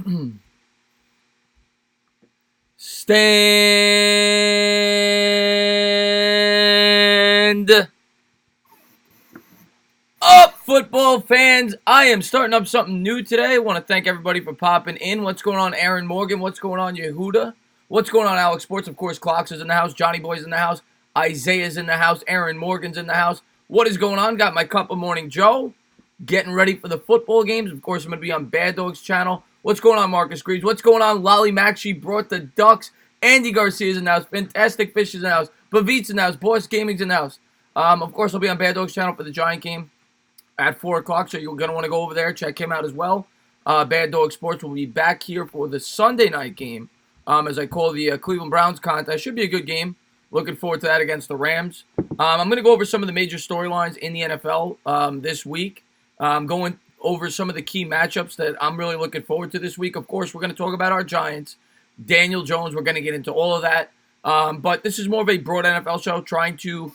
Stand up, football fans. I am starting up something new today. I want to thank everybody for popping in. What's going on, Aaron Morgan? What's going on, Yehuda? What's going on, Alex Sports? Of course, Clocks is in the house. Johnny Boy's in the house. Isaiah's in the house. Aaron Morgan's in the house. What is going on? Got my cup of Morning Joe. Getting ready for the football games. Of course, I'm going to be on Bad Dog's channel. What's going on, Marcus Greaves? What's going on, Lolly Mack? She brought the Ducks. Andy Garcia's in the house. Fantastic Fish is in the house. Bavit's in the house. Boss Gaming's in the house. Of course, I'll be on Bad Dog's channel for the Giant game at 4 o'clock, so you're going to want to go over there. Check him out as well. Bad Dog Sports will be back here for the Sunday night game, as I call the Cleveland Browns contest. Should be a good game. Looking forward to that against the Rams. I'm going to go over some of the major storylines in the NFL this week. Going over some of the key matchups that I'm really looking forward to this week. Of course, we're going to talk about our Giants. Daniel Jones, we're going to get into all of that. But this is more of a broad NFL show, trying to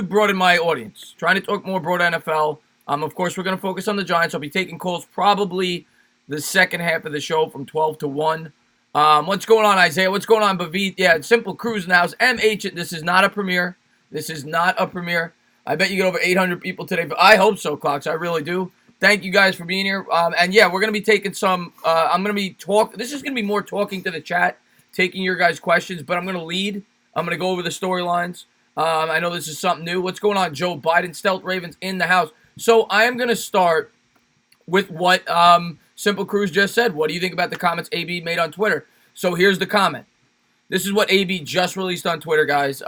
broaden my audience, trying to talk more broad NFL. Of course, we're going to focus on the Giants. I'll be taking calls probably the second half of the show from 12 to 1. What's going on, Isaiah? What's going on, Bavit? Yeah, it's Simple Cruise now. MH, this is not a premiere. This is not a premiere. I bet you get over 800 people today. But I hope so, Clocks. I really do. Thank you guys for being here. And yeah, we're going to be taking some, I'm going to be this is going to be more talking to the chat, taking your guys' questions, but I'm going to lead. I'm going to go over the storylines. I know this is something new. What's going on, Joe Biden? Stealth Ravens in the house. So I am going to start with what Simple Cruz just said. What do you think about the comments AB made on Twitter? So here's the comment. This is what AB just released on Twitter, guys.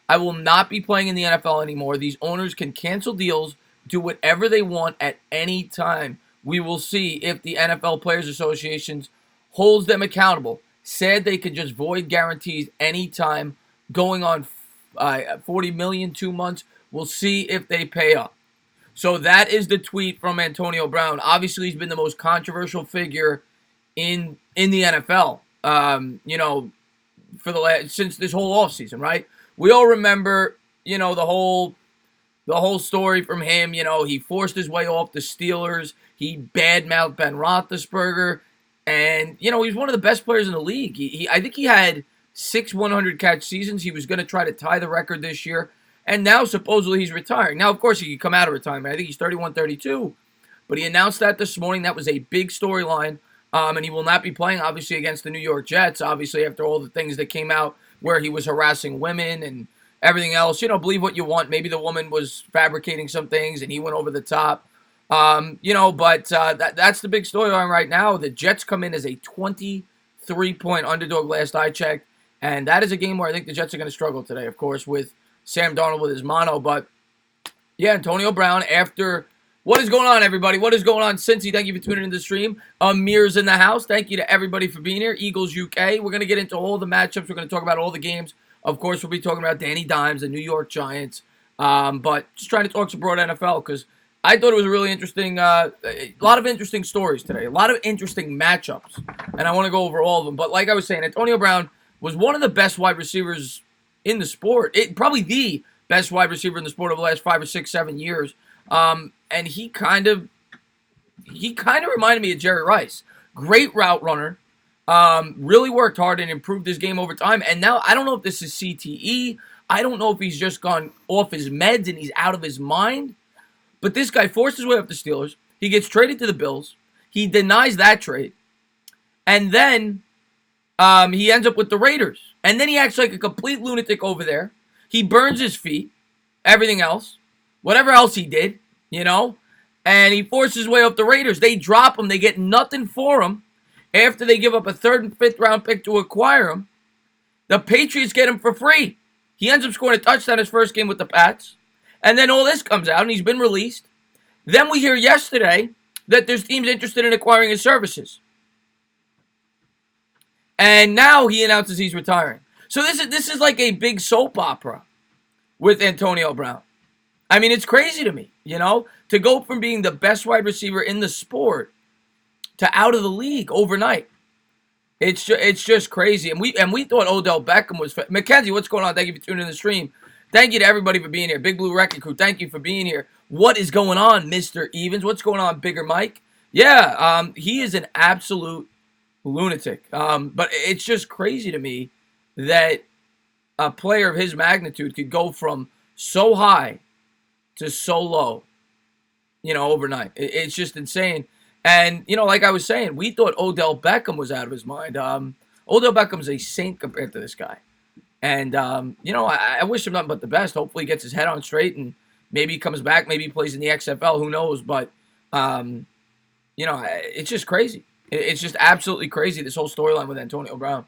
I will not be playing in the NFL anymore. These owners can cancel deals, do whatever they want at any time. We will see if the NFL Players Association holds them accountable. Said they could just void guarantees anytime. Going on $40 million 2 months. We'll see if they pay up. So that is the tweet from Antonio Brown. Obviously, he's been the most controversial figure in the NFL. Since this whole offseason, right? We all remember, the whole story from him. He forced his way off the Steelers. He badmouthed Ben Roethlisberger. And, he's one of the best players in the league. I think he had 6 100-catch seasons. He was going to try to tie the record this year. And now, supposedly, he's retiring. Now, of course, he could come out of retirement. I think he's 31, 32. But he announced that this morning. That was a big storyline. And he will not be playing, obviously, against the New York Jets. Obviously, after all the things that came out where he was harassing women and everything else. Believe what you want. Maybe the woman was fabricating some things and he went over the top. But that's the big storyline right now. The Jets come in as a 23-point underdog last I checked. And that is a game where I think the Jets are going to struggle today, of course, with Sam Darnold with his mono. But, yeah, Antonio Brown after... What is going on, everybody? What is going on? Cincy, thank you for tuning into the stream. Amir's in the house. Thank you to everybody for being here. Eagles UK. We're going to get into all the matchups. We're going to talk about all the games. Of course, we'll be talking about Danny Dimes, the New York Giants. But just trying to talk some broad NFL because I thought it was a really interesting, a lot of interesting stories today. A lot of interesting matchups. And I want to go over all of them. But like I was saying, Antonio Brown was one of the best wide receivers in the sport. Probably the best wide receiver in the sport over the last 5 or 6, 7 years. And he kind of reminded me of Jerry Rice. Great route runner. Really worked hard and improved his game over time. And now I don't know if this is CTE. I don't know if he's just gone off his meds and he's out of his mind. But this guy forced his way up the Steelers. He gets traded to the Bills. He denies that trade. And then he ends up with the Raiders. And then he acts like a complete lunatic over there. He burns his feet. Everything else. Whatever else he did. And he forced his way up the Raiders. They drop him. They get nothing for him after they give up a 3rd and 5th round pick to acquire him. The Patriots get him for free. He ends up scoring a touchdown his first game with the Pats. And then all this comes out, and he's been released. Then we hear yesterday that there's teams interested in acquiring his services. And now he announces he's retiring. So this is like a big soap opera with Antonio Brown. I mean, it's crazy to me, to go from being the best wide receiver in the sport to out of the league overnight. It's just crazy. And we thought Odell Beckham was... Mackenzie, what's going on? Thank you for tuning in the stream. Thank you to everybody for being here. Big Blue Record Crew, thank you for being here. What is going on, Mr. Evans? What's going on, Bigger Mike? Yeah, he is an absolute lunatic. But it's just crazy to me that a player of his magnitude could go from so high to so low, overnight. It's just insane. And, like I was saying, we thought Odell Beckham was out of his mind. Odell Beckham's a saint compared to this guy. And, I wish him nothing but the best. Hopefully he gets his head on straight and maybe he comes back. Maybe he plays in the XFL. Who knows? But, it's just crazy. It's just absolutely crazy, this whole storyline with Antonio Brown.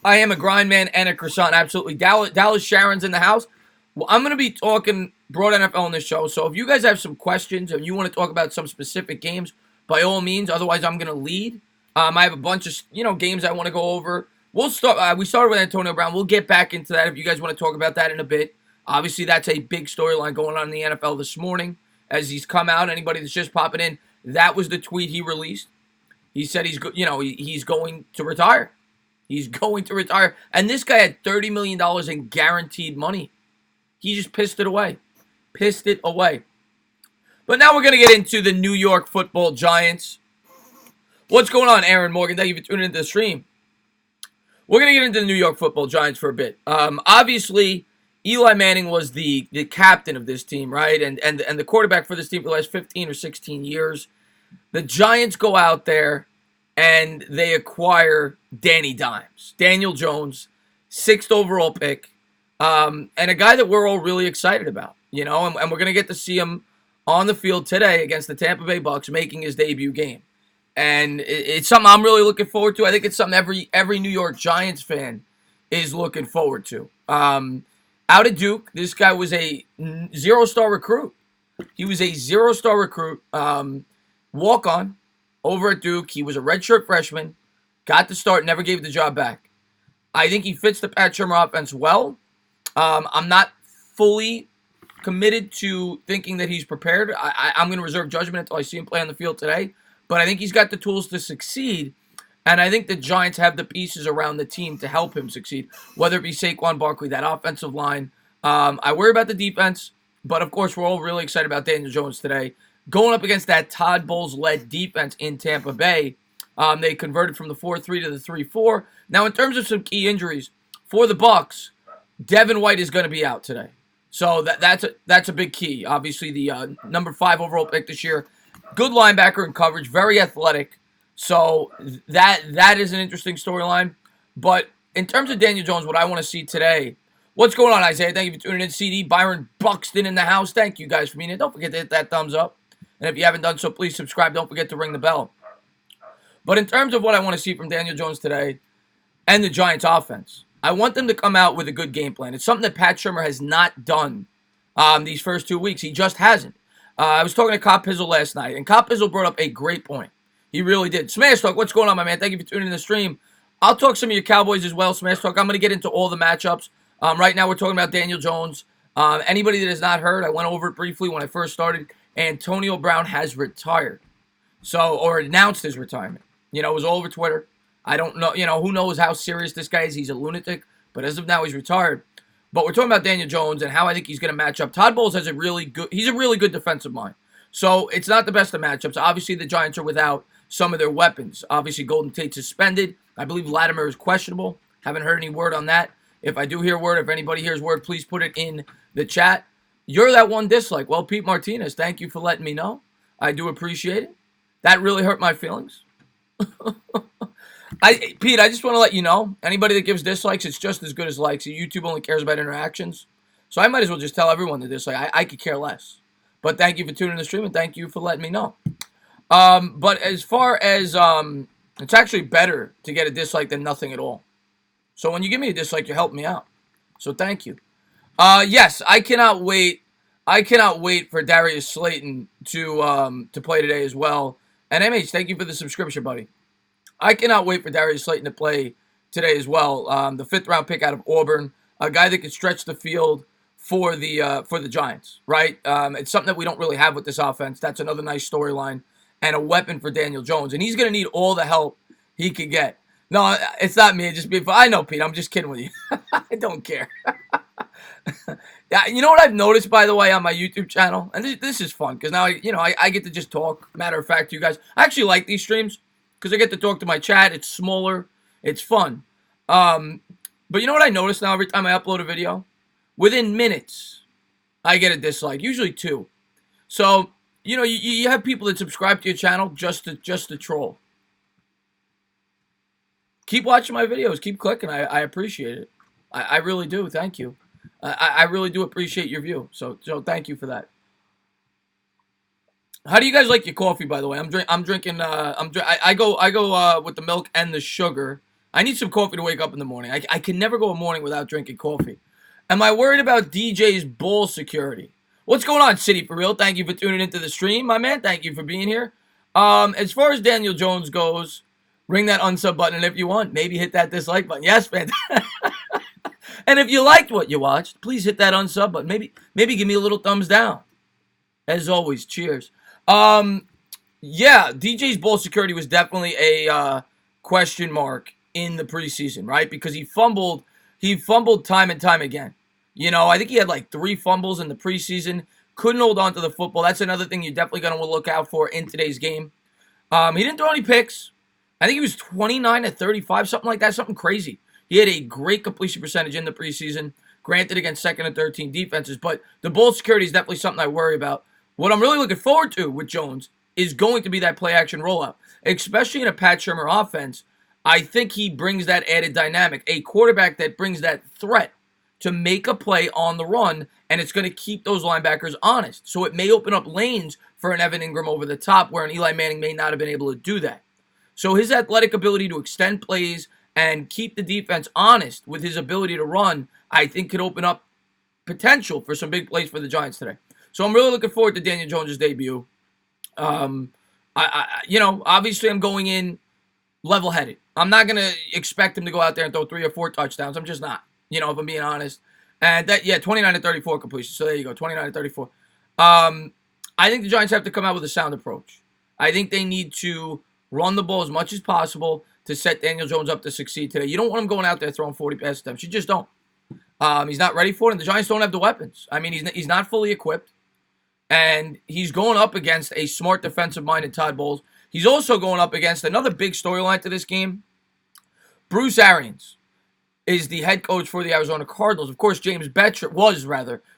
I am a grind man and a croissant. Absolutely. Dallas Sharon's in the house. Well, I'm going to be talking broad NFL on this show. So if you guys have some questions and you want to talk about some specific games, by all means. Otherwise, I'm going to lead. I have a bunch of, games I want to go over. We'll start. We started with Antonio Brown. We'll get back into that if you guys want to talk about that in a bit. Obviously, that's a big storyline going on in the NFL this morning as he's come out. Anybody that's just popping in, that was the tweet he released. He said he's going to retire. He's going to retire. And this guy had $30 million in guaranteed money. He just pissed it away. Pissed it away. But now we're going to get into the New York Football Giants. What's going on, Aaron Morgan? Thank you for tuning into the stream. We're going to get into the New York Football Giants for a bit. Obviously, Eli Manning was the captain of this team, right? And the quarterback for this team for the last 15 or 16 years. The Giants go out there and they acquire Danny Dimes, Daniel Jones, 6th overall pick, and a guy that we're all really excited about, and we're going to get to see him on the field today against the Tampa Bay Bucs, making his debut game. And it's something I'm really looking forward to. I think it's something every New York Giants fan is looking forward to. Out of Duke, this guy was a 0-star recruit. He was a 0-star recruit, walk-on over at Duke. He was a redshirt freshman, got the start, never gave the job back. I think he fits the Pat Shurmur offense well. I'm not fully committed to thinking that he's prepared. I'm going to reserve judgment until I see him play on the field today. But I think he's got the tools to succeed. And I think the Giants have the pieces around the team to help him succeed, whether it be Saquon Barkley, that offensive line. I worry about the defense, but of course we're all really excited about Daniel Jones today. Going up against that Todd Bowles-led defense in Tampa Bay, they converted from the 4-3 to the 3-4. Now, in terms of some key injuries, for the Bucs, Devin White is going to be out today. So that's a big key. Obviously, the number 5 overall pick this year. Good linebacker in coverage, very athletic. So that is an interesting storyline. But in terms of Daniel Jones, what I want to see today, what's going on, Isaiah? Thank you for tuning in. CD, Byron Buxton in the house. Thank you guys for being in. Don't forget to hit that thumbs up. And if you haven't done so, please subscribe. Don't forget to ring the bell. But in terms of what I want to see from Daniel Jones today and the Giants offense, I want them to come out with a good game plan. It's something that Pat Shurmur has not done these first 2 weeks. He just hasn't. I was talking to Cop Pizzle last night, and Cop Pizzle brought up a great point. He really did. Smash Talk, what's going on, my man? Thank you for tuning in the stream. I'll talk some of your Cowboys as well, Smash Talk. I'm going to get into all the matchups. Right now, we're talking about Daniel Jones. Anybody that has not heard, I went over it briefly when I first started. Antonio Brown has retired. Or announced his retirement. It was all over Twitter. I don't know, who knows how serious this guy is. He's a lunatic, but as of now, he's retired. But we're talking about Daniel Jones and how I think he's going to match up. Todd Bowles has he's a really good defensive mind. So it's not the best of matchups. Obviously, the Giants are without some of their weapons. Obviously, Golden Tate suspended. I believe Latimer is questionable. Haven't heard any word on that. If I do hear word, if anybody hears word, please put it in the chat. You're that one dislike. Well, Pete Martinez, thank you for letting me know. I do appreciate it. That really hurt my feelings. Pete, I just want to let you know, anybody that gives dislikes, it's just as good as likes. YouTube only cares about interactions. So I might as well just tell everyone to dislike. I could care less. But thank you for tuning in the stream, and thank you for letting me know. But as far as, it's actually better to get a dislike than nothing at all. So when you give me a dislike, you help me out. So thank you. Yes, I cannot wait. I cannot wait for Darius Slayton to play today as well. And MH, thank you for the subscription, buddy. I cannot wait for Darius Slayton to play today as well. The 5th-round pick out of Auburn, a guy that can stretch the field for the Giants, right? It's something that we don't really have with this offense. That's another nice storyline and a weapon for Daniel Jones. And he's going to need all the help he can get. No, it's not me. I know, Pete. I'm just kidding with you. I don't care. Yeah, you know what I've noticed, by the way, on my YouTube channel? And this is fun, because now, I get to just talk. Matter of fact, you guys, I actually like these streams, because I get to talk to my chat. It's smaller. It's fun. But you know what I notice now every time I upload a video? Within minutes, I get a dislike, usually 2. So, you have people that subscribe to your channel just to troll. Keep watching my videos. Keep clicking. I appreciate it. I really do. Thank you. I really do appreciate your view. So thank you for that. How do you guys like your coffee, by the way? I'm drinking. I go with the milk and the sugar. I need some coffee to wake up in the morning. I can never go a morning without drinking coffee. Am I worried about DJ's ball security? What's going on, City for Real? Thank you for tuning into the stream, my man. Thank you for being here. As far as Daniel Jones goes, ring that unsub button, and if you want, maybe hit that dislike button. Yes, man. And if you liked what you watched, please hit that unsub button. Maybe give me a little thumbs down. As always, cheers. Yeah, DJ's ball security was definitely a question mark in the preseason, right? Because he fumbled time and time again. I think he had like 3 fumbles in the preseason. Couldn't hold on to the football. That's another thing you're definitely going to look out for in today's game. He didn't throw any picks. I think he was 29 to 35, something like that, something crazy. He had a great completion percentage in the preseason, granted against 2nd and 13 defenses, but the ball security is definitely something I worry about. What I'm really looking forward to with Jones is going to be that play-action rollout, especially in a Pat Shurmur offense. I think he brings that added dynamic, a quarterback that brings that threat to make a play on the run, and it's going to keep those linebackers honest. So it may open up lanes for an Evan Ingram over the top where an Eli Manning may not have been able to do that. So his athletic ability to extend plays and keep the defense honest with his ability to run, I think could open up potential for some big plays for the Giants today. So I'm really looking forward to Daniel Jones' debut. Obviously I'm going in level-headed. I'm not going to expect him to go out there and throw 3 or 4 touchdowns. I'm just not, if I'm being honest. And 29 to 34 completion. So there you go, 29 to 34. I think the Giants have to come out with a sound approach. I think they need to run the ball as much as possible to set Daniel Jones up to succeed today. You don't want him going out there throwing 40 pass attempts. You just don't. He's not ready for it, and the Giants don't have the weapons. I mean, he's not fully equipped, and he's going up against a smart defensive-minded Todd Bowles. He's also going up against another big storyline to this game. Bruce Arians is the head coach for the Arizona Cardinals. Of course, James Bettcher was,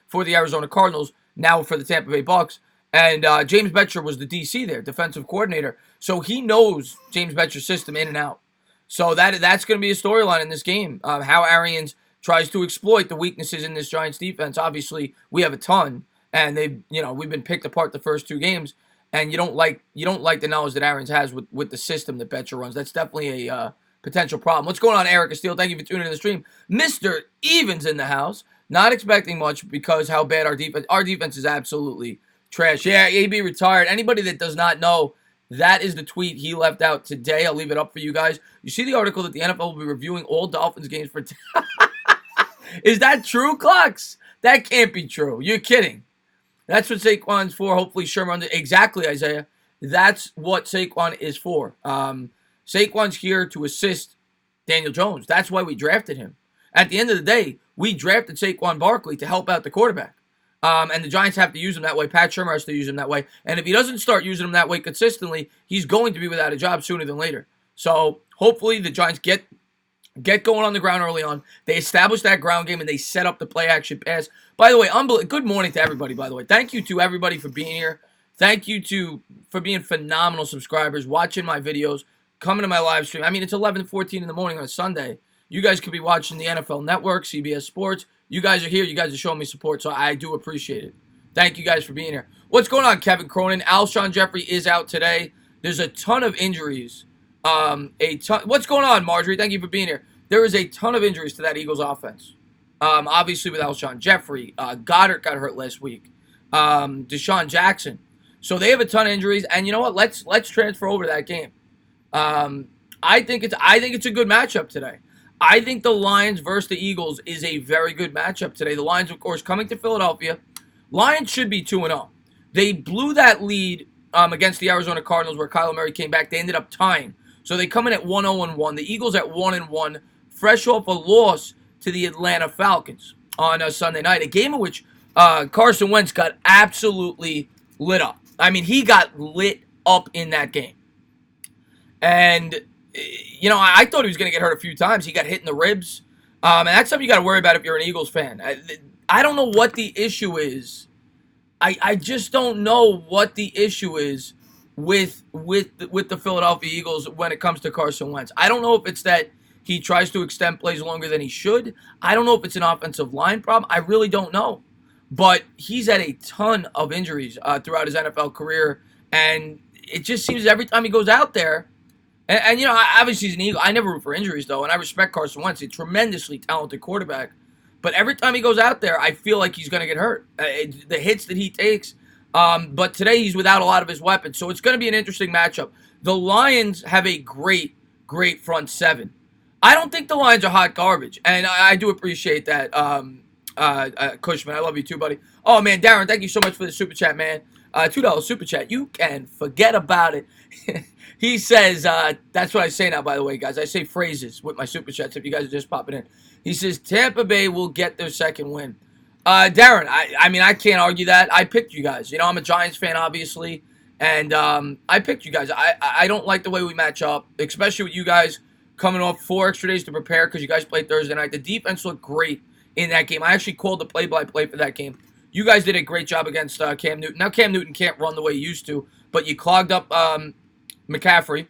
for the Arizona Cardinals, now for the Tampa Bay Bucks. And James Bettcher was the DC there, defensive coordinator. So he knows James Bettcher's system in and out. So that's going to be a storyline in this game. How Arians tries to exploit the weaknesses in this Giants defense. Obviously, we have a ton, and we've been picked apart the first 2 games. And you don't like the knowledge that Arians has with the system that Bettcher runs. That's definitely a potential problem. What's going on, Erica Steele? Thank you for tuning in the stream. Mr. Evans in the house. Not expecting much because how bad our defense is absolutely trash. Yeah, AB retired. Anybody that does not know, that is the tweet he left out today. I'll leave it up for you guys. You see the article that the NFL will be reviewing all Dolphins games for... Is that true, Clucks? That can't be true. You're kidding. That's what Saquon's for. Hopefully Shurmur... Exactly, Isaiah. That's what Saquon is for. Saquon's here to assist Daniel Jones. That's why we drafted him. At the end of the day, we drafted Saquon Barkley to help out the quarterback. And the Giants have to use him that way. Pat Shurmur has to use him that way. And if he doesn't start using him that way consistently, he's going to be without a job sooner than later. So hopefully the Giants get going on the ground early on. They establish that ground game, and they set up the play-action pass. By the way, good morning to everybody, by the way. Thank you to everybody for being here. Thank you for being phenomenal subscribers, watching my videos, coming to my live stream. I mean, it's 11:14 in the morning on a Sunday. You guys could be watching the NFL Network, CBS Sports. You guys are here. You guys are showing me support, so I do appreciate it. Thank you guys for being here. What's going on, Kevin Cronin? Alshon Jeffrey is out today. There's a ton of injuries. What's going on, Marjorie? Thank you for being here. There is a ton of injuries to that Eagles offense. Obviously with Alshon Jeffrey. Goddard got hurt last week. Deshaun Jackson. So they have a ton of injuries, and you know what? Let's transfer over to that game. I think it's a good matchup today. I think the Lions versus the Eagles is a very good matchup today. The Lions, of course, coming to Philadelphia. Lions should be 2-0. They blew that lead against the Arizona Cardinals where Kyler Murray came back. They ended up tying. So they come in at 1-0-1. The Eagles at 1-1, fresh off a loss to the Atlanta Falcons. on Sunday night, a game in which Carson Wentz got absolutely lit up. I mean, he got lit up in that game. And, I thought he was going to get hurt a few times. He got hit in the ribs. And that's something you got to worry about if you're an Eagles fan. I don't know what the issue is. I just don't know what the issue is with the Philadelphia Eagles when it comes to Carson Wentz. I don't know if it's that he tries to extend plays longer than he should. I don't know if it's an offensive line problem. I really don't know. But he's had a ton of injuries throughout his NFL career, and it just seems every time he goes out there, and obviously he's an Eagle. I never root for injuries, though, and I respect Carson Wentz. He's a tremendously talented quarterback. But every time he goes out there, I feel like he's going to get hurt. The hits that he takes. But today he's without a lot of his weapons. So it's going to be an interesting matchup. The Lions have a great, great front seven. I don't think the Lions are hot garbage. And I do appreciate that, Cushman. I love you too, buddy. Oh, man, Darren, thank you so much for the super chat, man. $2 super chat. You can forget about it. He says, that's what I say now, by the way, guys. I say phrases with my super chats if you guys are just popping in. He says, Tampa Bay will get their second win. Darren, I mean, I can't argue that. I picked you guys. I'm a Giants fan, obviously. And I picked you guys. I don't like the way we match up, especially with you guys coming off 4 extra days to prepare because you guys played Thursday night. The defense looked great in that game. I actually called the play-by-play for that game. You guys did a great job against Cam Newton. Now, Cam Newton can't run the way he used to, but you clogged up McCaffrey.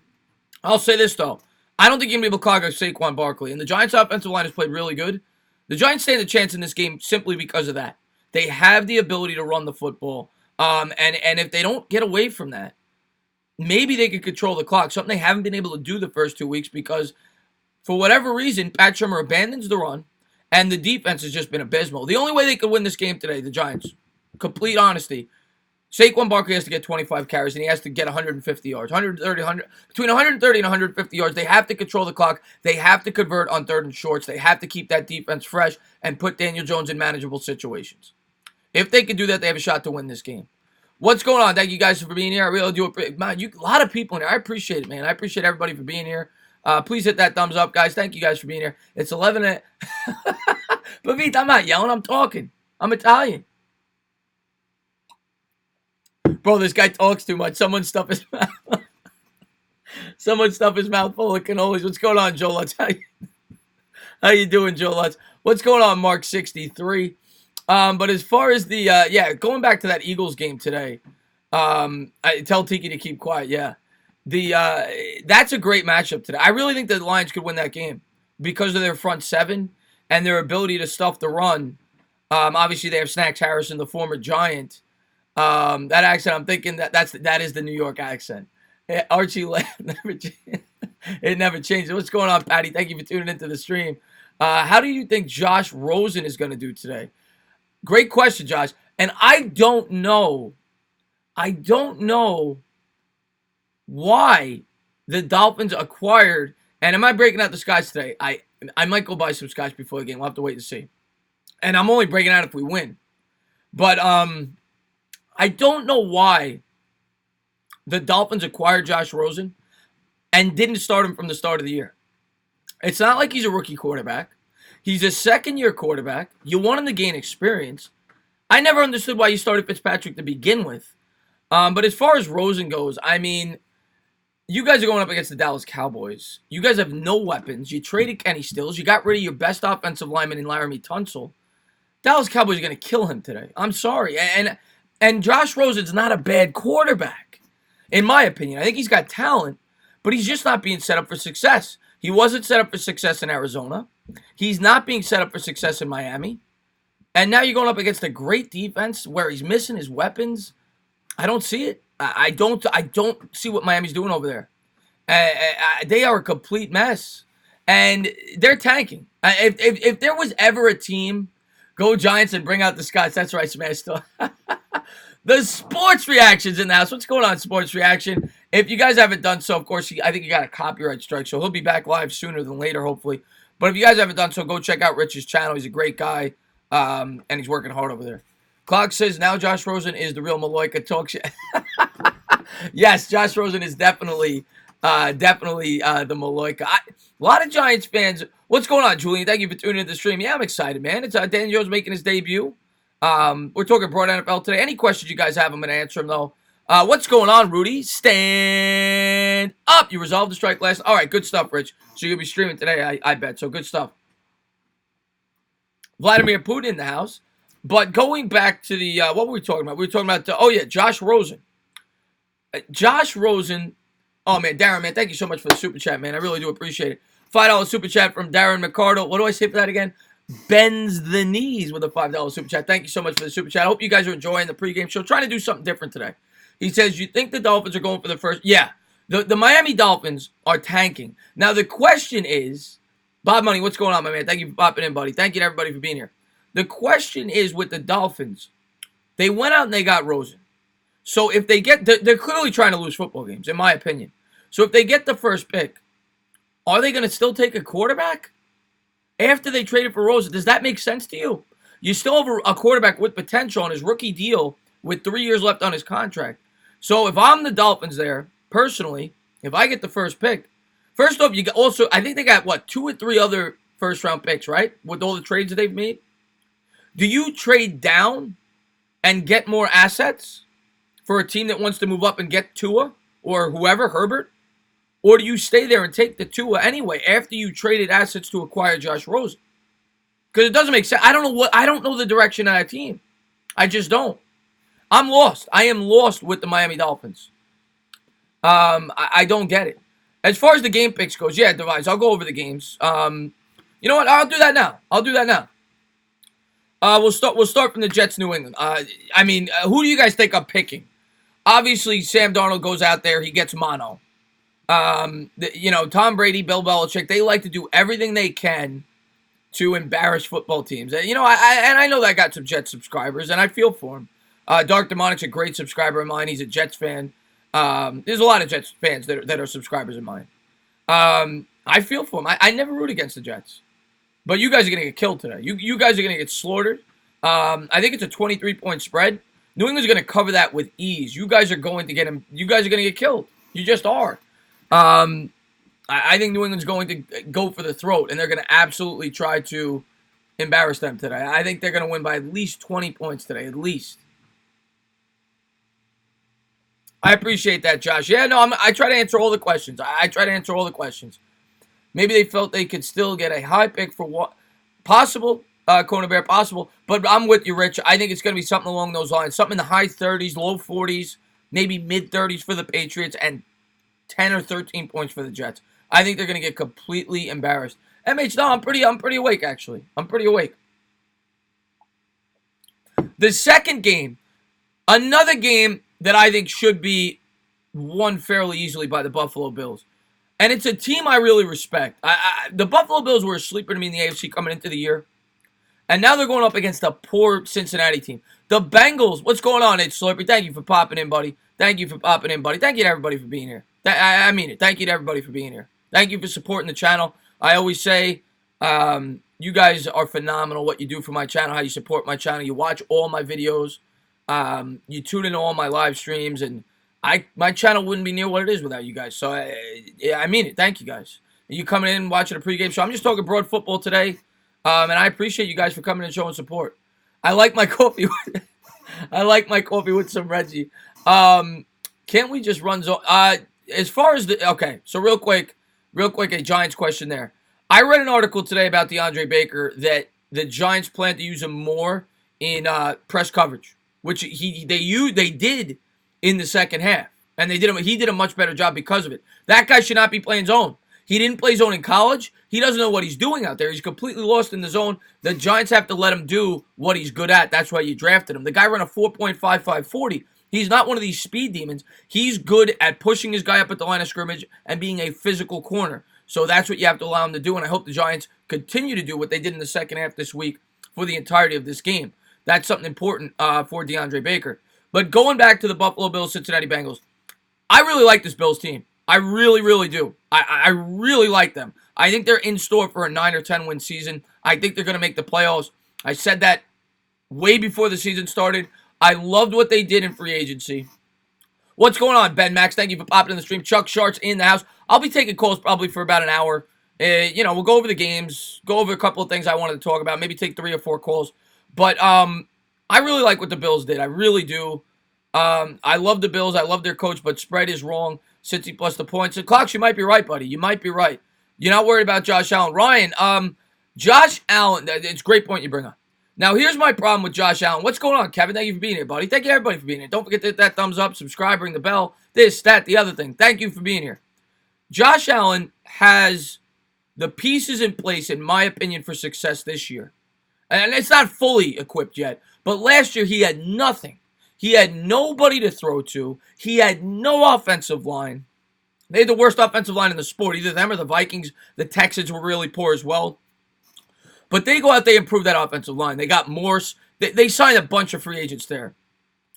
I'll say this, though. I don't think you're going to be able to clog up Saquon Barkley. And the Giants' offensive line has played really good. The Giants stand a chance in this game simply because of that. They have the ability to run the football. And if they don't get away from that, maybe they could control the clock. Something they haven't been able to do the first 2 weeks because, for whatever reason, Pat Shurmur abandons the run. And the defense has just been abysmal. The only way they could win this game today, the Giants, complete honesty, Saquon Barkley has to get 25 carries, and he has to get 150 yards. Between 130 and 150 yards. They have to control the clock. They have to convert on third and shorts. They have to keep that defense fresh and put Daniel Jones in manageable situations. If they can do that, they have a shot to win this game. What's going on? Thank you guys for being here. I really do appreciate it. A lot of people in here. I appreciate it, man. I appreciate everybody for being here. Please hit that thumbs up, guys. Thank you guys for being here. It's 11 But Vita, I'm not yelling. I'm talking. I'm Italian. Bro, this guy talks too much. Someone stuff his mouth. Someone stuff his mouth full of cannolis. What's going on, Joe Lutz? How you doing, Joe Lutz? What's going on, Mark 63? But as far as the going back to that Eagles game today, I tell Tiki to keep quiet. Yeah, that's a great matchup today. I really think the Lions could win that game because of their front seven and their ability to stuff the run. Obviously, they have Snacks Harrison, the former Giant. That accent, I'm thinking that is the New York accent. Archie it never changes. What's going on, Patty? Thank you for tuning into the stream. How do you think Josh Rosen is going to do today? Great question, Josh. And I don't know why the Dolphins acquired. And am I breaking out the scotch today? I might go buy some scotch before the game. We'll have to wait and see. And I'm only breaking out if we win. But I don't know why the Dolphins acquired Josh Rosen and didn't start him from the start of the year. It's not like he's a rookie quarterback. He's a second-year quarterback. You want him to gain experience. I never understood why you started Fitzpatrick to begin with. But as far as Rosen goes, I mean, you guys are going up against the Dallas Cowboys. You guys have no weapons. You traded Kenny Stills. You got rid of your best offensive lineman in Laramie Tunsil. Dallas Cowboys are going to kill him today. I'm sorry. And Josh Rosen's not a bad quarterback, in my opinion. I think he's got talent, but he's just not being set up for success. He wasn't set up for success in Arizona. He's not being set up for success in Miami. And now you're going up against a great defense where he's missing his weapons. I don't see it. I don't see what Miami's doing over there. They are a complete mess. And they're tanking. If there was ever a team, go Giants and bring out the Scots. That's right, Smash still. The Sports Reaction's in the house. What's going on, Sports Reaction? If you guys haven't done so, of course, I think you got a copyright strike, so he'll be back live sooner than later, hopefully. But if you guys haven't done so, go check out Rich's channel. He's a great guy, and he's working hard over there. Clock says now Josh Rosen is the real Maloika talk shit. Yes, Josh Rosen is definitely the Maloika. A lot of Giants fans, What's going on, Julian? Thank you for tuning into the stream. Yeah, I'm excited, man. It's Dan Jones making his debut. We're talking broad NFL today. Any questions you guys have, I'm going to answer them, though. What's going on, Rudy? Stand up. You resolved the strike last. All right, good stuff, Rich. So you'll be streaming today, I bet. So good stuff. Vladimir Putin in the house. But going back to the, what were we talking about? We were talking about, Josh Rosen. Josh Rosen. Oh, man, Darren, man, thank you so much for the super chat, man. I really do appreciate it. $5 super chat from Darren McCardle. What do I say for that again? Bends the knees with a $5 super chat. Thank you so much for the super chat. I hope you guys are enjoying the pregame show. Trying to do something different today. He says, you think the Dolphins are going for the first? Yeah. The Miami Dolphins are tanking. Now, the question is, Bob Money, what's going on, my man? Thank you for popping in, buddy. Thank you to everybody for being here. The question is with the Dolphins, they went out and they got Rosen. So if they get, they're clearly trying to lose football games, in my opinion. So if they get the first pick, are they going to still take a quarterback after they traded for Rosen? Does that make sense to you? You still have a quarterback with potential on his rookie deal with 3 years left on his contract. So if I'm the Dolphins there, personally, if I get the first pick, first off, you also, I think they got, 2 or 3 other first-round picks, right? With all the trades that they've made. Do you trade down and get more assets for a team that wants to move up and get Tua or whoever, Herbert? Or do you stay there and take the Tua anyway after you traded assets to acquire Josh Rosen? Because it doesn't make sense. I don't know the direction of that team. I just don't. I'm lost. I am lost with the Miami Dolphins. I don't get it. As far as the game picks goes, yeah, Devise, I'll go over the games. You know what? I'll do that now. We'll start from the Jets, New England. Who do you guys think I'm picking? Obviously, Sam Darnold goes out there. He gets mono. Tom Brady, Bill Belichick, they like to do everything they can to embarrass football teams. I know that I got some Jets subscribers, and I feel for him. Dark Demonic's a great subscriber of mine. He's a Jets fan. There's a lot of Jets fans that are subscribers of mine. I feel for him. I never root against the Jets. But you guys are going to get killed today. You guys are going to get slaughtered. I think it's a 23-point spread. New England's going to cover that with ease. You guys are going to get him. You guys are going to get killed. You just are. I think New England's going to go for the throat, and they're going to absolutely try to embarrass them today. I think they're going to win by at least 20 points today, at least. I appreciate that, Josh. Yeah, no, I try to answer all the questions. I try to answer all the questions. Maybe they felt they could still get a high pick for what possible, Kona Bear, possible. But I'm with you, Rich. I think it's going to be something along those lines. Something in the high 30s, low 40s, maybe mid 30s for the Patriots, and 10 or 13 points for the Jets. I think they're going to get completely embarrassed. MH, no, I'm pretty awake, actually. I'm pretty awake. The second game, another game that I think should be won fairly easily by the Buffalo Bills. And it's a team I really respect. The Buffalo Bills were a sleeper to me in the AFC coming into the year. And now they're going up against a poor Cincinnati team. The Bengals, what's going on, It's Slurpee? Thank you for popping in, buddy. Thank you to everybody for being here. I mean it. Thank you to everybody for being here. Thank you for supporting the channel. I always say, you guys are phenomenal. What you do for my channel, how you support my channel. You watch all my videos. You tune in to all my live streams. And my channel wouldn't be near what it is without you guys. So, I mean it. Thank you, guys. You coming in, watching a pregame show. I'm just talking broad football today. And I appreciate you guys for coming and showing support. I like my coffee. I like my coffee with some Reggie. Can't we just run zone? As far as so real quick, a Giants question there. I read an article today about DeAndre Baker that the Giants plan to use him more in press coverage, which they did in the second half, and he did a much better job because of it. That guy should not be playing zone. He didn't play zone in college. He doesn't know what he's doing out there. He's completely lost in the zone. The Giants have to let him do what he's good at. That's why you drafted him. The guy ran a 4.55 40. He's not one of these speed demons. He's good at pushing his guy up at the line of scrimmage and being a physical corner. So that's what you have to allow him to do, and I hope the Giants continue to do what they did in the second half this week for the entirety of this game. That's something important for DeAndre Baker. But going back to the Buffalo Bills, Cincinnati Bengals, I really like this Bills team. I really, really do. I really like them. I think they're in store for a 9 or 10 win season. I think they're going to make the playoffs. I said that way before the season started. I loved what they did in free agency. What's going on, Ben Max? Thank you for popping in the stream. Chuck Shart's in the house. I'll be taking calls probably for about an hour We'll go over the games, go over a couple of things I wanted to talk about, maybe take 3 or 4 calls. But I really like what the Bills did. I really do. I love the Bills. I love their coach, but spread is wrong. Cincy plus the points. And Clocks, you might be right, buddy. You might be right. You're not worried about Josh Allen. Ryan, Josh Allen, it's a great point you bring up. Now, here's my problem with Josh Allen. What's going on, Kevin? Thank you for being here, buddy. Thank you, everybody, for being here. Don't forget to hit that thumbs up, subscribe, ring the bell, this, that, the other thing. Thank you for being here. Josh Allen has the pieces in place, in my opinion, for success this year. And it's not fully equipped yet, but last year he had nothing. He had nobody to throw to. He had no offensive line. They had the worst offensive line in the sport. Either them or the Vikings. The Texans were really poor as well. But they go out, they improve that offensive line. They got Morse. They signed a bunch of free agents there.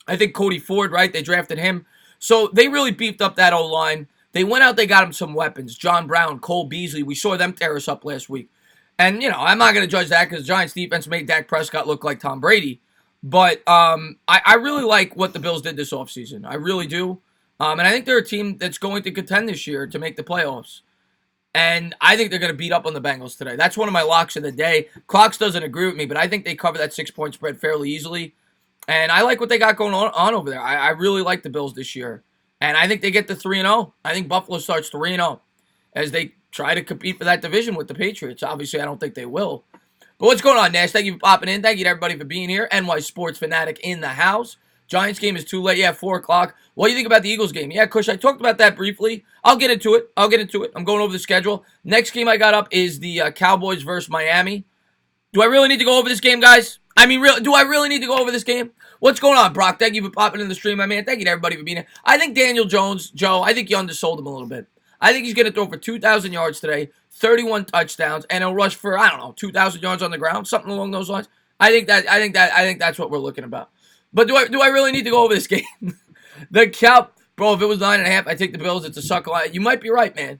I think Cody Ford, right? They drafted him. So they really beefed up that O-line. They went out, they got him some weapons. John Brown, Cole Beasley. We saw them tear us up last week. And, I'm not going to judge that because the Giants defense made Dak Prescott look like Tom Brady. But I really like what the Bills did this offseason. I really do. And I think they're a team that's going to contend this year to make the playoffs. And I think they're going to beat up on the Bengals today. That's one of my locks of the day. Clocks doesn't agree with me, but I think they cover that 6-point spread fairly easily. And I like what they got going on over there. I really like the Bills this year. And I think they get to 3-0. I think Buffalo starts 3-0 as they try to compete for that division with the Patriots. Obviously, I don't think they will. But what's going on, Nash? Thank you for popping in. Thank you to everybody for being here. NY Sports Fanatic in the house. Giants game is too late. Yeah, 4 o'clock. What do you think about the Eagles game? Yeah, Kush, I talked about that briefly. I'll get into it. I'm going over the schedule. Next game I got up is the Cowboys versus Miami. Do I really need to go over this game, guys? Do I really need to go over this game? What's going on, Brock? Thank you for popping in the stream, my man. Thank you to everybody for being here. I think Daniel Jones, Joe, I think you undersold him a little bit. I think he's going to throw for 2,000 yards today, 31 touchdowns, and he'll rush for, 2,000 yards on the ground, something along those lines. I think that's what we're looking about. But do I really need to go over this game? Bro, if it was 9.5, I take the Bills. It's a sucker line. You might be right, man.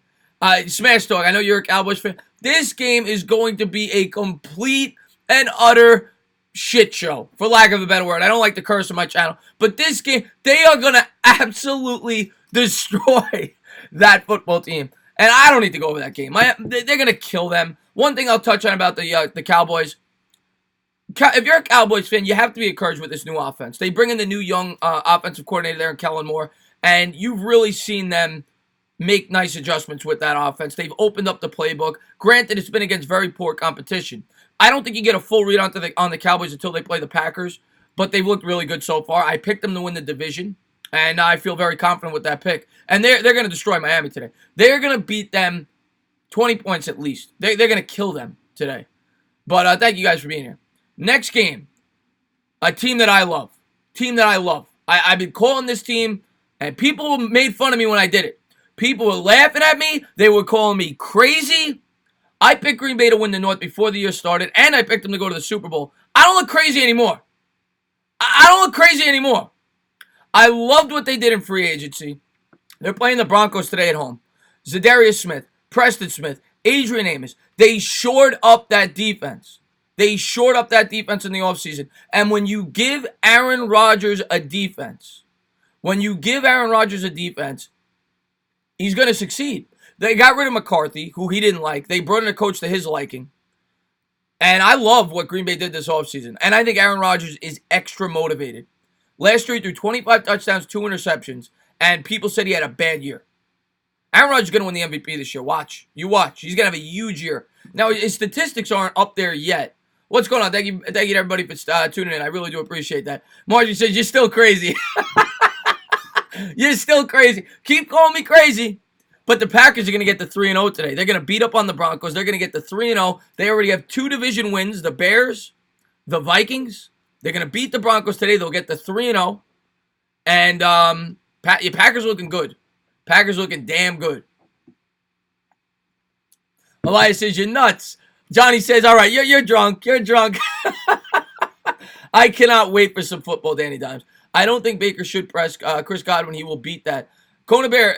Smash Talk, I know you're a Cowboys fan. This game is going to be a complete and utter shit show, for lack of a better word. I don't like to curse on my channel, but this game, they are going to absolutely destroy that football team. And I don't need to go over that game. They're going to kill them. One thing I'll touch on about the Cowboys, if you're a Cowboys fan, you have to be encouraged with this new offense. They bring in the new young offensive coordinator there in Kellen Moore, and you've really seen them make nice adjustments with that offense. They've opened up the playbook. Granted, it's been against very poor competition. I don't think you get a full read on the Cowboys until they play the Packers, but they've looked really good so far. I picked them to win the division, and I feel very confident with that pick. And they're going to destroy Miami today. They're going to beat them 20 points at least. They're going to kill them today. But thank you guys for being here. Next game, a team that I love. I've been calling this team, and people made fun of me when I did it. People were laughing at me. They were calling me crazy. I picked Green Bay to win the North before the year started, and I picked them to go to the Super Bowl. I don't look crazy anymore. I loved what they did in free agency. They're playing the Broncos today at home. Zadarius Smith, Preston Smith, Adrian Amos. They shored up that defense. They shored up that defense in the offseason. And when you give Aaron Rodgers a defense, he's going to succeed. They got rid of McCarthy, who he didn't like. They brought in a coach to his liking. And I love what Green Bay did this offseason. And I think Aaron Rodgers is extra motivated. Last year, he threw 25 touchdowns, 2 interceptions, and people said he had a bad year. Aaron Rodgers is going to win the MVP this year. Watch. You watch. He's going to have a huge year. Now, his statistics aren't up there yet. What's going on? Thank you to everybody for tuning in. I really do appreciate that. Margie says, you're still crazy. You're still crazy. Keep calling me crazy. But the Packers are going to get the 3-0 today. They're going to beat up on the Broncos. They're going to get the 3-0. They already have 2 division wins, the Bears, the Vikings. They're going to beat the Broncos today. They'll get the 3-0. And your Packers looking good. Packers looking damn good. Elias says, you're nuts. Johnny says, all right, you're drunk. You're drunk. I cannot wait for some football, Danny Dimes. I don't think Baker should press Chris Godwin. He will beat that. Kona Bear,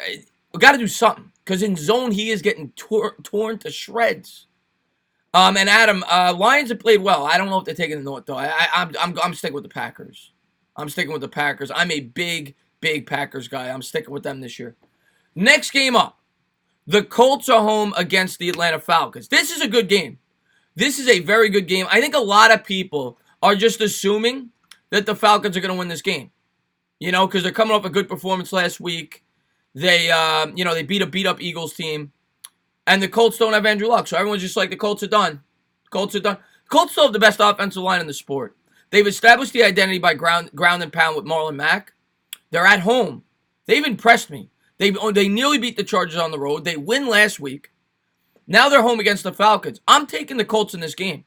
we got to do something. Because in zone, he is getting torn to shreds. And Adam, Lions have played well. I don't know if they're taking the North, though. I'm sticking with the Packers. I'm a big Packers guy. I'm sticking with them this year. Next game up. The Colts are home against the Atlanta Falcons. This is a good game. This is a very good game. I think a lot of people are just assuming that the Falcons are going to win this game. Because they're coming off a good performance last week. They beat a beat-up Eagles team. And the Colts don't have Andrew Luck. So everyone's just like, the Colts are done. Colts still have the best offensive line in the sport. They've established the identity by ground and pound with Marlon Mack. They're at home. They've impressed me. They nearly beat the Chargers on the road. They win last week. Now they're home against the Falcons. I'm taking the Colts in this game.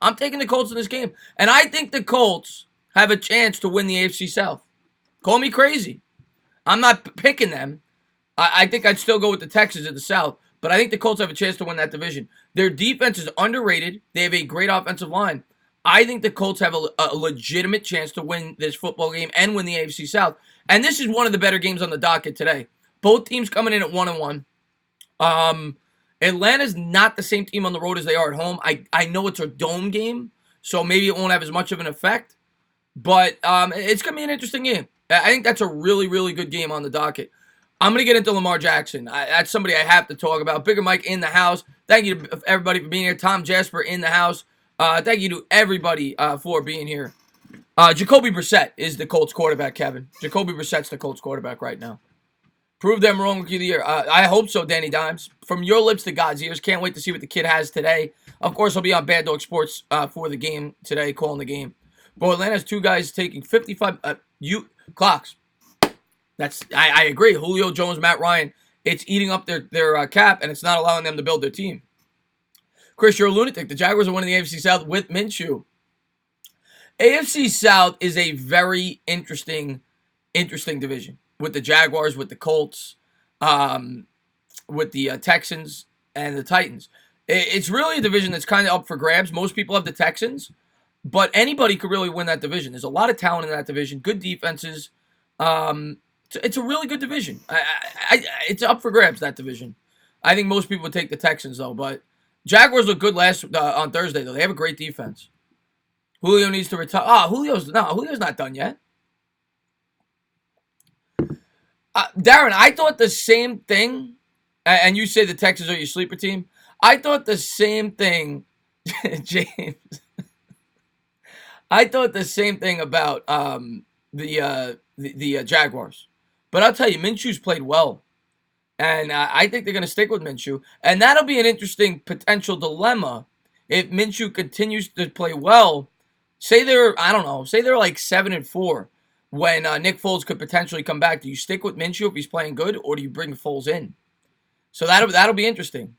And I think the Colts have a chance to win the AFC South. Call me crazy. I'm not picking them. I think I'd still go with the Texans in the South. But I think the Colts have a chance to win that division. Their defense is underrated. They have a great offensive line. I think the Colts have a legitimate chance to win this football game and win the AFC South. And this is one of the better games on the docket today. Both teams coming in at 1-1. Atlanta's not the same team on the road as they are at home. I know it's a dome game, so maybe it won't have as much of an effect. But it's going to be an interesting game. I think that's a really, really good game on the docket. I'm going to get into Lamar Jackson. That's somebody I have to talk about. Bigger Mike in the house. Thank you to everybody for being here. Tom Jasper in the house. Thank you to everybody for being here. Jacoby Brissett is the Colts quarterback, Kevin. Jacoby Brissett's the Colts quarterback right now. Prove them wrong, Rookie of the Year. I hope so, Danny Dimes. From your lips to God's ears. Can't wait to see what the kid has today. Of course, I'll be on Bad Dog Sports for the game today, calling the game. But Atlanta has two guys taking 55 clocks. I agree. Julio Jones, Matt Ryan. It's eating up their cap, and it's not allowing them to build their team. Chris, you're a lunatic. The Jaguars are winning the AFC South with Minshew. AFC South is a very interesting division. With the Jaguars, with the Colts, with the Texans, and the Titans. It's really a division that's kind of up for grabs. Most people have the Texans, but anybody could really win that division. There's a lot of talent in that division, good defenses. It's a really good division. It's up for grabs, that division. I think most people would take the Texans, though, but Jaguars look good on Thursday, though. They have a great defense. Julio needs to retire. Julio's not done yet. Darren, I thought the same thing, and you say the Texans are your sleeper team. I thought the same thing, James. I thought the same thing about the Jaguars. But I'll tell you, Minshew's played well. And I think they're going to stick with Minshew. And that'll be an interesting potential dilemma if Minshew continues to play well. Say they're like 7-4 when Nick Foles could potentially come back. Do you stick with Minshew if he's playing good, or do you bring Foles in? So that'll be interesting.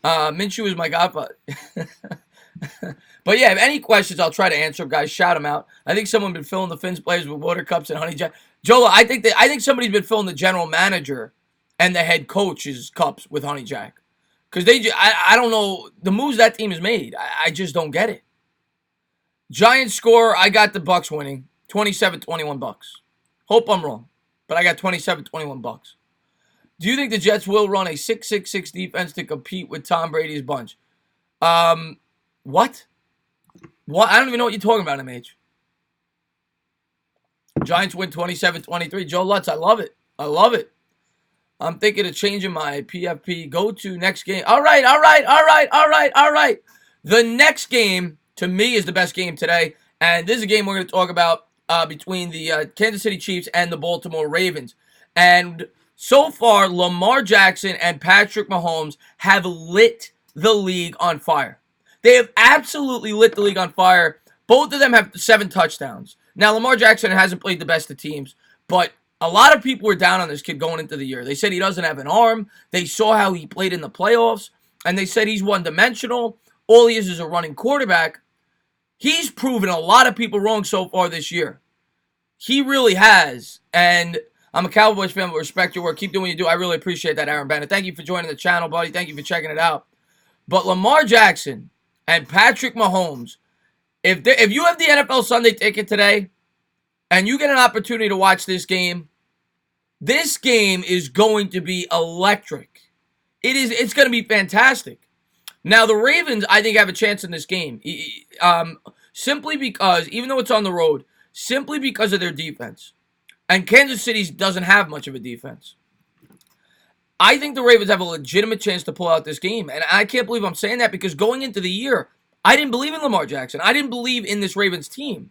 Minshew is my godfather. But yeah, if any questions, I'll try to answer them, guys. Shout them out. I think someone's been filling the Fins players with water cups and honey jack. Jola, I think somebody's been filling the general manager and the head coach's cups with honey jack. Because I don't know the moves that team has made. I just don't get it. Giants score. I got the Bucks winning 27-21 Bucks. Hope I'm wrong, but I got 27-21 Bucks. Do you think the Jets will run a 6-6-6 defense to compete with Tom Brady's bunch? What? What? I don't even know what you're talking about, MH. Giants win 27-23. Joe Lutz, I love it. I'm thinking of changing my PFP. Go to next game. All right. The next game, to me, is the best game today. And this is a game we're going to talk about between the Kansas City Chiefs and the Baltimore Ravens. And so far, Lamar Jackson and Patrick Mahomes have lit the league on fire. They have absolutely lit the league on fire. Both of them have 7 touchdowns. Now, Lamar Jackson hasn't played the best of teams, but a lot of people were down on this kid going into the year. They said he doesn't have an arm. They saw how he played in the playoffs, and they said he's one-dimensional. All he is a running quarterback. He's proven a lot of people wrong so far this year. He really has, and I'm a Cowboys fan, but respect your work. Keep doing what you do. I really appreciate that, Aaron Bennett. Thank you for joining the channel, buddy. Thank you for checking it out. But Lamar Jackson and Patrick Mahomes, if you have the NFL Sunday ticket today and you get an opportunity to watch this game is going to be electric. It's going to be fantastic. Now, the Ravens, I think, have a chance in this game. Simply because, even though it's on the road, simply because of their defense. And Kansas City doesn't have much of a defense. I think the Ravens have a legitimate chance to pull out this game. And I can't believe I'm saying that because going into the year, I didn't believe in Lamar Jackson. I didn't believe in this Ravens team.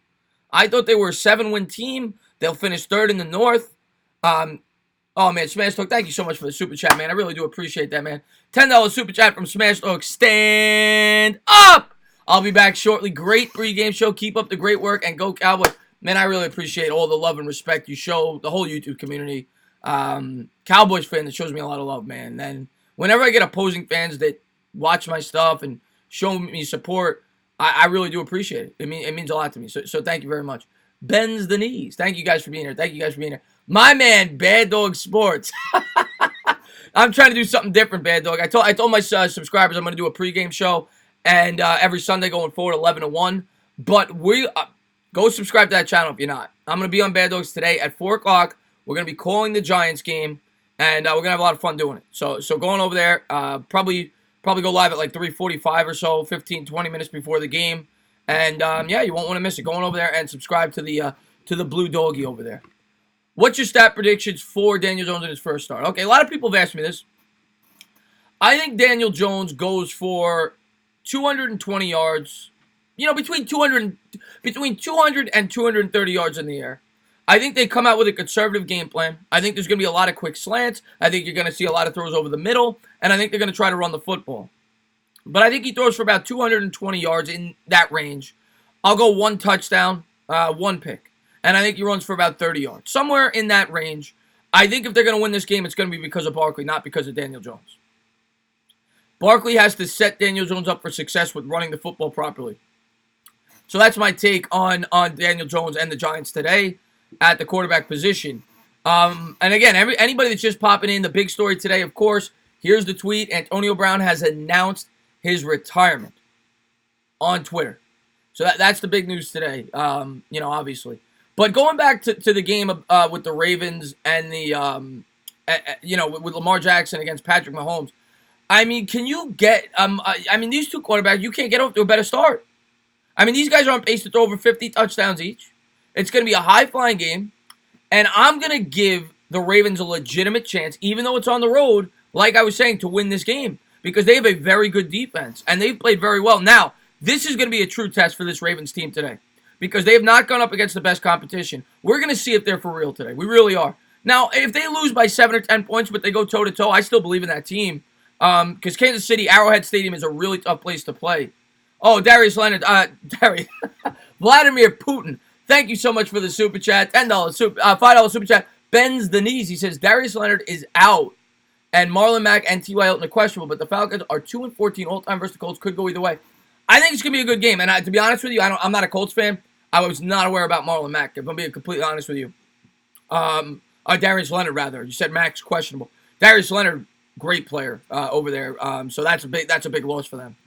I thought they were a 7-win team. They'll finish third in the North. Oh, man, Smash Talk, thank you so much for the super chat, man. I really do appreciate that, man. $10 super chat from Smash Talk. Stand up! I'll be back shortly. Great pregame show. Keep up the great work, and go Cowboys. Man, I really appreciate all the love and respect you show, the whole YouTube community. Cowboys fan that shows me a lot of love, man. And whenever I get opposing fans that watch my stuff and show me support, I really do appreciate it. It means a lot to me. So thank you very much. Bends the knees. Thank you guys for being here. Thank you guys for being here. My man, Bad Dog Sports. I'm trying to do something different, Bad Dog. I told my subscribers I'm going to do a pregame show, and every Sunday going forward, 11 to 1. But go subscribe to that channel if you're not. I'm going to be on Bad Dogs today at 4 o'clock. We're going to be calling the Giants game, and we're going to have a lot of fun doing it. So going over there, probably go live at like 3:45 or so, 15, 20 minutes before the game. And, yeah, you won't want to miss it. Going over there and subscribe to the Blue Doggy over there. What's your stat predictions for Daniel Jones in his first start? Okay, a lot of people have asked me this. I think Daniel Jones goes for 220 yards, between 200 and 230 yards in the air. I think they come out with a conservative game plan. I think there's going to be a lot of quick slants. I think you're going to see a lot of throws over the middle, and I think they're going to try to run the football. But I think he throws for about 220 yards in that range. I'll go 1 touchdown, 1 pick. And I think he runs for about 30 yards. Somewhere in that range. I think if they're going to win this game, it's going to be because of Barkley, not because of Daniel Jones. Barkley has to set Daniel Jones up for success with running the football properly. So that's my take on Daniel Jones and the Giants today at the quarterback position. And again, anybody that's just popping in, the big story today, of course, here's the tweet. Antonio Brown has announced his retirement on Twitter. So that's the big news today, obviously. But going back to the game with the Ravens and the, with Lamar Jackson against Patrick Mahomes, can you get, these two quarterbacks, you can't get off to a better start. These guys are on pace to throw over 50 touchdowns each. It's going to be a high-flying game, and I'm going to give the Ravens a legitimate chance, even though it's on the road, like I was saying, to win this game, because they have a very good defense, and they've played very well. Now, this is going to be a true test for this Ravens team today, because they have not gone up against the best competition. We're going to see if they're for real today. We really are. Now, if they lose by 7 or 10 points, but they go toe-to-toe, I still believe in that team, because Kansas City, Arrowhead Stadium is a really tough place to play. Oh, Darius Leonard, Vladimir Putin, thank you so much for the super chat. $10 $5 super chat. Bends the knees. He says Darius Leonard is out, and Marlon Mack and T.Y. Hilton are questionable, but the Falcons are 2-14 all-time versus the Colts. Could go either way. I think it's going to be a good game, and to be honest with you, I'm not a Colts fan. I was not aware about Marlon Mack, if I'm being completely honest with you. Darius Leonard, rather. You said Mack's questionable. Darius Leonard, great player over there. So that's a big loss for them.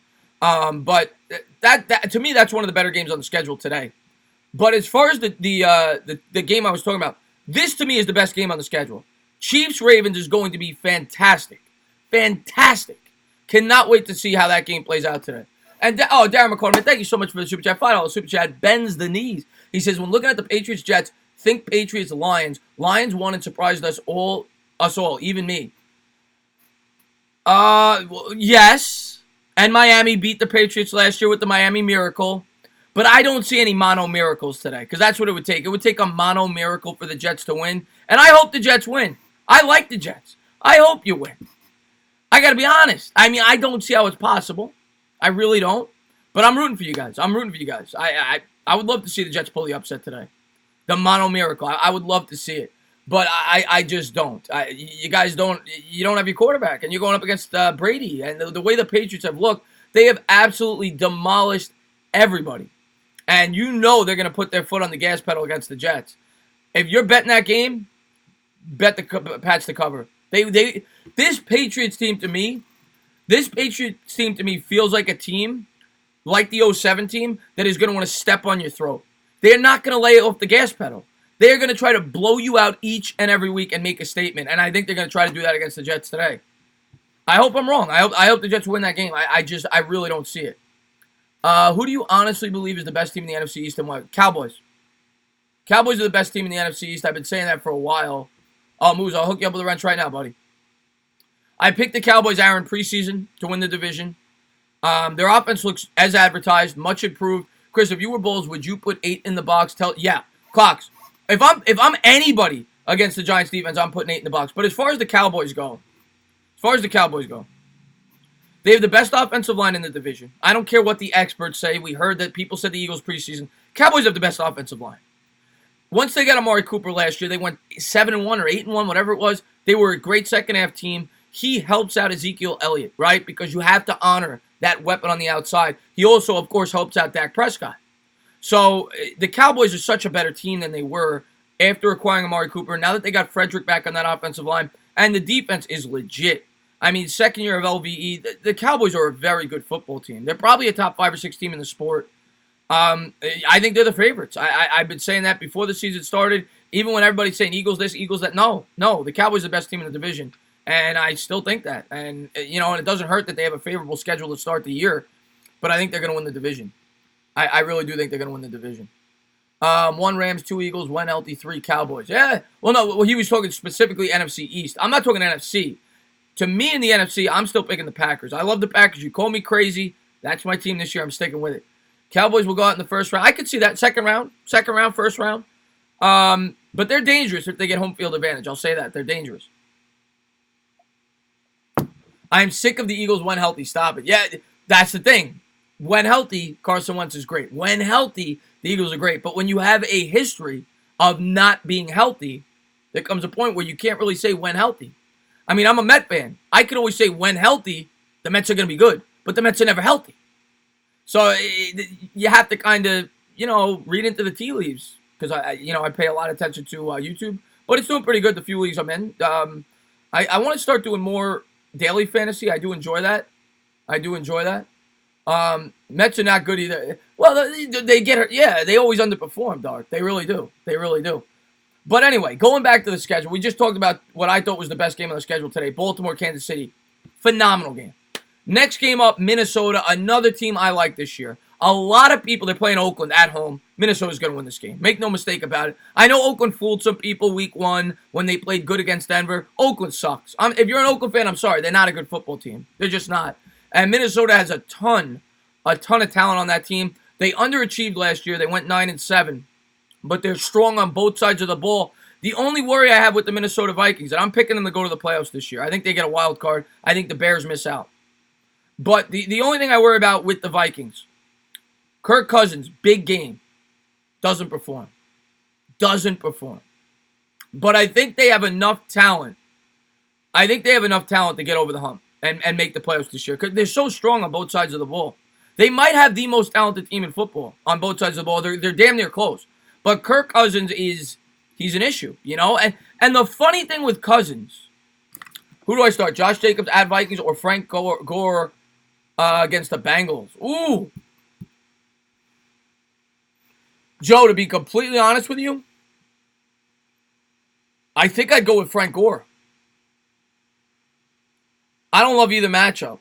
But that to me, that's one of the better games on the schedule today. But as far as the game I was talking about, this to me is the best game on the schedule. Chiefs-Ravens is going to be fantastic. Fantastic. Cannot wait to see how that game plays out today. And, Darren McCormick, thank you so much for the super chat. $5 super chat. Bends the knees. He says, when looking at the Patriots-Jets, think Patriots-Lions. Lions won and surprised us all, even me. Well, yes. And Miami beat the Patriots last year with the Miami Miracle. But I don't see any mono miracles today, because that's what it would take. It would take a mono miracle for the Jets to win. And I hope the Jets win. I like the Jets. I hope you win. I got to be honest. I don't see how it's possible. I really don't. But I'm rooting for you guys. I would love to see the Jets pull the upset today. The mono miracle. I would love to see it. But I just don't. You guys don't. You don't have your quarterback. And you're going up against Brady. And the way the Patriots have looked, they have absolutely demolished everybody. And you know they're going to put their foot on the gas pedal against the Jets. If you're betting that game, bet the Pats to cover. This Patriots team to me feels like a team, like the 07 team, that is going to want to step on your throat. They're not going to lay off the gas pedal. They're going to try to blow you out each and every week and make a statement. And I think they're going to try to do that against the Jets today. I hope I'm wrong. I hope the Jets win that game. I really don't see it. Who do you honestly believe is the best team in the NFC East and why? Cowboys. Cowboys are the best team in the NFC East. I've been saying that for a while. Oh, Moose, I'll hook you up with a wrench right now, buddy. I picked the Cowboys, Aaron, preseason to win the division. Their offense looks as advertised, much improved. Chris, if you were Bulls, would you put 8 in the box? Clocks. If I'm anybody against the Giants defense, I'm putting 8 in the box. But as far as the Cowboys go, they have the best offensive line in the division. I don't care what the experts say. We heard that people said the Eagles preseason. Cowboys have the best offensive line. Once they got Amari Cooper last year, they went 7-1 or 8-1, whatever it was. They were a great second half team. He helps out Ezekiel Elliott, right? Because you have to honor that weapon on the outside. He also, of course, helps out Dak Prescott. So the Cowboys are such a better team than they were after acquiring Amari Cooper. Now that they got Frederick back on that offensive line, and the defense is legit. I mean, second year of LVE, the Cowboys are a very good football team. They're probably a top 5 or 6 team in the sport. I think they're the favorites. I've been saying that before the season started. Even when everybody's saying Eagles this, Eagles that. No, the Cowboys are the best team in the division. And I still think that. And, and it doesn't hurt that they have a favorable schedule to start the year. But I think they're going to win the division. I really do think they're going to win the division. 1 Rams, 2 Eagles, 1 healthy, 3 Cowboys. Yeah. Well, he was talking specifically NFC East. I'm not talking NFC. To me in the NFC, I'm still picking the Packers. I love the Packers. You call me crazy. That's my team this year. I'm sticking with it. Cowboys will go out in the first round. I could see that second round, first round. But they're dangerous if they get home field advantage. I'll say that. They're dangerous. I'm sick of the Eagles when healthy. Stop it. Yeah, that's the thing. When healthy, Carson Wentz is great. When healthy, the Eagles are great. But when you have a history of not being healthy, there comes a point where you can't really say when healthy. I mean, I'm a Met fan. I can always say when healthy, the Mets are going to be good. But the Mets are never healthy. So you have to kind of, read into the tea leaves. Because, I pay a lot of attention to YouTube. But it's doing pretty good, the few leagues I'm in. I want to start doing more daily fantasy. I do enjoy that. Mets are not good either. Well, they get hurt. Yeah, they always underperform, dog. They really do. But anyway, going back to the schedule, we just talked about what I thought was the best game on the schedule today. Baltimore, Kansas City. Phenomenal game. Next game up, Minnesota, another team I like this year. A lot of people, they're playing Oakland at home. Minnesota's going to win this game. Make no mistake about it. I know Oakland fooled some people week 1 when they played good against Denver. Oakland sucks. If you're an Oakland fan, I'm sorry. They're not a good football team. They're just not. And Minnesota has a ton of talent on that team. They underachieved last year. They went 9-7. But they're strong on both sides of the ball. The only worry I have with the Minnesota Vikings, and I'm picking them to go to the playoffs this year. I think they get a wild card. I think the Bears miss out. But the only thing I worry about with the Vikings, Kirk Cousins, big game, doesn't perform. But I think they have enough talent. To get over the hump and make the playoffs this year. Because they're so strong on both sides of the ball. They might have the most talented team in football on both sides of the ball. They're damn near close. But Kirk Cousins he's an issue, And the funny thing with Cousins, who do I start? Josh Jacobs at Vikings or Frank Gore against the Bengals? Ooh. Joe, to be completely honest with you, I think I'd go with Frank Gore. I don't love either matchup.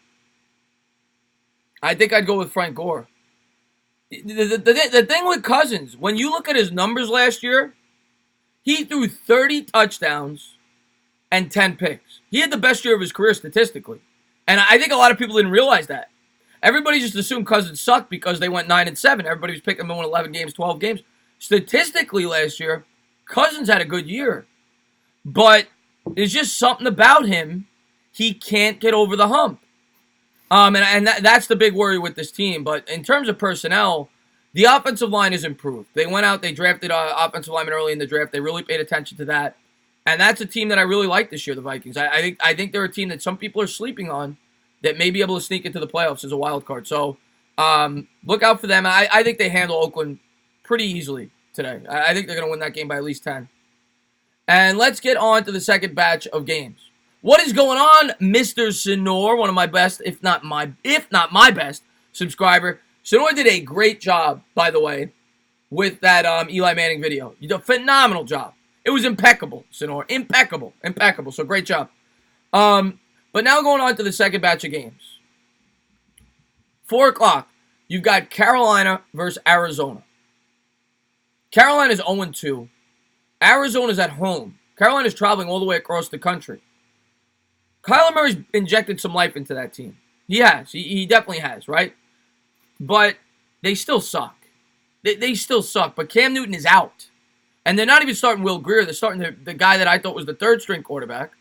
I think I'd go with Frank Gore. The thing with Cousins, when you look at his numbers last year, he threw 30 touchdowns and 10 picks. He had the best year of his career statistically. And I think a lot of people didn't realize that. Everybody just assumed Cousins sucked because they went 9-7. Everybody was picking him to win 11 games, 12 games. Statistically last year, Cousins had a good year. But there's just something about him. He can't get over the hump. And that's the big worry with this team. But in terms of personnel, the offensive line is improved. They went out, they drafted offensive linemen early in the draft. They really paid attention to that. And that's a team that I really like this year, the Vikings. I think they're a team that some people are sleeping on that may be able to sneak into the playoffs as a wild card. So look out for them. I think they handle Oakland pretty easily today. I think they're going to win that game by at least 10. And let's get on to the second batch of games. What is going on, Mr. Sinor, one of my best, if not my best subscriber. Sinor did a great job, by the way, with that Eli Manning video. You did a phenomenal job. It was impeccable, Sinor. Impeccable. So great job. But now going on to the second batch of games. 4 o'clock, you've got Carolina versus Arizona. Carolina's 0-2. Arizona's at home. Carolina's traveling all the way across the country. Kyler Murray's injected some life into that team. He has. He definitely has, right? But they still suck. They still suck. But Cam Newton is out. And they're not even starting Will Grier. They're starting the guy that I thought was the third-string quarterback.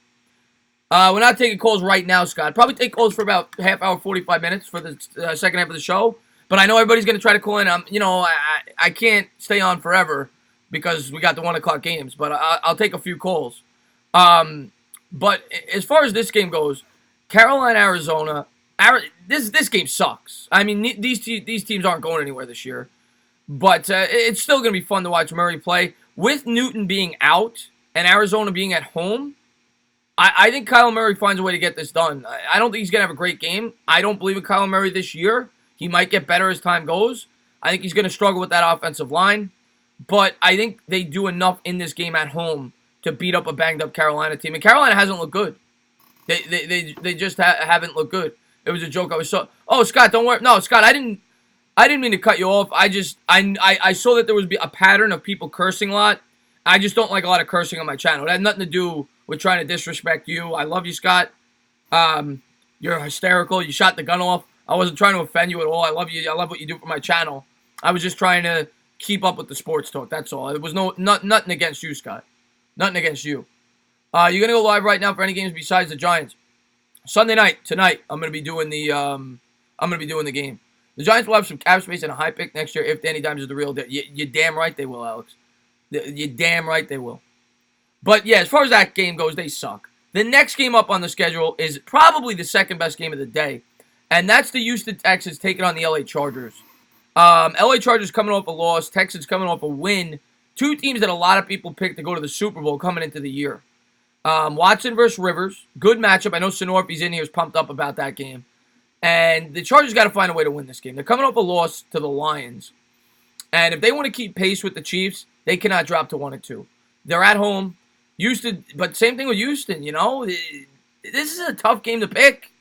We're not taking calls right now, Scott. Probably take calls for about half hour, 45 minutes for the second half of the show. But I know everybody's going to try to call in. I can't stay on forever because we got the 1 o'clock games. But I'll take a few calls. But as far as this game goes, Carolina, Arizona, this game sucks. I mean, these teams aren't going anywhere this year. But it's still going to be fun to watch Murray play. With Newton being out and Arizona being at home, I think Kyler Murray finds a way to get this done. I don't think he's going to have a great game. I don't believe in Kyler Murray this year. He might get better as time goes. I think he's going to struggle with that offensive line. But I think they do enough in this game at home to beat up a banged-up Carolina team. And Carolina hasn't looked good. They just haven't looked good. It was a joke. Oh, Scott, don't worry. No, Scott, I didn't mean to cut you off. I saw that there was a pattern of people cursing a lot. I just don't like a lot of cursing on my channel. It had nothing to do with trying to disrespect you. I love you, Scott. You're hysterical. You shot the gun off. I wasn't trying to offend you at all. I love you. I love what you do for my channel. I was just trying to keep up with the sports talk. That's all. It was nothing against you, Scott. Nothing against you. You're gonna go live right now for any games besides the Giants. Sunday night, tonight, I'm gonna be doing the game. The Giants will have some cap space and a high pick next year if Danny Dimes is the real deal. You're damn right they will, Alex. You're damn right they will. But, yeah, as far as that game goes, they suck. The next game up on the schedule is probably the second best game of the day, and that's the Houston Texans taking on the LA Chargers. LA Chargers coming off a loss, Texans coming off a win. Two teams that a lot of people picked to go to the Super Bowl coming into the year. Watson versus Rivers. Good matchup. I know Sonorfi's in here is pumped up about that game. And the Chargers got to find a way to win this game. They're coming off a loss to the Lions. And if they want to keep pace with the Chiefs, they cannot drop to 1-2. They're at home. Houston, but same thing with Houston, you know. This is a tough game to pick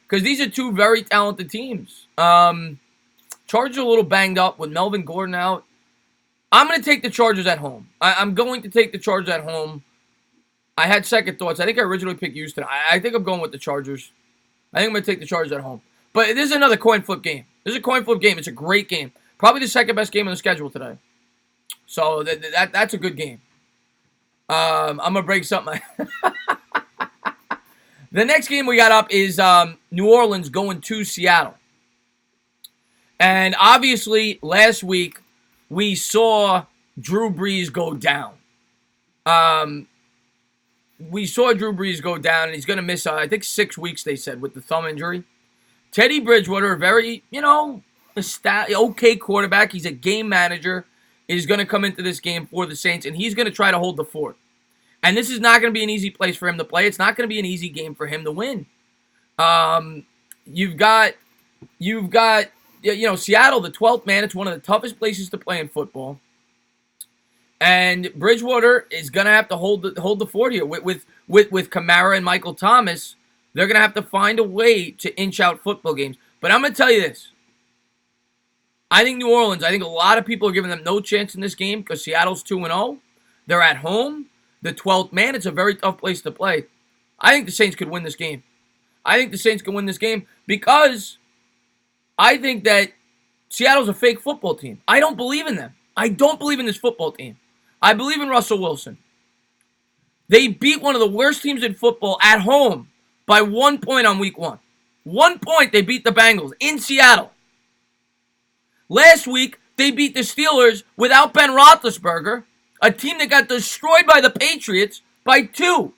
because these are two very talented teams. Chargers are a little banged up with Melvin Gordon out. I'm going to take the Chargers at home. I'm going to take the Chargers at home. I had second thoughts. I think I originally picked Houston. I think I'm going with the Chargers. I think I'm going to take the Chargers at home. But this is another coin flip game. This is a coin flip game. It's a great game. Probably the second best game on the schedule today. So that's a good game. I'm going to break something. The next game we got up is New Orleans going to Seattle. And obviously, last week, we saw Drew Brees go down. We saw Drew Brees go down, and he's going to miss, I think, 6 weeks, they said, with the thumb injury. Teddy Bridgewater, a very, okay quarterback. He's a game manager. Is going to come into this game for the Saints, and he's going to try to hold the fort. And this is not going to be an easy place for him to play. It's not going to be an easy game for him to win. You've got Seattle, the 12th man. It's one of the toughest places to play in football. And Bridgewater is going to have to hold the fort here. With Kamara and Michael Thomas, they're going to have to find a way to inch out football games. But I'm going to tell you this. I think New Orleans, a lot of people are giving them no chance in this game because Seattle's 2-0. They're at home. The 12th man, it's a very tough place to play. I think the Saints could win this game. I think the Saints can win this game because I think that Seattle's a fake football team. I don't believe in them. I don't believe in this football team. I believe in Russell Wilson. They beat one of the worst teams in football at home by 1 point on week 1. 1 point they beat the Bengals in Seattle. Last week, they beat the Steelers without Ben Roethlisberger, a team that got destroyed by the Patriots by 2.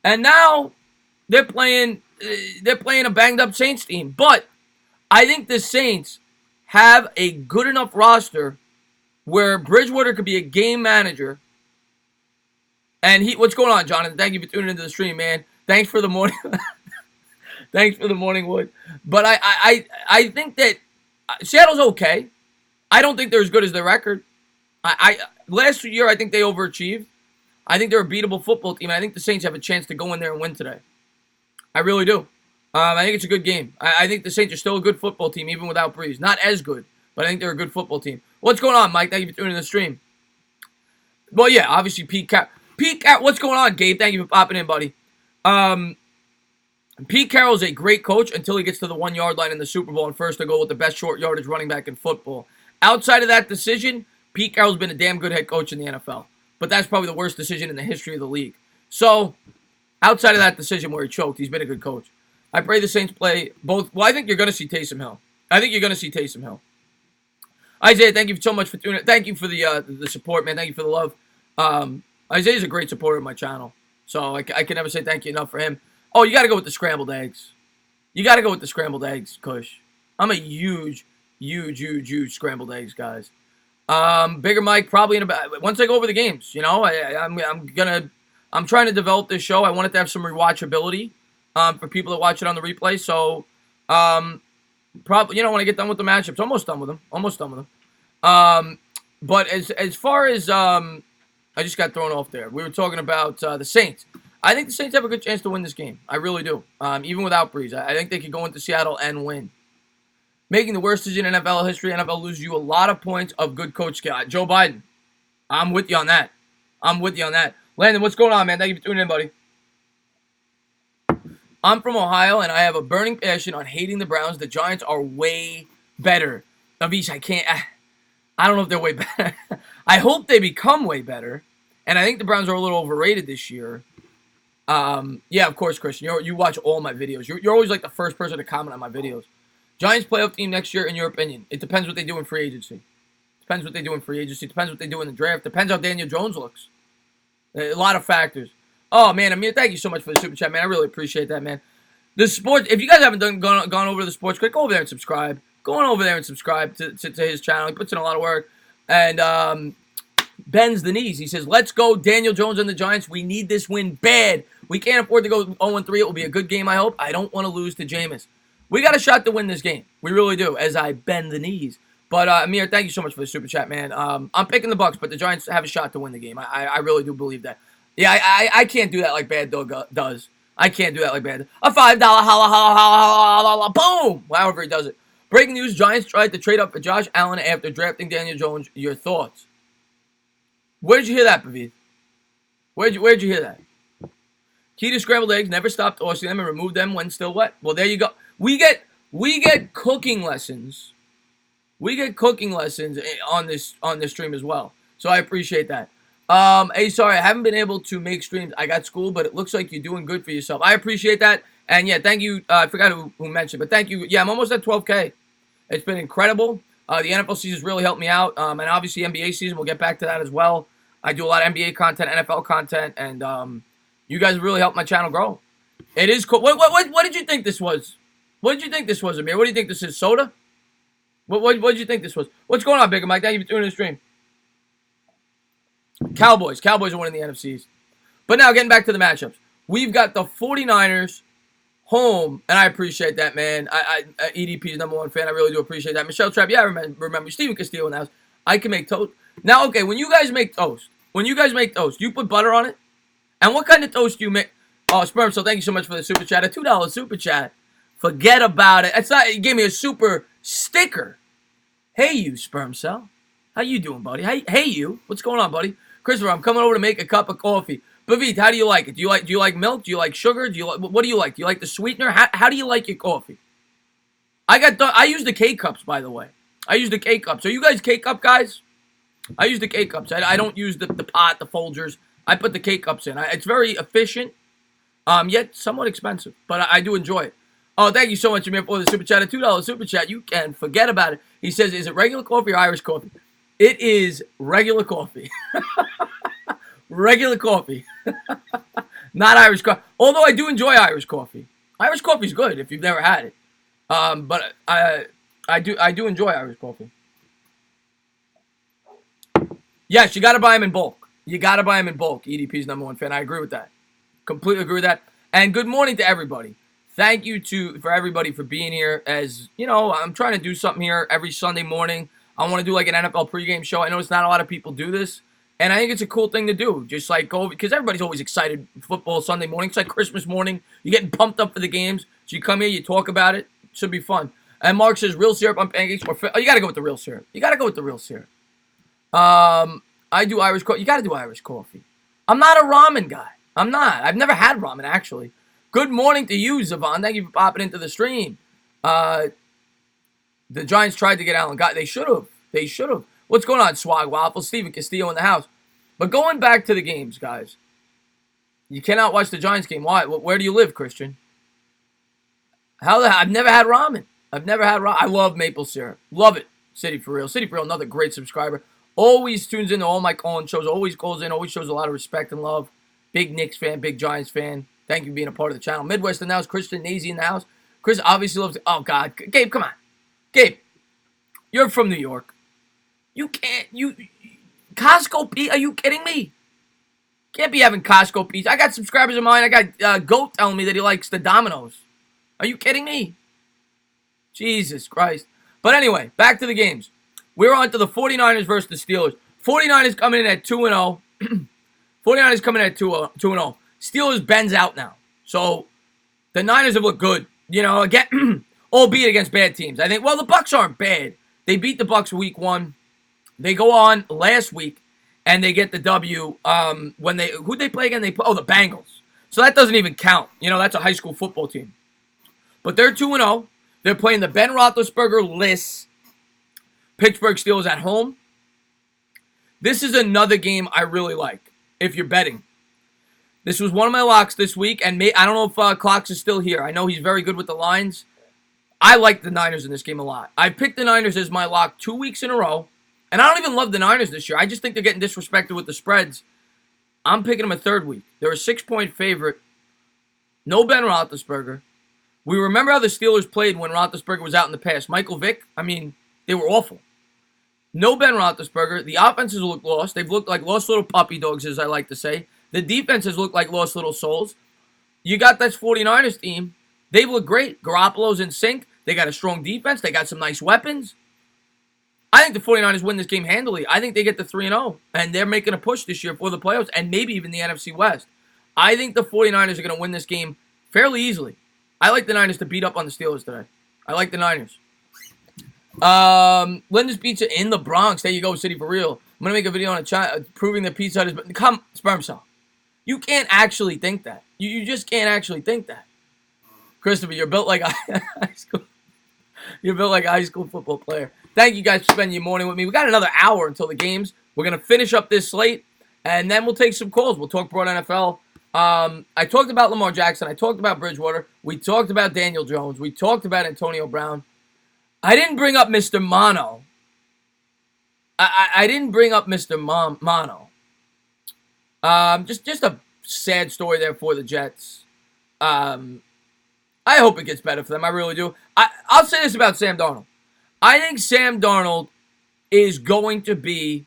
And now they're playing a banged-up Saints team. But I think the Saints have a good enough roster where Bridgewater could be a game manager. And what's going on, Jonathan? Thank you for tuning into the stream, man. Thanks for the morning. Thanks for the morning wood. But I think that Seattle's okay. I don't think they're as good as their record. Last year, I think they overachieved. I think they're a beatable football team. And I think the Saints have a chance to go in there and win today. I really do. I think it's a good game. I think the Saints are still a good football team, even without Breeze. Not as good, but I think they're a good football team. What's going on, Mike? Thank you for tuning in the stream. Well, yeah, obviously Pete Cat. What's going on, Gabe? Thank you for popping in, buddy. Pete Carroll's a great coach until he gets to the 1 yard line in the Super Bowl and first to go with the best short yardage running back in football. Outside of that decision, Pete Carroll's been a damn good head coach in the NFL. But that's probably the worst decision in the history of the league. So, outside of that decision where he choked, he's been a good coach. I pray the Saints play both. Well, I think you're going to see Taysom Hill. Isaiah, thank you so much for tuning in. Thank you for the support, man. Thank you for the love. Isaiah's a great supporter of my channel. So, I can never say thank you enough for him. Oh, you got to go with the scrambled eggs. Kush. I'm a huge scrambled eggs, guys. Bigger Mike, probably in about once I go over the games. You know, I'm trying to develop this show. I want it to have some rewatchability for people that watch it on the replay. So, probably when I get done with the matchups, almost done with them. But as far as I just got thrown off there. We were talking about the Saints. I think the Saints have a good chance to win this game. I really do. Even without Breeze, I think they could go into Seattle and win. Making the worst decision in NFL history. NFL loses you a lot of points of good coach skill. Joe Biden. I'm with you on that. Landon, what's going on, man? Thank you for tuning in, buddy. I'm from Ohio, and I have a burning passion on hating the Browns. The Giants are way better. Avish, I don't know if they're way better. I hope they become way better. And I think the Browns are a little overrated this year. Yeah, of course, Christian. You watch all my videos. You're always like the first person to comment on my videos. Giants playoff team next year, in your opinion? It depends what they do in free agency. Depends what they do in the draft. Depends how Daniel Jones looks. A lot of factors. Oh, man, Amir, thank you so much for the super chat, man. I really appreciate that, man. The sports, if you guys haven't gone over to the sports quick, go over there and subscribe. Go on over there and subscribe to his channel. He puts in a lot of work. And bends the knees. He says, let's go, Daniel Jones and the Giants. We need this win bad. We can't afford to go 0-3. It will be a good game, I hope. I don't want to lose to Jameis. We got a shot to win this game. We really do, as I bend the knees. But, Amir, thank you so much for the super chat, man. I'm picking the Bucks, but the Giants have a shot to win the game. I really do believe that. Yeah, I can't do that like Bad Dog does. I can't do that like Bad Dog. A $5 holla, boom! However he does it. Breaking news, Giants tried to trade up for Josh Allen after drafting Daniel Jones. Your thoughts? Where'd you hear that, Pavid? Where'd you hear that? Key to scrambled eggs, never stop tossing them and remove them when still wet. Well, there you go. We get cooking lessons. We get cooking lessons on this stream as well. So I appreciate that. Hey, sorry, I haven't been able to make streams. I got school, but it looks like you're doing good for yourself. I appreciate that. And yeah, thank you. I forgot who mentioned, but thank you. Yeah, I'm almost at 12K. It's been incredible. The NFL season's really helped me out. And obviously NBA season, we'll get back to that as well. I do a lot of NBA content, NFL content, and you guys really helped my channel grow. It is cool. What did you think this was? What did you think this was, Amir? What do you think this is? Soda? What did you think this was? What's going on, Bigger Mike? Thank you for doing the stream. Cowboys are winning the NFCs. But now, getting back to the matchups. We've got the 49ers home, and I appreciate that, man. EDP's #1 fan. I really do appreciate that. Michelle Trapp, yeah, I remember. Steven Castillo in the house. I can make toast. Now, okay, when you guys make toast, you put butter on it? And what kind of toast do you make? Oh, Sperm, so thank you so much for the super chat. A $2 super chat. Forget about it. It's not. You gave me a super sticker. Hey, you sperm cell. How you doing, buddy? Hey, you. What's going on, buddy? Christopher, I'm coming over to make a cup of coffee. Bavit, how do you like it? Do you like milk? Do you like sugar? What do you like? Do you like the sweetener? How do you like your coffee? I use the K-cups, by the way. I use the K-cups. Are you guys K-cup guys? I use the K-cups. I don't use the pot, the Folgers. I put the K-cups in. It's very efficient, yet somewhat expensive. But I do enjoy it. Oh, thank you so much, Amir, for the super chat. A $2 super chat. You can forget about it. He says, is it regular coffee or Irish coffee? It is regular coffee. Regular coffee. Not Irish coffee. Although I do enjoy Irish coffee. Irish coffee's good if you've never had it. But I do enjoy Irish coffee. Yes, you got to buy them in bulk. EDP's #1 fan. I agree with that. Completely agree with that. And good morning to everybody. Thank you for everybody for being here. As you know, I'm trying to do something here every Sunday morning. I want to do like an NFL pregame show. I know it's not a lot of people do this. And I think it's a cool thing to do. Just like go, because everybody's always excited football Sunday morning. It's like Christmas morning. You're getting pumped up for the games. So you come here, you talk about it. It should be fun. And Mark says, real syrup on pancakes. You got to go with the real syrup. I do Irish coffee. You got to do Irish coffee. I'm not a ramen guy. I'm not. I've never had ramen, actually. Good morning to you, Zavon. Thank you for popping into the stream. The Giants tried to get Allen. They should have. They should have. What's going on, Swag Waffle? Steven Castillo in the house. But going back to the games, guys. You cannot watch the Giants game. Why? Where do you live, Christian? I've never had ramen. I've never had ramen. I love maple syrup. Love it. City for Real. City for Real, another great subscriber. Always tunes into all my call-in shows. Always calls in. Always shows a lot of respect and love. Big Knicks fan. Big Giants fan. Thank you for being a part of the channel. Midwest in the house. Christian Nazy in the house. Chris obviously loves... Oh, God. Gabe, come on. Gabe, you're from New York. You can't... Costco pizza? Are you kidding me? Can't be having Costco pizza. I got subscribers of mine. I got Goat telling me that he likes the Domino's. Are you kidding me? Jesus Christ. But anyway, back to the games. We're on to the 49ers versus the Steelers. 49ers coming in at 2-0. 49ers coming in at 2-0. Steelers, Ben's out now. So, the Niners have looked good. You know, again, albeit against bad teams. I think, well, the Bucs aren't bad. They beat the Bucs week 1. They go on last week, and they get the W. Who'd they play again? The Bengals. So that doesn't even count. You know, that's a high school football team. But they're 2-0. They're playing the Ben Roethlisberger-less Pittsburgh Steelers at home. This is another game I really like, if you're betting. This was one of my locks this week, and I don't know if Clocks is still here. I know he's very good with the lines. I like the Niners in this game a lot. I picked the Niners as my lock 2 weeks in a row, and I don't even love the Niners this year. I just think they're getting disrespected with the spreads. I'm picking them a third week. They're a 6-point favorite. No Ben Roethlisberger. We remember how the Steelers played when Roethlisberger was out in the past. Michael Vick, I mean, they were awful. No Ben Roethlisberger. The offenses look lost. They've looked like lost little puppy dogs, as I like to say. The defenses look like lost little souls. You got this 49ers team. They look great. Garoppolo's in sync. They got a strong defense. They got some nice weapons. I think the 49ers win this game handily. I think they get to 3-0, and they're making a push this year for the playoffs and maybe even the NFC West. I think the 49ers are going to win this game fairly easily. I like the Niners to beat up on the Steelers today. I like the Niners. Linda's Pizza in the Bronx. There you go, City for Real. I'm going to make a video on a chat proving that Pizza Hut is... Come, sperm cell. You can't actually think that. You just can't actually think that. Christopher, you're built like a high school... You're built like a high school football player. Thank you guys for spending your morning with me. We got another hour until the games. We're going to finish up this slate, and then we'll take some calls. We'll talk broad NFL. I talked about Lamar Jackson. I talked about Bridgewater. We talked about Daniel Jones. We talked about Antonio Brown. I didn't bring up Mr. Mono. I didn't bring up Mr. Mono. Just a sad story there for the Jets. I hope it gets better for them. I really do. I'll say this about Sam Darnold. I think Sam Darnold is going to be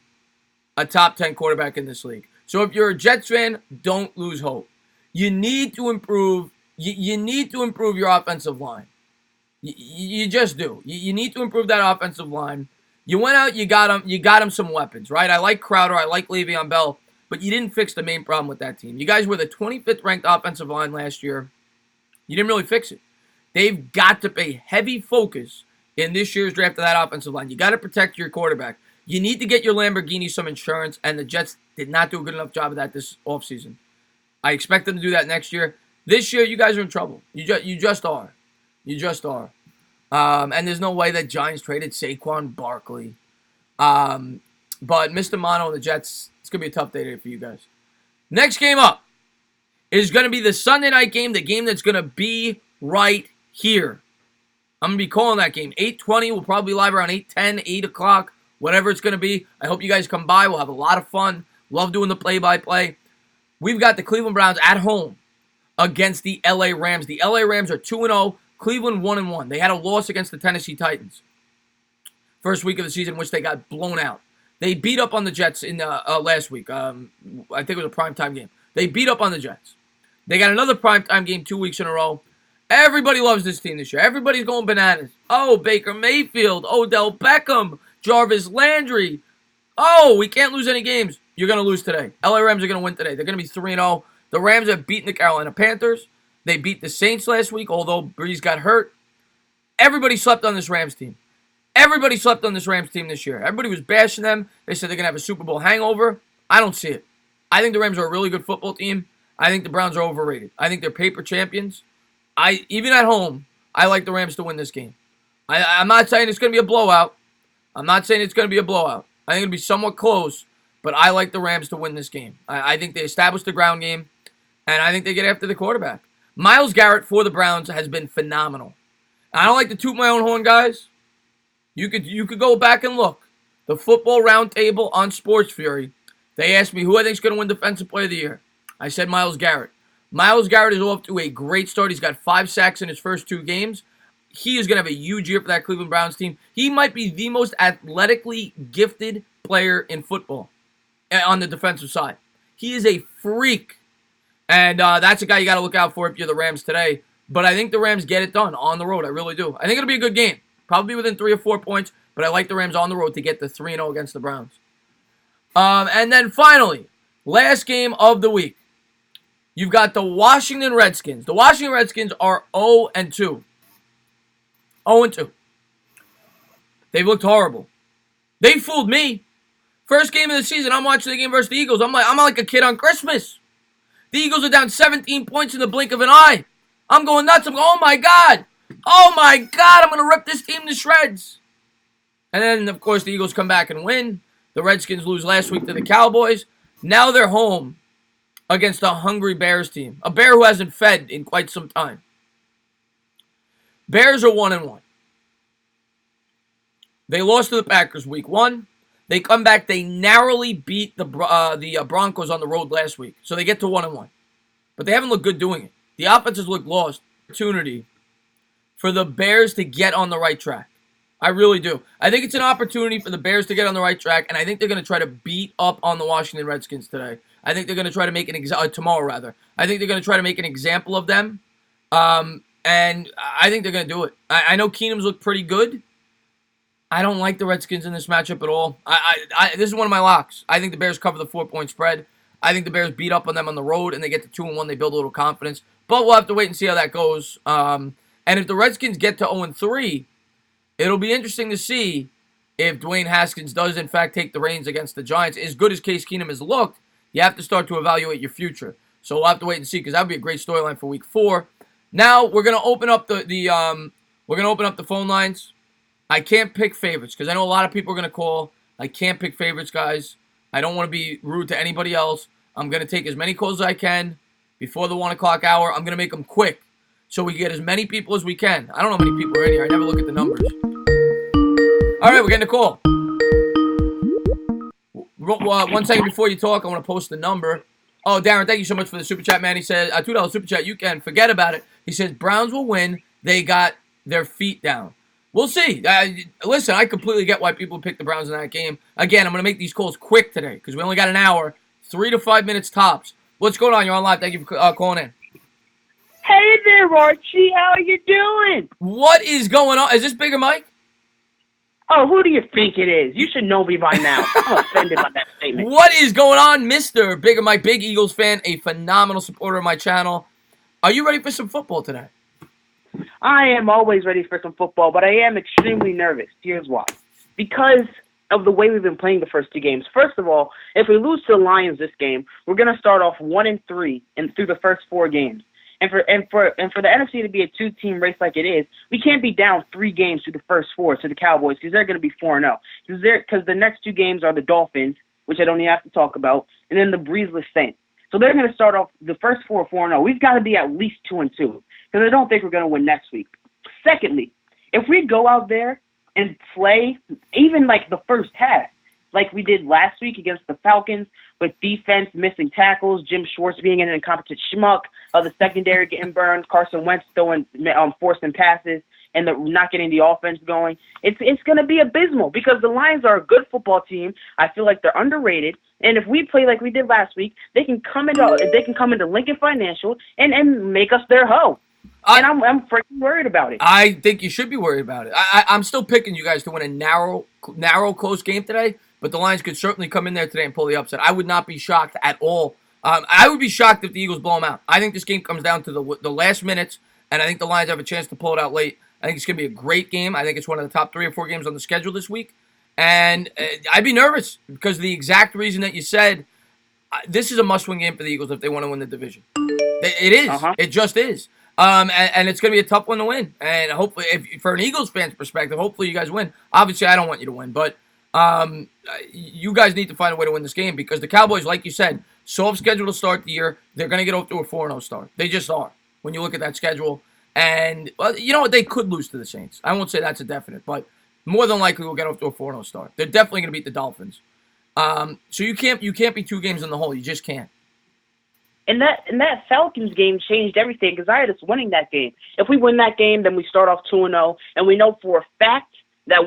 a top 10 quarterback in this league. So if you're a Jets fan, don't lose hope. You need to improve. You need to improve your offensive line. You just do. You need to improve that offensive line. You went out, you got him some weapons, right? I like Crowder, I like Le'Veon Bell, but you didn't fix the main problem with that team. You guys were the 25th ranked offensive line last year. You didn't really fix it. They've got to pay heavy focus in this year's draft of that offensive line. You got to protect your quarterback. You need to get your Lamborghini some insurance, and the Jets did not do a good enough job of that this offseason. I expect them to do that next year. This year, you guys are in trouble. You just are. You just are. And there's no way that Giants traded Saquon Barkley. But Mr. Mono and the Jets, it's going to be a tough day today for you guys. Next game up is going to be the Sunday night game, the game that's going to be right here. I'm going to be calling that game. 8:20. We'll probably be live around 8:10, 8 o'clock, whatever it's going to be. I hope you guys come by. We'll have a lot of fun. Love doing the play-by-play. We've got the Cleveland Browns at home against the LA Rams. The LA Rams are 2-0. Cleveland 1-1. They had a loss against the Tennessee Titans. First week of the season, which they got blown out. They beat up on the Jets in last week. I think it was a primetime game. They beat up on the Jets. They got another primetime game 2 weeks in a row. Everybody loves this team this year. Everybody's going bananas. Oh, Baker Mayfield, Odell Beckham, Jarvis Landry. Oh, we can't lose any games. You're going to lose today. LA Rams are going to win today. They're going to be 3-0. The Rams have beaten the Carolina Panthers. They beat the Saints last week, although Breeze got hurt. Everybody slept on this Rams team. Everybody slept on this Rams team this year. Everybody was bashing them. They said they're going to have a Super Bowl hangover. I don't see it. I think the Rams are a really good football team. I think the Browns are overrated. I think they're paper champions. Even at home, I like the Rams to win this game. I'm not saying it's going to be a blowout. I think it's going to be somewhat close, but I like the Rams to win this game. I think they establish the ground game, and I think they get after the quarterback. Myles Garrett for the Browns has been phenomenal. I don't like to toot my own horn, guys. You could go back and look. The Football Roundtable on Sports Fury, they asked me who I think is going to win Defensive Player of the Year. I said Myles Garrett. Myles Garrett is off to a great start. He's got 5 sacks in his first 2 games. He is going to have a huge year for that Cleveland Browns team. He might be the most athletically gifted player in football on the defensive side. He is a freak. And that's a guy you got to look out for if you're the Rams today. But I think the Rams get it done on the road. I really do. I think it'll be a good game. Probably within 3 or 4 points. But I like the Rams on the road to get the 3-0 against the Browns. And then finally, last game of the week. You've got the Washington Redskins. The Washington Redskins are 0-2. 0-2. They've looked horrible. They fooled me. First game of the season, I'm watching the game versus the Eagles. I'm like a kid on Christmas. The Eagles are down 17 points in the blink of an eye. I'm going nuts. I'm going, oh my God. I'm going to rip this team to shreds. And then, of course, the Eagles come back and win. The Redskins lose last week to the Cowboys. Now they're home against a hungry Bears team. A Bear who hasn't fed in quite some time. Bears are 1-1. They lost to the Packers week 1. They come back. They narrowly beat the Broncos on the road last week. So they get to 1-1. But they haven't looked good doing it. The offense has looked lost. Opportunity for the Bears to get on the right track. I really do. I think it's an opportunity for the Bears to get on the right track, and I think they're going to try to beat up on the Washington Redskins today. I think they're going to try to make tomorrow, rather. I think they're going to try to make an example of them, and I think they're going to do it. I know Keenum's looked pretty good. I don't like the Redskins in this matchup at all. This is one of my locks. I think the Bears cover the 4-point spread. I think the Bears beat up on them on the road, and they get to 2-1. They build a little confidence. But we'll have to wait and see how that goes. And if the Redskins get to 0-3, it'll be interesting to see if Dwayne Haskins does, in fact, take the reins against the Giants. As good as Case Keenum has looked, you have to start to evaluate your future. So we'll have to wait and see, because that would be a great storyline for Week 4. Now we're gonna open up the phone lines. I can't pick favorites because I know a lot of people are gonna call. I can't pick favorites, guys. I don't want to be rude to anybody else. I'm gonna take as many calls as I can before the 1 o'clock hour. I'm gonna make them quick so we get as many people as we can. I don't know how many people are in here. I never look at the numbers. All right, we're getting a call. 1 second before you talk, I want to post the number. Oh, Darren, thank you so much for the super chat, man. He said, $2 super chat, you can forget about it. He says, Browns will win. They got their feet down. We'll see. Listen, I completely get why people pick the Browns in that game. Again, I'm going to make these calls quick today because we only got an hour, 3 to 5 minutes tops. What's going on? You're on live. Thank you for calling in. Hey there, Archie. How are you doing? What is going on? Is this Bigger Mike? Oh, who do you think it is? You should know me by now. I'm offended by that statement. What is going on, Mr. Bigger Mike? Big Eagles fan, a phenomenal supporter of my channel. Are you ready for some football today? I am always ready for some football, but I am extremely nervous. Here's why. Because of the way we've been playing the first 2 games. First of all, if we lose to the Lions this game, we're going to start off 1-3 and through the first 4 games. And for the NFC to be a 2-team race like it is, we can't be down 3 games through the first 4 to the Cowboys because they're going to be 4-0. Because the next 2 games are the Dolphins, which I don't even have to talk about, and then the breezeless Saints. So they're going to start off the first 4 4-0. We've got to be at least 2-2 because I don't think we're going to win next week. Secondly, if we go out there and play even like the first half, like we did last week against the Falcons, with defense missing tackles, Jim Schwartz being an incompetent schmuck, the secondary getting burned, Carson Wentz forcing passes, and not getting the offense going. It's going to be abysmal because the Lions are a good football team. I feel like they're underrated, and if we play like we did last week, they can come into Lincoln Financial and make us their hoe. And I'm freaking worried about it. I think you should be worried about it. I'm still picking you guys to win a narrow, close game today. But the Lions could certainly come in there today and pull the upset. I would not be shocked at all. I would be shocked if the Eagles blow them out. I think this game comes down to the last minutes, and I think the Lions have a chance to pull it out late. I think it's going to be a great game. I think it's one of the top 3 or 4 games on the schedule this week. And I'd be nervous because of the exact reason that you said. This is a must-win game for the Eagles if they want to win the division. It is. Uh-huh. It just is. And it's going to be a tough one to win. And hopefully, for an Eagles fan's perspective, hopefully you guys win. Obviously, I don't want you to win, but you guys need to find a way to win this game because the Cowboys, like you said, soft schedule to start the year. They're going to get off to a 4-0 start. They just are when you look at that schedule. And you know what? They could lose to the Saints. I won't say that's a definite, but more than likely we'll get off to a 4-0 start. They're definitely going to beat the Dolphins. So you can't be 2 games in the hole. You just can't. And that Falcons game changed everything because I had us winning that game. If we win that game, then we start off 2-0, and we know for a fact that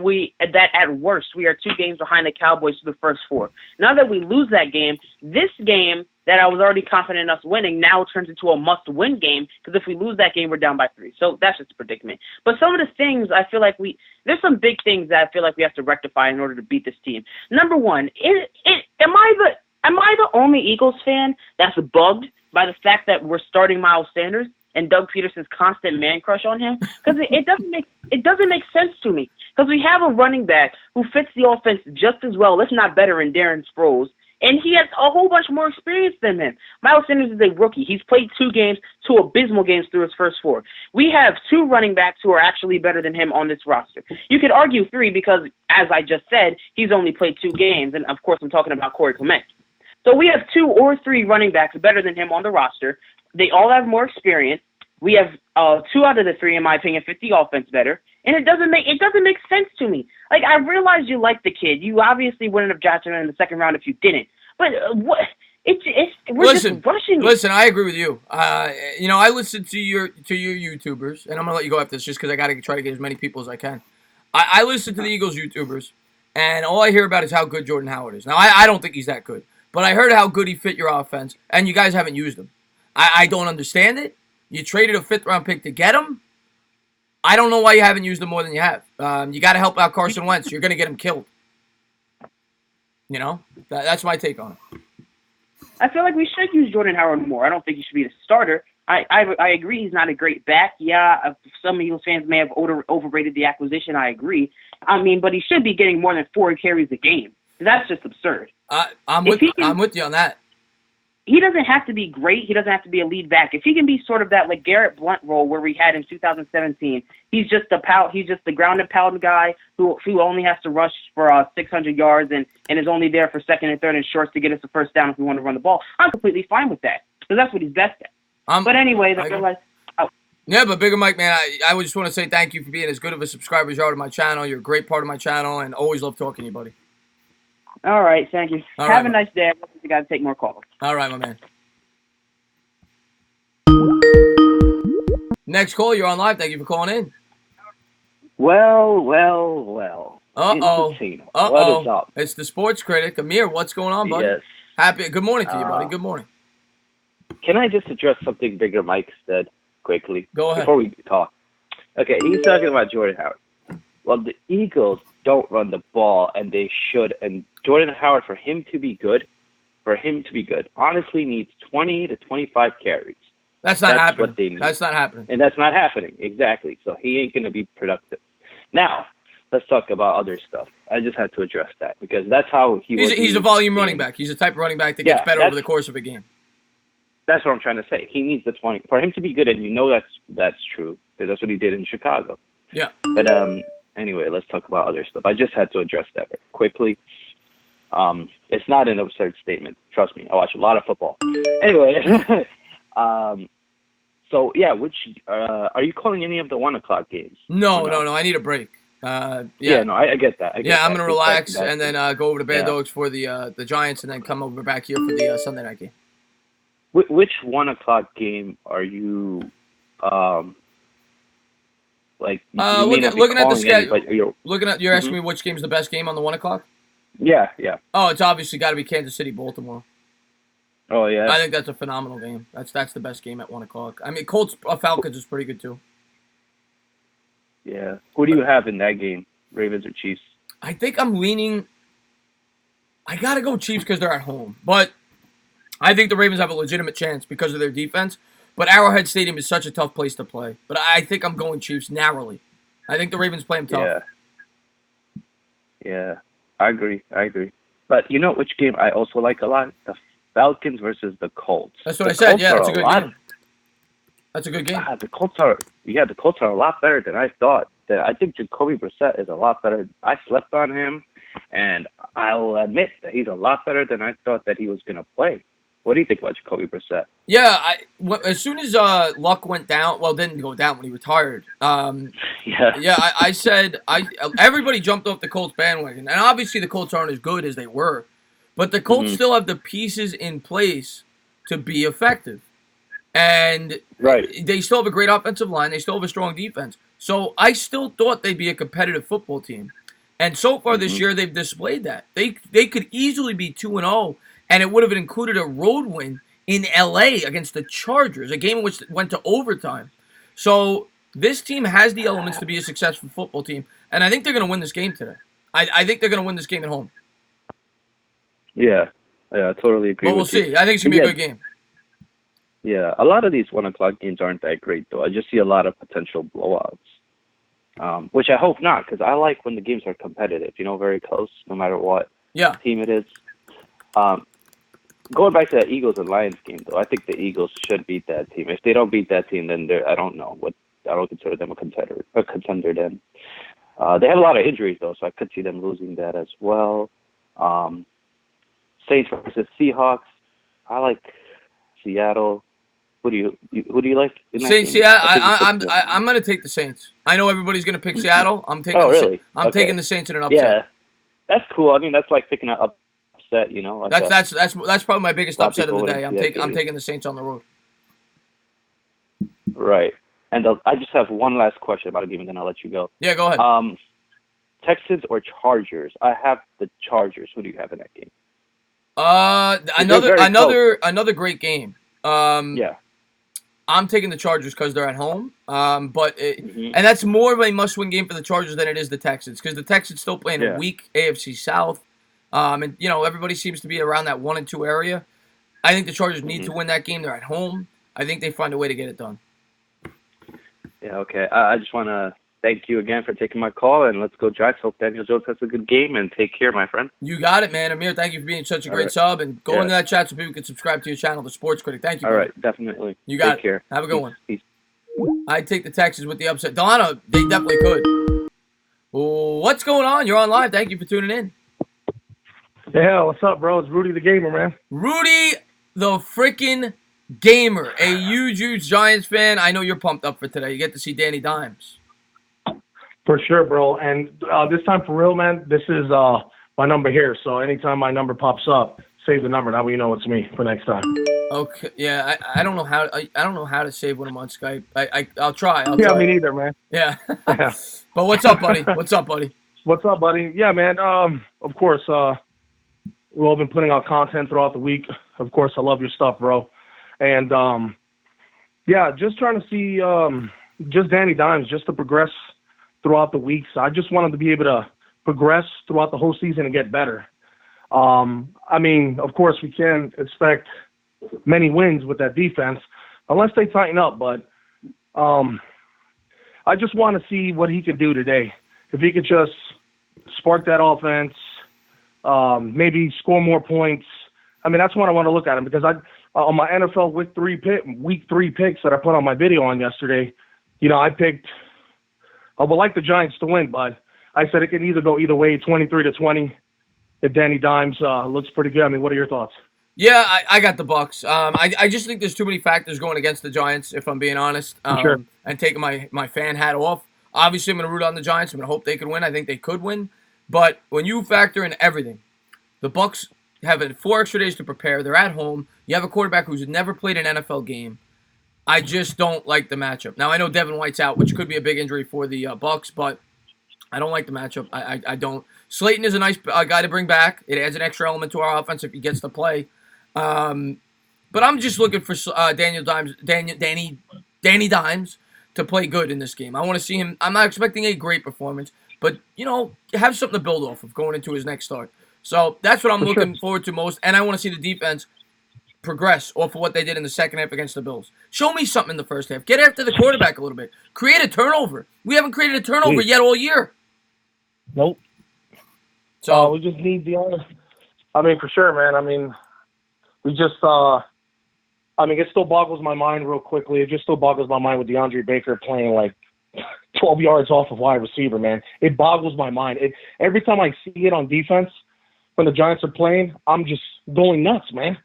at worst we are 2 games behind the Cowboys for the first 4. Now that we lose that game, this game that I was already confident in us winning now turns into a must-win game because if we lose that game, we're down by 3. So that's just a predicament. But some of the things I feel like there's some big things that I feel like we have to rectify in order to beat this team. Number one, am I the only Eagles fan that's bugged by the fact that we're starting Miles Sanders and Doug Peterson's constant man crush on him? Because it doesn't make sense to me. Because we have a running back who fits the offense just as well, if not better, in Darren Sproles, and he has a whole bunch more experience than him. Miles Sanders is a rookie. He's played 2 abysmal games through his first 4. We have 2 running backs who are actually better than him on this roster. You could argue 3 because, as I just said, he's only played 2 games, and of course I'm talking about Corey Clement. So we have 2 or 3 running backs better than him on the roster. They all have more experience. We have 2 out of the 3, in my opinion, fit the offense better, and it doesn't make sense to me. Like, I realize you like the kid. You obviously wouldn't have drafted him in the second round if you didn't. But what? We're just rushing it. Listen, I agree with you. I listen to your YouTubers, and I'm gonna let you go after this just because I gotta try to get as many people as I can. I listen to the Eagles YouTubers, and all I hear about is how good Jordan Howard is. Now, I don't think he's that good, but I heard how good he fit your offense, and you guys haven't used him. I don't understand it. You traded a 5th-round pick to get him. I don't know why you haven't used him more than you have. You got to help out Carson Wentz. You're going to get him killed. You know? That's my take on it. I feel like we should use Jordan Howard more. I don't think he should be the starter. I agree he's not a great back. Yeah, some Eagles fans may have overrated the acquisition. I agree. But he should be getting more than 4 carries a game. That's just absurd. I'm with you on that. He doesn't have to be great. He doesn't have to be a lead back. If he can be sort of that like Garrett Blount role where we had in 2017, he's just the ground and pound guy who only has to rush for 600 yards and is only there for second and third and shorts to get us a first down if we want to run the ball. I'm completely fine with that because that's what he's best at. But anyways, I realize. Yeah, but Bigger Mike, man, I would just want to say thank you for being as good of a subscriber as you are to my channel. You're a great part of my channel, and always love talking to you, buddy. All right, thank you. Have a nice day. I want you guys to take more calls. All right, my man. Next call, you're on live. Thank you for calling in. Well. Uh-oh. What is up? It's the sports critic. Amir, what's going on, buddy? Yes. Good morning to you, buddy. Good morning. Can I just address something Bigger Mike said quickly? Go ahead. Before we talk. Okay, he's talking about Jordan Howard. Well, the Eagles don't run the ball, and they should. And Jordan Howard, for him to be good, honestly needs 20 to 25 carries. That's not happening. What they need. That's not happening. And that's not happening, exactly. So he ain't going to be productive. Now, let's talk about other stuff. I just had to address that because that's how he's a volume running back. He's a type of running back that gets better over the course of a game. That's what I'm trying to say. He needs the 20. For him to be good, and you know that's true, because that's what he did in Chicago. Yeah. But anyway, let's talk about other stuff. I just had to address that quickly. It's not an absurd statement. Trust me. I watch a lot of football. Anyway, so yeah, are you calling any of the 1:00 games? No. I need a break. I get that. I'm gonna relax and then go over to Bad Dogs for the Giants, and then come over back here for the Sunday night game. Which 1:00 game are you? Looking at the schedule. You're asking me which game's the best game on the 1:00? Yeah. Oh, it's obviously got to be Kansas City, Baltimore. Oh yeah. I think that's a phenomenal game. That's the best game at 1:00. I mean, Colts Falcons is pretty good too. Yeah. Who do you have in that game? Ravens or Chiefs? I think I'm leaning. I gotta go Chiefs because they're at home, but I think the Ravens have a legitimate chance because of their defense. But Arrowhead Stadium is such a tough place to play. But I think I'm going Chiefs narrowly. I think the Ravens play them tough. Yeah. I agree. But you know which game I also like a lot? Falcons versus the Colts. That's what The I said. Colts Yeah, are that's a good game. That's a good game. The Colts are a lot better than I thought. I think Jacoby Brissett is a lot better. I slept on him, and I'll admit that he's a lot better than I thought that he was going to play. What do you think about Jacoby Brissett? Yeah, as soon as Luck went down, well, didn't go down when he retired. I said everybody jumped off the Colts bandwagon, and obviously the Colts aren't as good as they were, but the Colts still have the pieces in place to be effective, and they still have a great offensive line. They still have a strong defense. So I still thought they'd be a competitive football team, and so far this year they've displayed that. They could easily be 2-0. And it would have included a road win in L.A. against the Chargers, a game in which went to overtime. So this team has the elements to be a successful football team, and I think they're going to win this game today. I think they're going to win this game at home. Yeah, I totally agree. But we'll see. I think it's going to be a good game. Yeah, a lot of these 1 o'clock games aren't that great, though. I just see a lot of potential blowouts, which I hope not, because I like when the games are competitive, very close, no matter what team it is. Going back to that Eagles and Lions game, though, I think the Eagles should beat that team. If they don't beat that team, then I don't know I don't consider them a contender then. They have a lot of injuries, though, so I could see them losing that as well. Saints versus Seahawks. I like Seattle. Who do you like? Saints. Yeah, I'm going to take the Saints. I know everybody's going to pick Seattle. I'm taking. Really? I'm taking the Saints in an upset. Yeah, that's cool. I mean, that's like picking an upset. Like that's probably my biggest upset of the day. I'm taking the Saints on the road. Right. And I just have one last question about a game, and then I'll let you go. Yeah, go ahead. Texans or Chargers? I have the Chargers. Who do you have in that game? Another great game. I'm taking the Chargers because they're at home. And that's more of a must-win game for the Chargers than it is the Texans, because the Texans still playing a weak AFC South. And everybody seems to be around that 1 and 2 area. I think the Chargers need to win that game. They're at home. I think they find a way to get it done. Yeah, okay. I just want to thank you again for taking my call, and let's go Giants. Hope Daniel Jones has a good game, and take care, my friend. You got it, man. Amir, thank you for being such a great sub, and go into that chat so people can subscribe to your channel, The Sports Critic. Thank you. All right, definitely. You got it. Take care. Have a good one. Peace. I'd take the Texans with the upset. Delano, they definitely could. What's going on? You're on live. Thank you for tuning in. Yeah, what's up, bro? It's Rudy the Gamer, man. Rudy the freaking Gamer, a huge Giants fan. I know you're pumped up for today. You get to see Danny Dimes. For sure, bro. And this time, for real, man, this is my number here. So anytime my number pops up, save the number. That way you know it's me for next time. Okay. Yeah, I don't know how to save when I'm on Skype. I'll try. Me neither, man. Yeah. But what's up, buddy? What's up, buddy? Yeah, man. Of course. We've all been putting out content throughout the week. Of course, I love your stuff, bro. And, just trying to see just Danny Dimes, just to progress throughout the weeks. I just wanted to be able to progress throughout the whole season and get better. I mean, of course, we can't expect many wins with that defense unless they tighten up. But I just want to see what he can do today. If he could just spark that offense, maybe score more points. I mean, that's what I want to look at him, because on my NFL week 3 picks that I put on my video on yesterday, I picked, I would like the Giants to win, but I said it could either go either way, 23-20. If Danny Dimes looks pretty good. I mean, what are your thoughts? Yeah, I got the Bucks. I just think there's too many factors going against the Giants, if I'm being honest. Sure. And taking my fan hat off. Obviously, I'm going to root on the Giants. I'm going to hope they can win. I think they could win. But when you factor in everything, the Bucks have 4 extra days to prepare. They're at home. You have a quarterback who's never played an NFL game. I just don't like the matchup. Now, I know Devin White's out, which could be a big injury for the Bucks, but I don't like the matchup. I don't. Slayton is a nice guy to bring back. It adds an extra element to our offense if he gets to play. But I'm just looking for Danny Dimes to play good in this game. I want to see him. I'm not expecting a great performance, but, have something to build off of going into his next start. So that's what I'm looking forward to most, and I want to see the defense progress off of what they did in the second half against the Bills. Show me something in the first half. Get after the quarterback a little bit. Create a turnover. We haven't created a turnover yet all year. Nope. So we just need the honest. I mean, for sure, man. I mean, we just, it still boggles my mind real quickly. It just still boggles my mind with DeAndre Baker playing like 12 yards off of wide receiver, man. It boggles my mind. Every time I see it on defense when the Giants are playing, I'm just going nuts, man.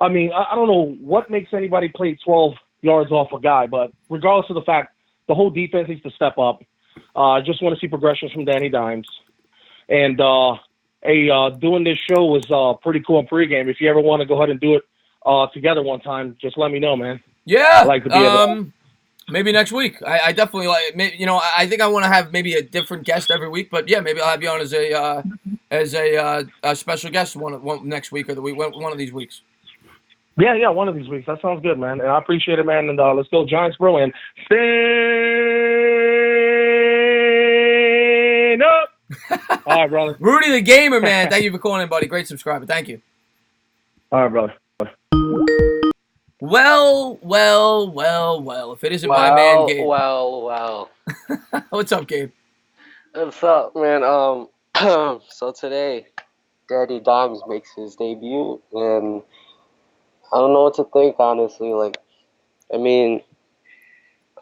I don't know what makes anybody play 12 yards off a guy, but regardless of the fact, the whole defense needs to step up. I just want to see progressions from Danny Dimes. And, doing this show was pretty cool on pregame. If you ever want to go ahead and do it together one time, just let me know, man. Yeah. I'd like to be maybe next week. I definitely like. I think I want to have maybe a different guest every week. But yeah, maybe I'll have you on as a special guest one next week or one of these weeks. Yeah, one of these weeks. That sounds good, man. And I appreciate it, man. And let's go Giants, bro. And stand up. All right, brother. Rudy the Gamer, man. Thank you for calling in, buddy. Great subscriber. Thank you. All right, brother. Well. If it isn't my man, Gabe. Well. What's up, Gabe? What's up, man? So today, Danny Dimes makes his debut, and I don't know what to think, honestly. I'm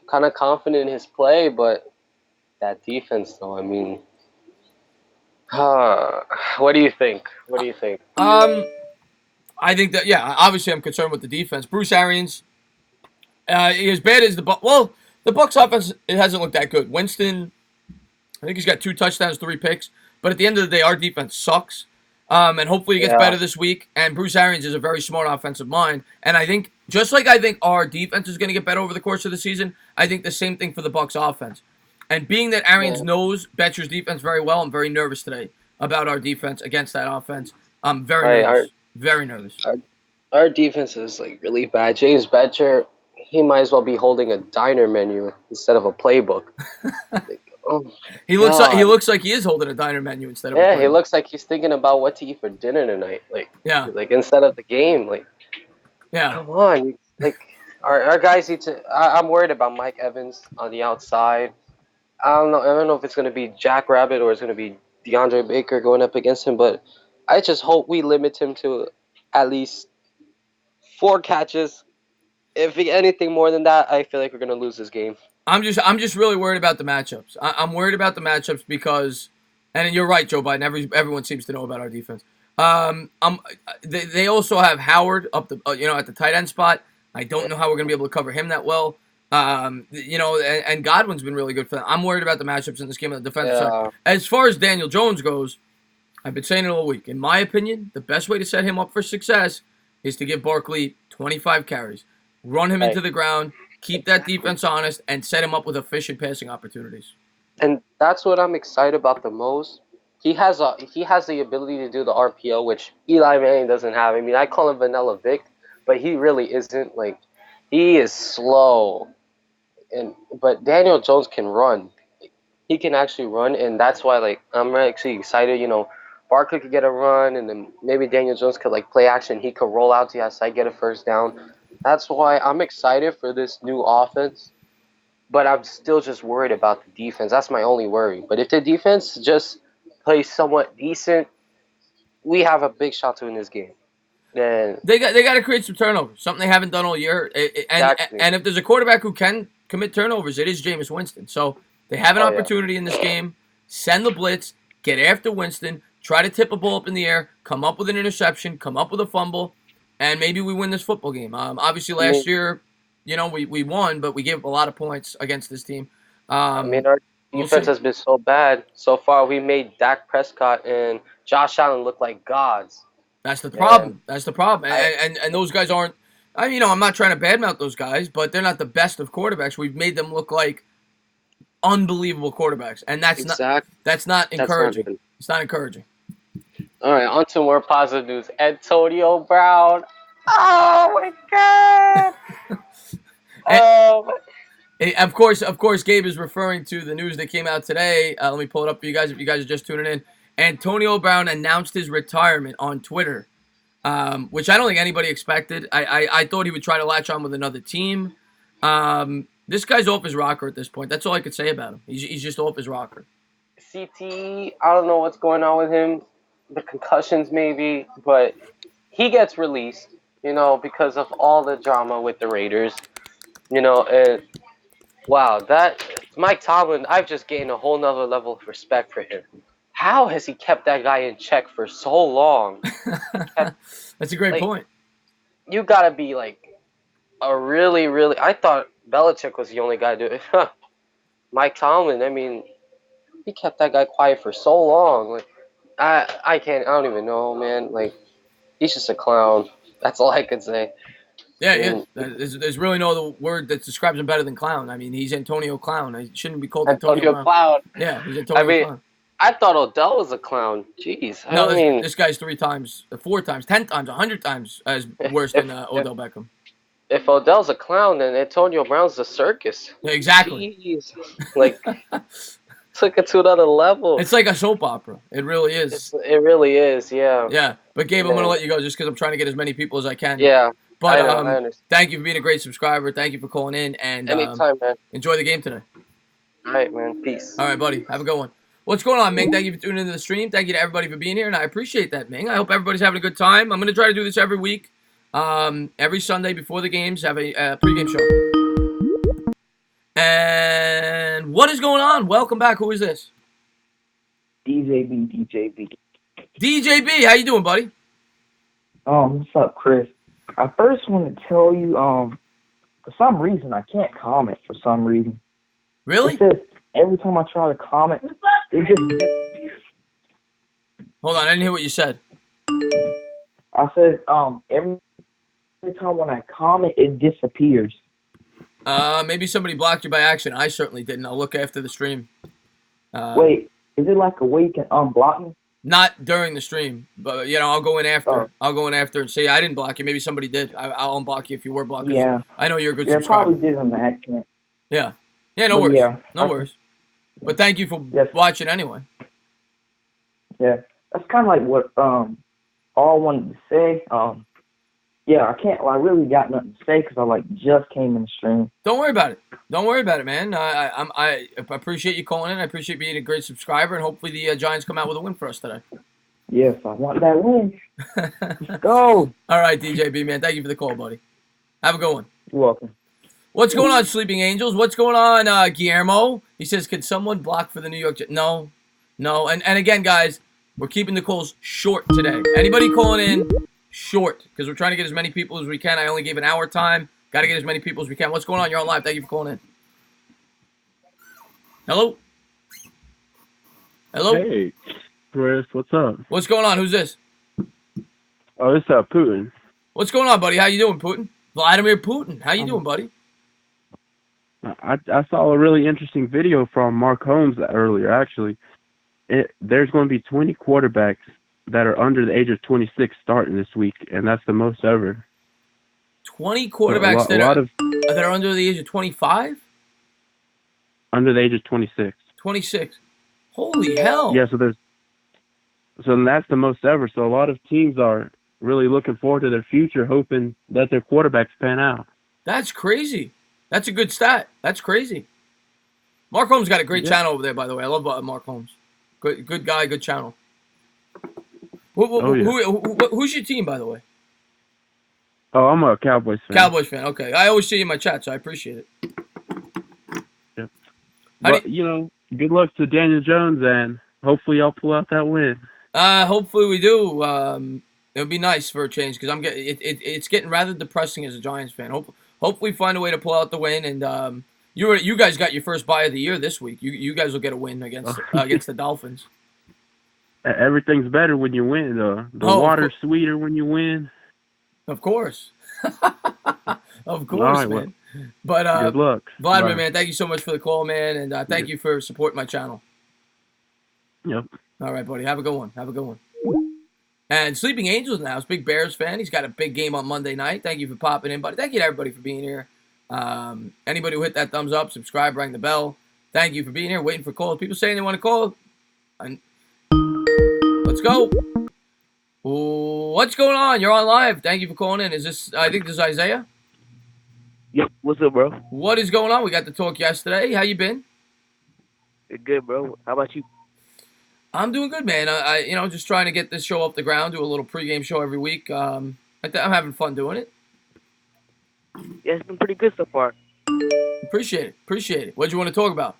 kind of confident in his play, but that defense, though, what do you think? I think that, obviously I'm concerned with the defense. Bruce Arians, as bad as the Bucs offense, it hasn't looked that good. Winston, I think he's got 2 touchdowns, 3 picks. But at the end of the day, our defense sucks. And hopefully it gets better this week. And Bruce Arians is a very smart offensive mind. And I think, just like I think our defense is going to get better over the course of the season, I think the same thing for the Bucs offense. And being that Arians knows Betcher's defense very well, I'm very nervous today about our defense against that offense. I'm very nervous. Very nervous. Our defense is really bad. James Betcher, he might as well be holding a diner menu instead of a playbook. He looks like he is holding a diner menu instead of a playbook. He looks like he's thinking about what to eat for dinner tonight. Instead of the game. Come on. Our guys need to. I'm worried about Mike Evans on the outside. I don't know if it's going to be Jack Rabbit or it's going to be DeAndre Baker going up against him, but I just hope we limit him to at least 4 catches. If anything more than that, I feel like we're going to lose this game. I'm just really worried about the matchups. I'm worried about the matchups because, and you're right, Joe Biden. Everyone seems to know about our defense. They also have Howard up the at the tight end spot. I don't know how we're going to be able to cover him that well. And Godwin's been really good for them. I'm worried about the matchups in this game on the defensive side. As far as Daniel Jones goes, I've been saying it all week. In my opinion, the best way to set him up for success is to give Barkley 25 carries, run him into the ground, keep that defense honest, and set him up with efficient passing opportunities. And that's what I'm excited about the most. He has the ability to do the RPO, which Eli Manning doesn't have. I call him Vanilla Vic, but he really isn't. He is slow, but Daniel Jones can run. He can actually run, and that's why I'm actually excited. Barkley could get a run, and then maybe Daniel Jones could play action. He could roll out to the outside, get a first down. That's why I'm excited for this new offense, but I'm still just worried about the defense. That's my only worry. But if the defense just plays somewhat decent, we have a big shot to win this game. Then they got to create some turnovers, something they haven't done all year. And if there's a quarterback who can commit turnovers, it is Jameis Winston. So they have an opportunity in this game. Send the blitz, get after Winston, try to tip a ball up in the air, come up with an interception, come up with a fumble, and maybe we win this football game. Obviously, last year, we won, but we gave up a lot of points against this team. Our defense has been so bad. So far, we made Dak Prescott and Josh Allen look like gods. That's the problem. That's the problem. And those guys aren't – I'm not trying to badmouth those guys, but they're not the best of quarterbacks. We've made them look like unbelievable quarterbacks, and that's not encouraging. It's not encouraging. All right, on to more positive news. Antonio Brown. Oh, my God. Of course, Gabe is referring to the news that came out today. Let me pull it up for you guys if you guys are just tuning in. Antonio Brown announced his retirement on Twitter, which I don't think anybody expected. I thought he would try to latch on with another team. This guy's off his rocker at this point. That's all I could say about him. He's just off his rocker. CT, I don't know what's going on with him. The concussions maybe, but he gets released. because of all the drama with the Raiders. And wow, that Mike Tomlin, I've just gained a whole nother level of respect for him. How has he kept that guy in check for so long? That's a great Like, point. You gotta be like a really, really. I thought Belichick was the only guy to do it. Mike Tomlin, I mean, he kept that guy quiet for so long. Like, I can't. I don't even know, man. Like, he's just a clown. That's all I could say. Yeah, yeah. There's really no other word that describes him better than clown. I mean, he's Antonio Clown. He shouldn't be called Antonio Clown. Clown. Yeah, he's Antonio Clown. I thought Odell was a clown. Jeez. No, this guy's 3 times, 4 times, 10 times, 100 times as worse than Odell Beckham. If Odell's a clown, then Antonio Brown's a circus. Yeah, exactly. Jeez. Like, took it to another level. It's like a soap opera. It really is. It really is, yeah. Yeah, but Gabe, I'm going to let you go just because I'm trying to get as many people as I can. Yeah. But I understand. Thank you for being a great subscriber. Thank you for calling in. And anytime, man. Enjoy the game today. All right, man. Peace. All right, buddy. Have a good one. What's going on, Ming? Thank you for tuning into the stream. Thank you to everybody for being here, and I appreciate that, Ming. I hope everybody's having a good time. I'm going to try to do this every week. Every Sunday before the games, have a pregame show. And what is going on? Welcome back. Who is this? DJB. DJB, how you doing, buddy? What's up, Chris? I first want to tell you, for some reason, I can't comment for some reason. Really? It says every time I try to comment, it just... Hold on, I didn't hear what you said. I said, every time when I comment, it disappears. Maybe somebody blocked you by accident. I certainly didn't. I'll look after the stream. Wait, is it like a way you can unblock me? Not during the stream, but I'll go in after. Oh. I'll go in after and say I didn't block you. Maybe somebody did. I'll unblock you if you were blocked. Yeah. I know you're a good Yeah, subscriber. probably did on accident. Yeah. Yeah, no But worries. yeah, No worries. But thank you for watching anyway. Yeah, that's kind of like what all I wanted to say. Yeah, I really got nothing to say because I just came in the stream. Don't worry about it. Don't worry about it, man. I appreciate you calling in. I appreciate being a great subscriber, and hopefully the Giants come out with a win for us today. Yes, I want that win. Let's go. All right, DJB, man. Thank you for the call, buddy. Have a good one. You're welcome. What's going on, Sleeping Angels? What's going on, Guillermo? He says, "Can someone block for the New York Jets?" No. And again, guys, we're keeping the calls short today. Anybody calling in? Short, because we're trying to get as many people as we can. I only gave an hour time. Got to get as many people as we can. What's going on? You're on live. Thank you for calling in. Hello? Hello? Hey, Chris, what's up? What's going on? Who's this? Oh, it's Putin. What's going on, buddy? How you doing, Putin? Vladimir Putin. How you doing, buddy? I saw a really interesting video from Mark Holmes earlier, actually. There's going to be 20 quarterbacks that are under the age of 26 starting this week, and that's the most ever. 20 quarterbacks that are under the age of 25? Under the age of 26. 26. Holy hell. Yeah, so that's the most ever. So a lot of teams are really looking forward to their future, hoping that their quarterbacks pan out. That's crazy. That's a good stat. That's crazy. Mark Holmes got a great channel over there, by the way. I love Mark Holmes. Good guy, good channel. Who's your team, by the way? Oh, I'm a Cowboys fan. Cowboys fan, okay. I always see you in my chat, so I appreciate it. Yeah. But, good luck to Daniel Jones, and hopefully y'all pull out that win. Hopefully we do. It would be nice for a change, because it's getting rather depressing as a Giants fan. Hopefully find a way to pull out the win, and you guys got your first bye of the year this week. You guys will get a win against the Dolphins. Everything's better when you win. The water's sweeter when you win. Of course. Of course, right, man. well, But good luck. Vladimir, Bye. man, thank you so much for the call, man, and thank you for supporting my channel. Yep. All right, buddy. Have a good one. Have a good one. And Sleeping Angels now is a big Bears fan. He's got a big game on Monday night. Thank you for popping in, buddy. Thank you to everybody for being here. Anybody who hit that thumbs up, subscribe, ring the bell. Thank you for being here, waiting for calls. People saying they want to call. Let's go. What's going on? You're on live. Thank you for calling in. I think this is Isaiah. Yep. What's up, bro? What is going on? We got to talk yesterday. How you been? Good, bro. How about you? I'm doing good, man. I just trying to get this show off the ground. Do a little pregame show every week. I'm having fun doing it. Yeah, it's been pretty good so far. Appreciate it. What do you want to talk about?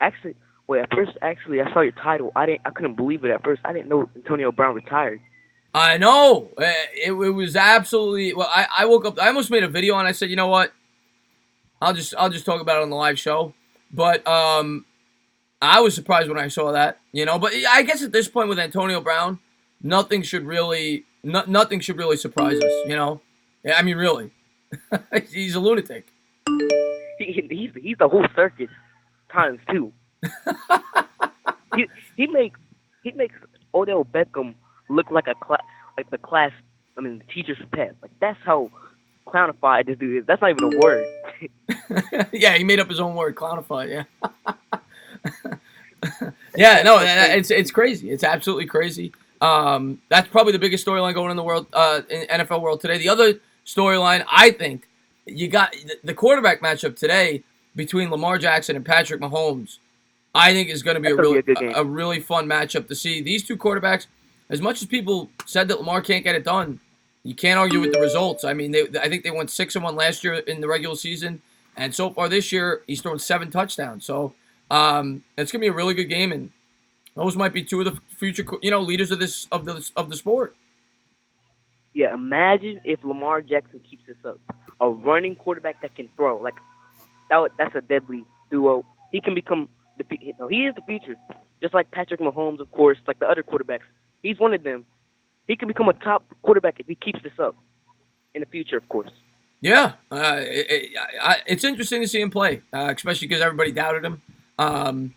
Actually, at first, I saw your title. I couldn't believe it at first. I didn't know Antonio Brown retired. I know. It was absolutely. Well, I woke up. I almost made a video and I said, you know what? I'll just talk about it on the live show. But I was surprised when I saw that. But I guess at this point with Antonio Brown, nothing should really surprise us. Yeah, I mean, really, he's a lunatic. He's the whole circus times two. he makes Odell Beckham look like the teacher's pet. Like, that's how clownified this dude is. That's not even a word. Yeah, he made up his own word, clownified. Yeah. Yeah, no, it's crazy. It's absolutely crazy. That's probably the biggest storyline going in the world, in NFL world today. The other storyline, I think, you got the quarterback matchup today between Lamar Jackson and Patrick Mahomes. I think is going to be a really fun matchup to see. These two quarterbacks, as much as people said that Lamar can't get it done, you can't argue with the results. I mean, I think they went 6-1 last year in the regular season, and so far this year he's thrown 7 touchdowns. So it's going to be a really good game, and those might be two of the future leaders of the sport. Yeah, imagine if Lamar Jackson keeps this up. A running quarterback that can throw. Like, that's a deadly duo. He can become he is the future. Just like Patrick Mahomes, of course, like the other quarterbacks. He's one of them. He can become a top quarterback if he keeps this up in the future, of course. Yeah. It's interesting to see him play, especially because everybody doubted him.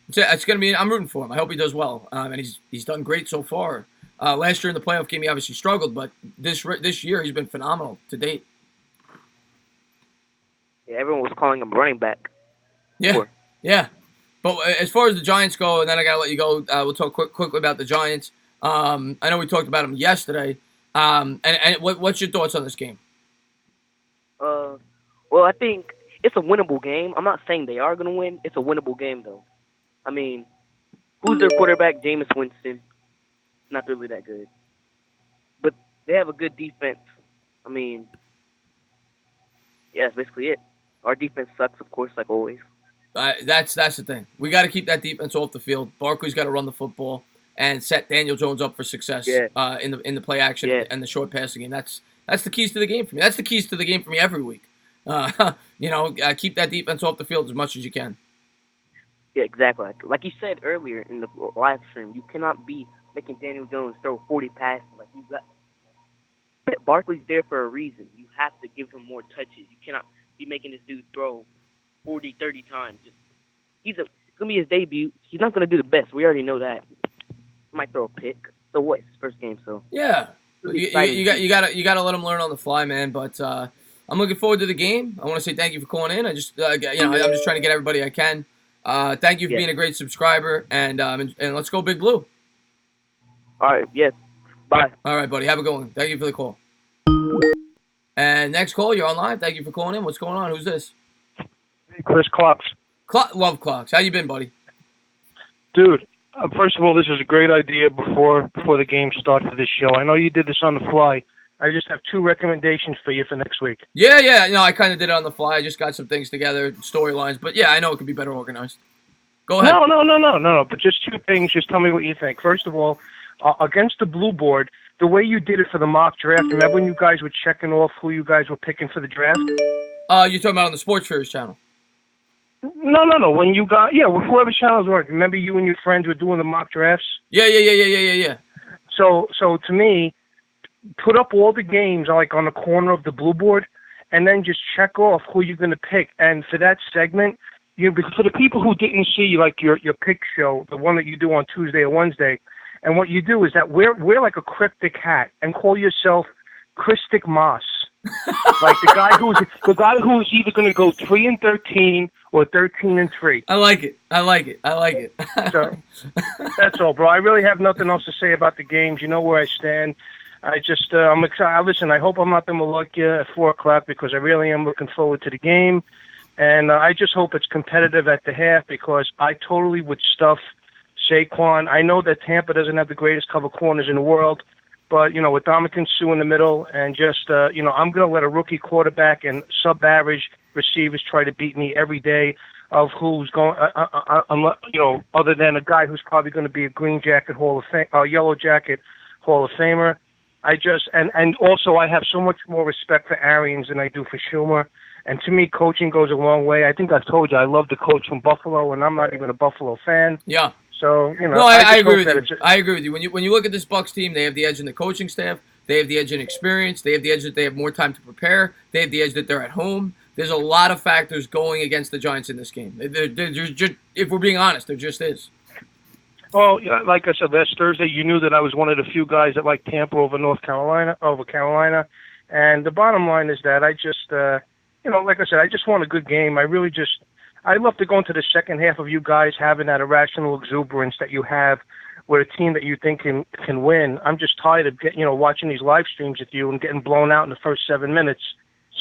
It's going to be. I'm rooting for him. I hope he does well. And he's done great so far. Last year in the playoff game, he obviously struggled, but this year he's been phenomenal to date. Yeah, everyone was calling him running back. Yeah, before. Yeah. But as far as the Giants go, and then I got to let you go, we'll talk quickly about the Giants. I know we talked about them yesterday. And what's your thoughts on this game? Well, I think it's a winnable game. I'm not saying they are going to win. It's a winnable game, though. I mean, who's their quarterback? Jameis Winston. Not really that good. But they have a good defense. I mean, yeah, that's basically it. Our defense sucks, of course, like always. That's the thing. We got to keep that defense off the field. Barkley's got to run the football and set Daniel Jones up for success in the play action and the short passing game. That's the keys to the game for me. That's the keys to the game for me every week. Keep that defense off the field as much as you can. Yeah, exactly. Like you said earlier in the live stream, you cannot be making Daniel Jones throw 40 passes. Like, you got Barkley's there for a reason. You have to give him more touches. You cannot be making this dude throw 40, 30 times. It's going to be his debut. He's not going to do the best. We already know that. He might throw a pick. So what? It's his first game, so. Yeah. You gotta let him learn on the fly, man. But I'm looking forward to the game. I want to say thank you for calling in. I'm just trying to get everybody I can. Thank you for being a great subscriber, and let's go Big Blue. All right, yes. Bye. All right, buddy. Have a good one. Thank you for the call. And next call, you're on live. Thank you for calling in. What's going on? Who's this? Hey, Chris Clocks. Love Clocks. How you been, buddy? Dude, first of all, this is a great idea before the game starts for this show. I know you did this on the fly. I just have 2 recommendations for you for next week. Yeah. I kind of did it on the fly. I just got some things together, storylines. But, yeah, I know it could be better organized. Go ahead. No. But just 2 things. Just tell me what you think. First of all, against the blue board, the way you did it for the mock draft, remember when you guys were checking off who you guys were picking for the draft? You're talking about on the Sports Furious channel? No. When you got, whoever channels work. Remember you and your friends were doing the mock drafts? Yeah. So to me, put up all the games like on the corner of the blue board, and then just check off who you're going to pick. And for that segment, for the people who didn't see like your pick show, the one that you do on Tuesday or Wednesday, and what you do is that wear like a cryptic hat and call yourself Christic Moss, like the guy who's either going to go 3-13 or 13-3. I like it. So that's all, bro. I really have nothing else to say about the games. You know where I stand. I just I'm excited. Listen, I hope I'm not going to look you at 4:00 because I really am looking forward to the game, and I just hope it's competitive at the half because I totally would stuff Saquon. I know that Tampa doesn't have the greatest cover corners in the world, But, with Dominican Sue in the middle and just, I'm going to let a rookie quarterback and sub-average receivers try to beat me every day of who's going, other than a guy who's probably going to be a green jacket Hall of Fame, yellow jacket Hall of Famer. And also I have so much more respect for Arians than I do for Schumer. And to me, coaching goes a long way. I think I've told you I love the coach from Buffalo, and I'm not even a Buffalo fan. Yeah. So, No, I agree with you. I agree with you. When you look at this Bucs team, they have the edge in the coaching staff. They have the edge in experience. They have the edge that they have more time to prepare. They have the edge that they're at home. There's a lot of factors going against the Giants in this game. Just, if we're being honest, there just is. Well, like I said, last Thursday, you knew that I was one of the few guys that liked Tampa over Carolina. And the bottom line is that I just, like I said, I just want a good game. I love to go into the second half of you guys having that irrational exuberance that you have with a team that you think can win. I'm just tired of watching these live streams with you and getting blown out in the first 7 minutes.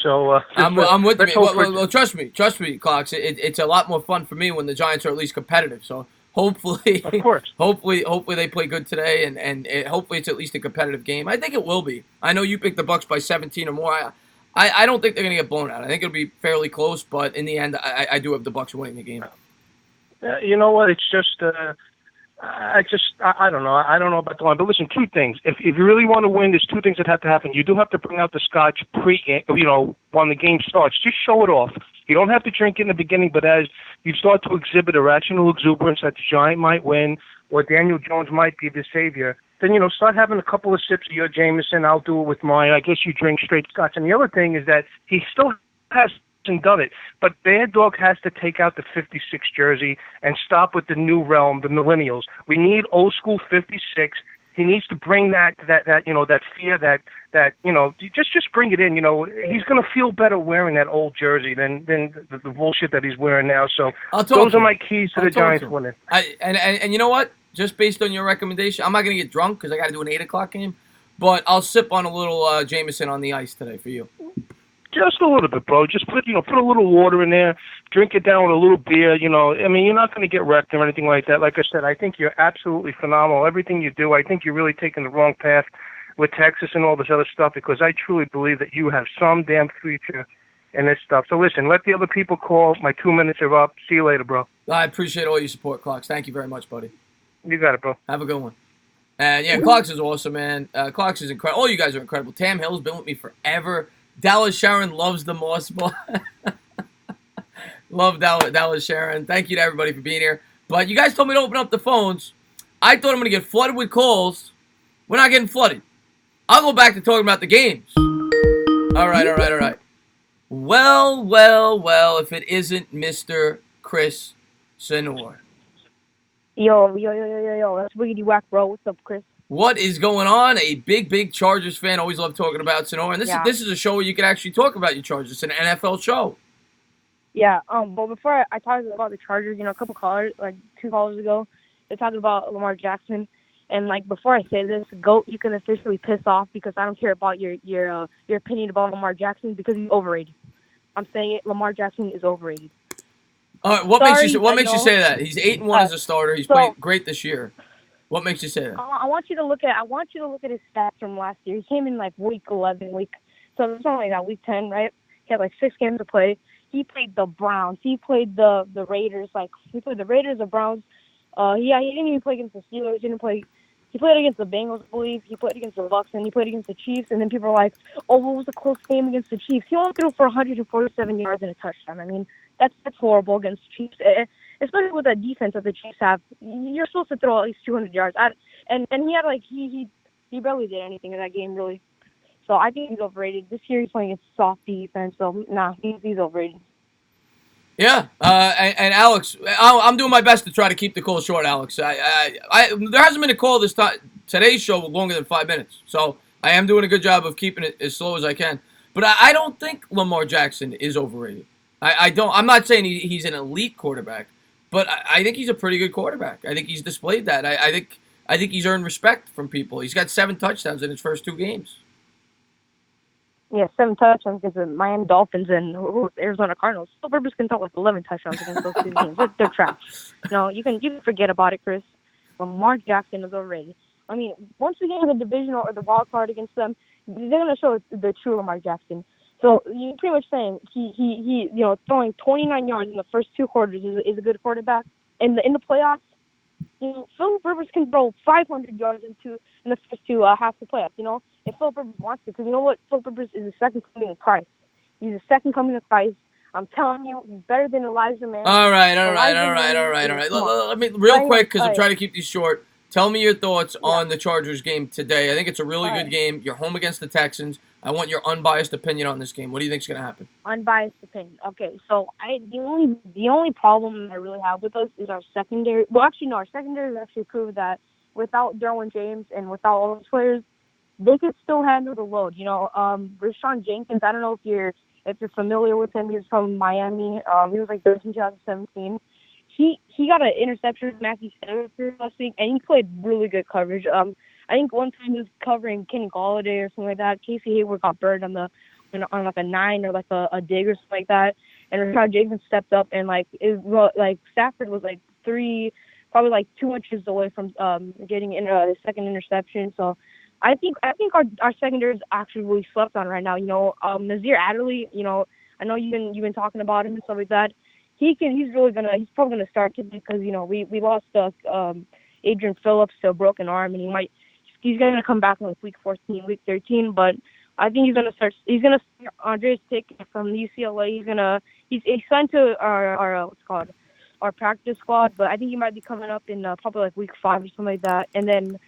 So I'm with you. Well, trust me, Cox. It's a lot more fun for me when the Giants are at least competitive. So hopefully, of course, hopefully they play good today, and hopefully it's at least a competitive game. I think it will be. I know you picked the Bucs by 17 or more. I don't think they're going to get blown out. I think it'll be fairly close, but in the end, I do have the Bucs winning the game. You know what? It's just, I don't know. I don't know about the line. But listen, two things. If you really want to win, there's two things that have to happen. You do have to bring out the scotch pre-game, when the game starts. Just show it off. You don't have to drink it in the beginning, but as you start to exhibit irrational exuberance that the Giant might win or Daniel Jones might be the savior, then, start having a couple of sips of your Jameson. I'll do it with mine. I guess you drink straight scotch. And the other thing is that he still hasn't done it, but Bad Dog has to take out the 56 jersey and stop with the new realm, the millennials. We need old school 56. He needs to bring that fear, that just bring it in. He's going to feel better wearing that old jersey than the bullshit that he's wearing now. So those are my keys to the Giants winning. And you know what? Just based on your recommendation, I'm not going to get drunk because I got to do an 8 o'clock game, but I'll sip on a little Jameson on the ice today for you. Just a little bit, bro. Just put a little water in there, drink it down with a little beer. You're not going to get wrecked or anything like that. Like I said, I think you're absolutely phenomenal. Everything you do, I think you're really taking the wrong path with Texas and all this other stuff because I truly believe that you have some damn future in this stuff. So listen, let the other people call. My 2 minutes are up. See you later, bro. I appreciate all your support, Clocks. Thank you very much, buddy. You got it, bro. Have a good one. And yeah, Clocks is awesome, man. Clocks is incredible. All you guys are incredible. Tam Hill's been with me forever. Dallas Sharon loves the Moss Ball. Love Dallas Sharon. Thank you to everybody for being here. But you guys told me to open up the phones. I thought I'm going to get flooded with calls. We're not getting flooded. I'll go back to talking about the games. All right. Well, if it isn't Mr. Chris Senor. Yo, that's Wiggity Whack, bro. What's up, Chris? What is going on? A big Chargers fan. Always love talking about Sonora. And this is a show where you can actually talk about your Chargers. It's an NFL show. Yeah, but before I talked about the Chargers, a couple callers, like 2 callers ago, they talked about Lamar Jackson. And, before I say this, GOAT, you can officially piss off because I don't care about your opinion about Lamar Jackson because he's overrated. I'm saying it. Lamar Jackson is overrated. All right, what makes you say that? He's 8-1 as a starter. He's played great this year. What makes you say that? I want you to look at his stats from last year. He came in week 11, so it's only week 10, right? He had 6 games to play. He played the Browns. He played the Raiders. He played the Raiders, the Browns. He didn't even play against the Steelers. He played against the Bengals, I believe. He played against the Bucs, and he played against the Chiefs. And then people are like, "Oh, what was a close game against the Chiefs?" He only threw for 147 yards and a touchdown. I mean, that's horrible against the Chiefs, especially with the defense that the Chiefs have. You're supposed to throw at least 200 yards. And he had he barely did anything in that game, really. So I think he's overrated. This year he's playing against soft defense, so he's overrated. Yeah, and Alex, I'm doing my best to try to keep the call short, Alex. There hasn't been a call today's show longer than 5 minutes, so I am doing a good job of keeping it as slow as I can. But I don't think Lamar Jackson is overrated. I don't. I'm not saying he's an elite quarterback, but I think he's a pretty good quarterback. I think he's displayed that. I think he's earned respect from people. He's got 7 touchdowns in his first 2 games. Yeah, 7 touchdowns against the Miami Dolphins and Arizona Cardinals. Phil Rivers can throw 11 touchdowns against those 2 teams. They're trash. No, you can forget about it, Chris. Lamar Jackson is overrated. I mean, once we get in the division or the wild card against them, they're gonna show the true Lamar Jackson. So you're pretty much saying he throwing 29 yards in the first 2 quarters is a good quarterback. In the playoffs, Philip Rivers can throw 500 yards in the first 2 half the playoffs. If Philip Rivers wants to, because you know what, Philip Rivers is the second coming of Christ. He's the second coming of Christ. I'm telling you, he's better than Elijah Manning. All right. Let me real quick because I'm trying to keep these short. Tell me your thoughts on the Chargers game today. I think it's a really good game. You're home against the Texans. I want your unbiased opinion on this game. What do you think is going to happen? Unbiased opinion. Okay, so the only problem I really have with us is our secondary. Well, actually, no, our secondary has actually proved that without Derwin James and without all those players, they could still handle the load. Rashawn Jenkins. I don't know if you're familiar with him. He's from Miami. He was like 13 2017. He got an interception with Matthew Stafford last week, and he played really good coverage. I think one time he was covering Kenny Golladay or something like that. Casey Hayward got burned on like a 9 or like a dig or something like that. And Rashawn Jenkins stepped up and Stafford was like probably like 2 inches away from getting his second interception. So I think our secondary is actually really slept on right now. Nazir Adderley. I know you've been talking about him and stuff like that. He's probably gonna start today because we lost Adrian Phillips to a broken arm, and he's gonna come back in like week 14, week 13. But I think he's gonna start Andreas Tick from UCLA. He's signed to our practice squad, but I think he might be coming up in probably like week 5 or something like that. And then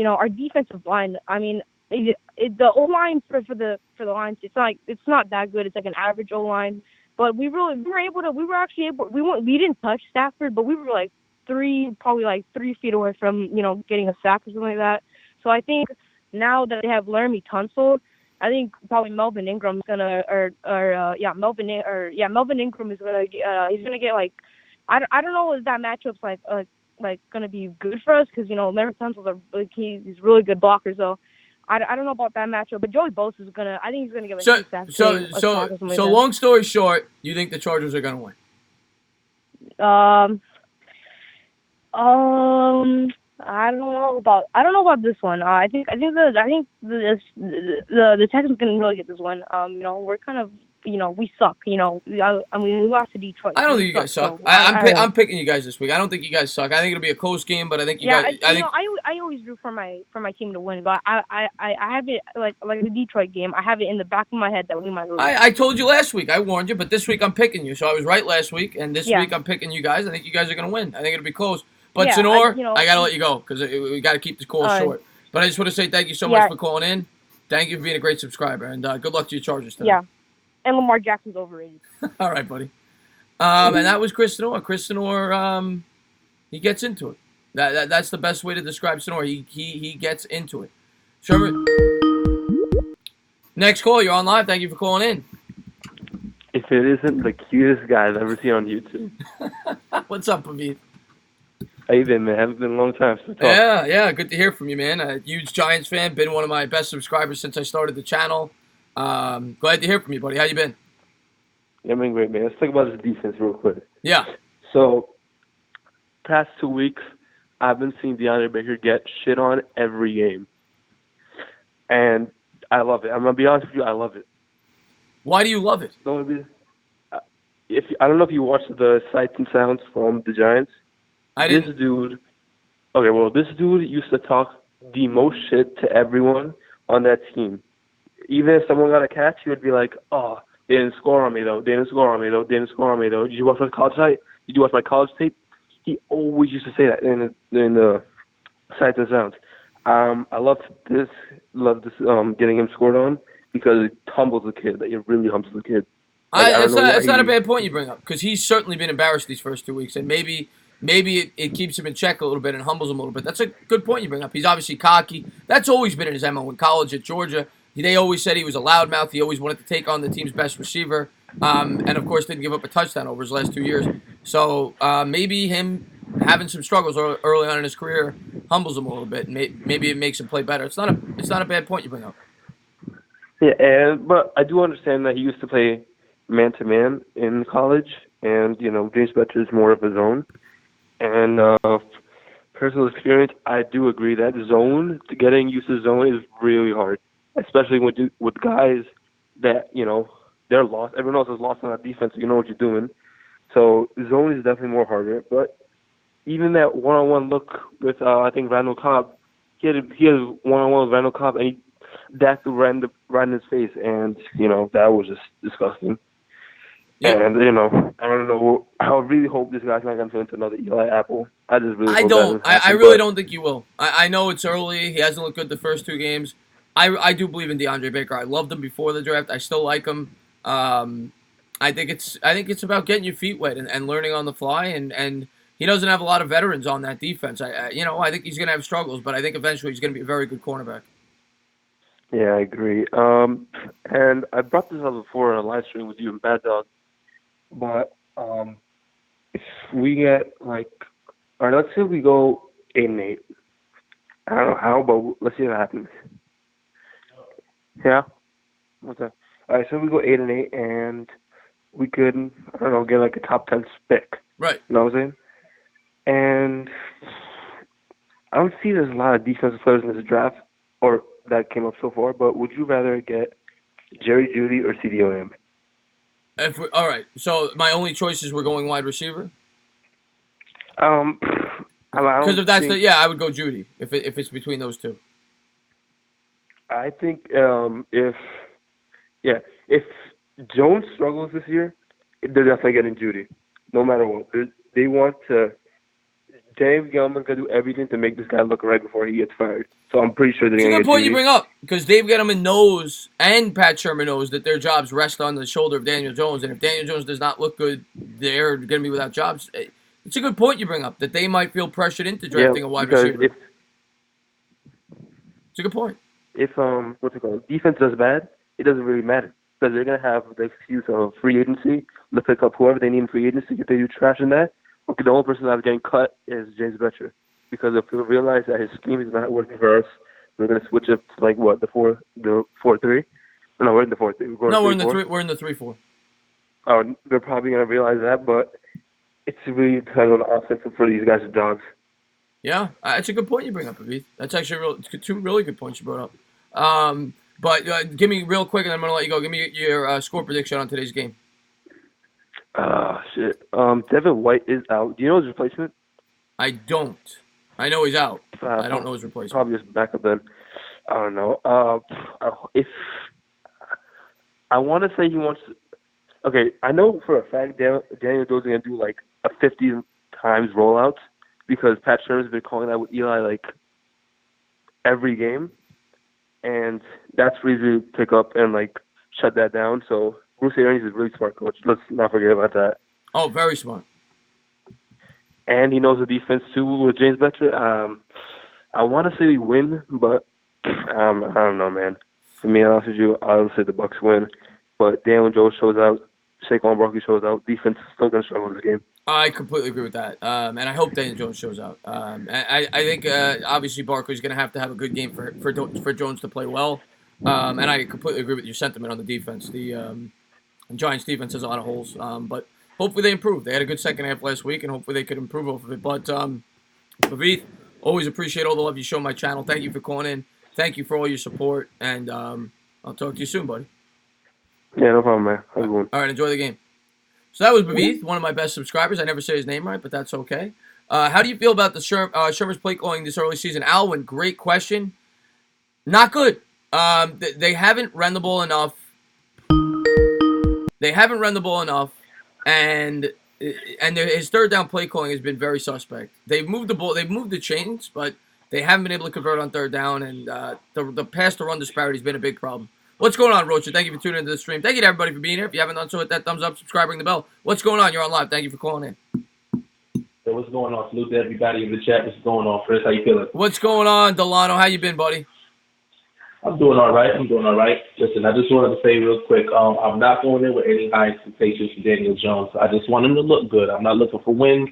our defensive line. I mean, the O line for the Lions, it's not that good. It's like an average O line. But we didn't touch Stafford, but we were like 3 feet away from, getting a sack or something like that. So I think now that they have Laramie Tunsil, I think probably Melvin Ingram is gonna, Melvin Ingram is gonna, he's gonna get like, I don't know if that matchup's like gonna be good for us because Laramie Tunsil he's really good blocker, so. I don't know about that matchup, but Joey Bosa is I think he's gonna get like 2 sacks. So long story short, you think the Chargers are gonna win? I don't know about this one. I think the Texans can really get this one. We're kind of we suck. We lost to Detroit. I don't think you guys suck. So I'm picking you guys this week. I don't think you guys suck. I think it'll be a close game, but I think you guys. I always root for my team to win, but I have it like the Detroit game. I have it in the back of my head that we might lose. I told you last week. I warned you, but this week I'm picking you. So I was right last week, and this week I'm picking you guys. I think you guys are gonna win. I think it'll be close. But Sonor, I gotta let you go because we gotta keep this call short. But I just want to say thank you so much for calling in. Thank you for being a great subscriber, and good luck to your Chargers today. Yeah. And Lamar Jackson's overrated. All right, buddy. And that was Chris Sonor. Chris Sonor, he gets into it. That's the best way to describe Sonor. He gets into it. Sherman. Next call. You're on live. Thank you for calling in. If it isn't the cutest guy I've ever seen on YouTube. What's up, Pavid? How you been, man? Haven't been a long time since we talked. Yeah. Good to hear from you, man. A huge Giants fan. Been one of my best subscribers since I started the channel. Glad to hear from you, buddy. How you been? Yeah, I've been great, man. Let's talk about this defense real quick. Yeah. So, past 2 weeks, I've been seeing DeAndre Baker get shit on every game. And I love it. I'm going to be honest with you, I love it. Why do you love it? I don't know if you watched the Sights and Sounds from the Giants. I didn't. This dude used to talk the most shit to everyone on that team. Even if someone got a catch, he would be like, "Oh, they didn't score on me though. They didn't score on me though. They didn't score on me though. Did you watch my college tape? Did you watch my college tape?" He always used to say that in the Sights and Sounds. I love this getting him scored on because it humbles the kid. It really humbles the kid. It's not a bad point you bring up because he's certainly been embarrassed these first 2 weeks, and maybe it keeps him in check a little bit and humbles him a little bit. That's a good point you bring up. He's obviously cocky. That's always been in his MO in college at Georgia. They always said he was a loudmouth. He always wanted to take on the team's best receiver, and of course didn't give up a touchdown over his last 2 years. So maybe him having some struggles early on in his career humbles him a little bit, and maybe it makes him play better. It's not a bad point you bring up. Yeah, but I do understand that he used to play man-to-man in college, and James Bettcher is more of his own. And personal experience, I do agree that getting used to zone is really hard, especially with guys that, they're lost. Everyone else is lost on that defense, so you know what you're doing. So zone is definitely more harder. But even that one-on-one look with, I think, Randall Cobb, he had one-on-one with Randall Cobb, and that threw right in his face, and, that was just disgusting. Yep. And, I don't know. I really hope this guy's not going to turn into another Eli Apple. I just really hope I really don't think you will. I know it's early. He hasn't looked good the first 2 games. I do believe in DeAndre Baker. I loved him before the draft. I still like him. I think it's about getting your feet wet and learning on the fly. And he doesn't have a lot of veterans on that defense. I think he's going to have struggles, but I think eventually he's going to be a very good cornerback. Yeah, I agree. And I brought this up before on a live stream with you and Bad Dog. But if we get all right, let's say we go 8-8. I don't know how, but let's see what happens. Yeah. Okay. All right, so we go 8-8, and we could, I don't know, get a top 10 pick. Right. You know what I'm saying? And I don't see there's a lot of defensive players in this draft, or that came up so far. But would you rather get Jerry Jeudy or CeeDee Lamb? All right, so my only choices were going wide receiver. Because if that's I would go Jeudy if it's between those two. I think if Jones struggles this year, they're definitely getting Jeudy, no matter what. They want to. Dave Gettleman's gonna do everything to make this guy look right before he gets fired. So I'm pretty sure they're gonna get Jeudy. It's a good point you bring up, because Dave Gettleman knows and Pat Shermer knows that their jobs rest on the shoulder of Daniel Jones, and if Daniel Jones does not look good, they're gonna be without jobs. It's a good point you bring up, that they might feel pressured into drafting a wide receiver. It's a good point. If defense does bad, it doesn't really matter, because they're gonna have the excuse of free agency to pick up whoever they need in free agency. If they do trash in that, okay, the only person that's getting cut is James Betcher, because if we realize that his scheme is not working for us, we're gonna switch it to the 4-3. No, we're in the 4-3. We're in the 3-4. Oh, they're probably gonna realize that, but it's really kind of an offense for these guys' jobs. Yeah, it's a good point you bring up, Avith. That's actually 2 really good points you brought up. But give me real quick, and I'm going to let you go. Give me your score prediction on today's game. Shit. Devin White is out. Do you know his replacement? I don't. I know he's out. I don't know his replacement. Probably just backup then. I don't know. If I want to say he wants to, okay, I know for a fact Daniel Jones is going to do a 50 times rollouts, because Pat Shermer's been calling that with Eli every game, and that's really to pick up and shut that down. So Bruce Arians is a really smart coach. Let's not forget about that. Oh, very smart. And he knows the defense too with James Betcher. I want to say we win, but I don't know, man. For me, I'll say the Bucs win, but Daniel Jones shows out. Saquon Barkley shows out. Defense is still going to struggle this game. I completely agree with that, and I hope Daniel Jones shows out. I think obviously Barkley's going to have a good game for Jones to play well, and I completely agree with your sentiment on the defense. The Giants' defense has a lot of holes, but hopefully they improve. They had a good second half last week, and hopefully they could improve off of it. But Avith, always appreciate all the love you show my channel. Thank you for calling in. Thank you for all your support, and I'll talk to you soon, buddy. Yeah, no problem, man. Have a good one. All right, enjoy the game. So that was Bavith, one of my best subscribers. I never say his name right, but that's okay. How do you feel about the Shermer's play calling this early season? Alwyn, great question. Not good. They haven't run the ball enough. And his third down play calling has been very suspect. They've moved the ball. They've moved the chains, but they haven't been able to convert on third down. And the pass to run disparity has been a big problem. What's going on, Rocha? Thank you for tuning into the stream. Thank you to everybody for being here. If you haven't done so, hit that thumbs up, subscribe, ring the bell. What's going on? You're on live. Thank you for calling in. So what's going on? Salute to everybody in the chat. What's going on, Chris? How you feeling? What's going on, Delano? How you been, buddy? I'm doing all right. Listen, I just wanted to say real quick, I'm not going in with any high expectations for Daniel Jones. I just want him to look good. I'm not looking for wins.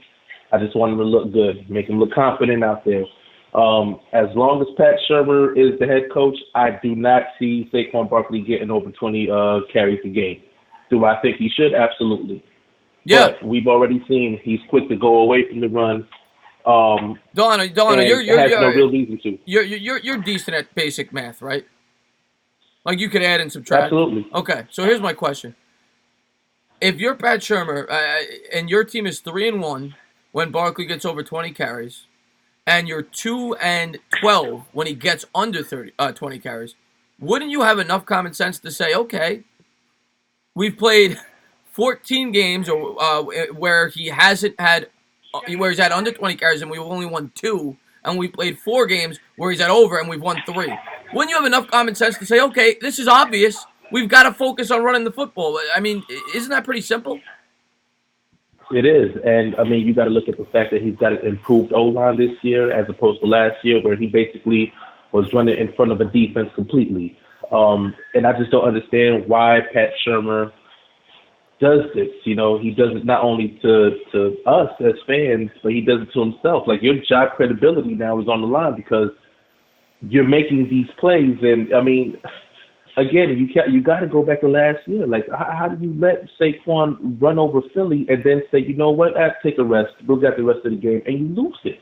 I just want him to look good, make him look confident out there. As long as Pat Shermer is the head coach, I do not see Saquon Barkley getting over 20 carries a game. Do I think he should? Absolutely. Yeah. But we've already seen he's quick to go away from the run. Delano, and has no real reason to. you're decent at basic math, right? Like you could add and subtract. Absolutely. Okay, so here's my question: if you're Pat Shermer and your team is 3-1 when Barkley gets over 20 carries, and you're 2-12 when he gets under 20 carries, wouldn't you have enough common sense to say, okay, we've played 14 games where he's had under 20 carries and we've only won 2, and we played 4 games where he's at over and we've won 3. Wouldn't you have enough common sense to say, okay, this is obvious. We've got to focus on running the football. I mean, isn't that pretty simple? It is, and I mean, you got to look at the fact that he's got an improved O-line this year as opposed to last year, where he basically was running in front of a defense completely. And I just don't understand why Pat Shermer does this. You know, he does it not only to us as fans, but he does it to himself. Like, your job credibility now is on the line because you're making these plays, and I mean, again, you got to go back to last year. Like, how do you let Saquon run over Philly and then say, you know what, take a rest, we'll get the rest of the game, and you lose it?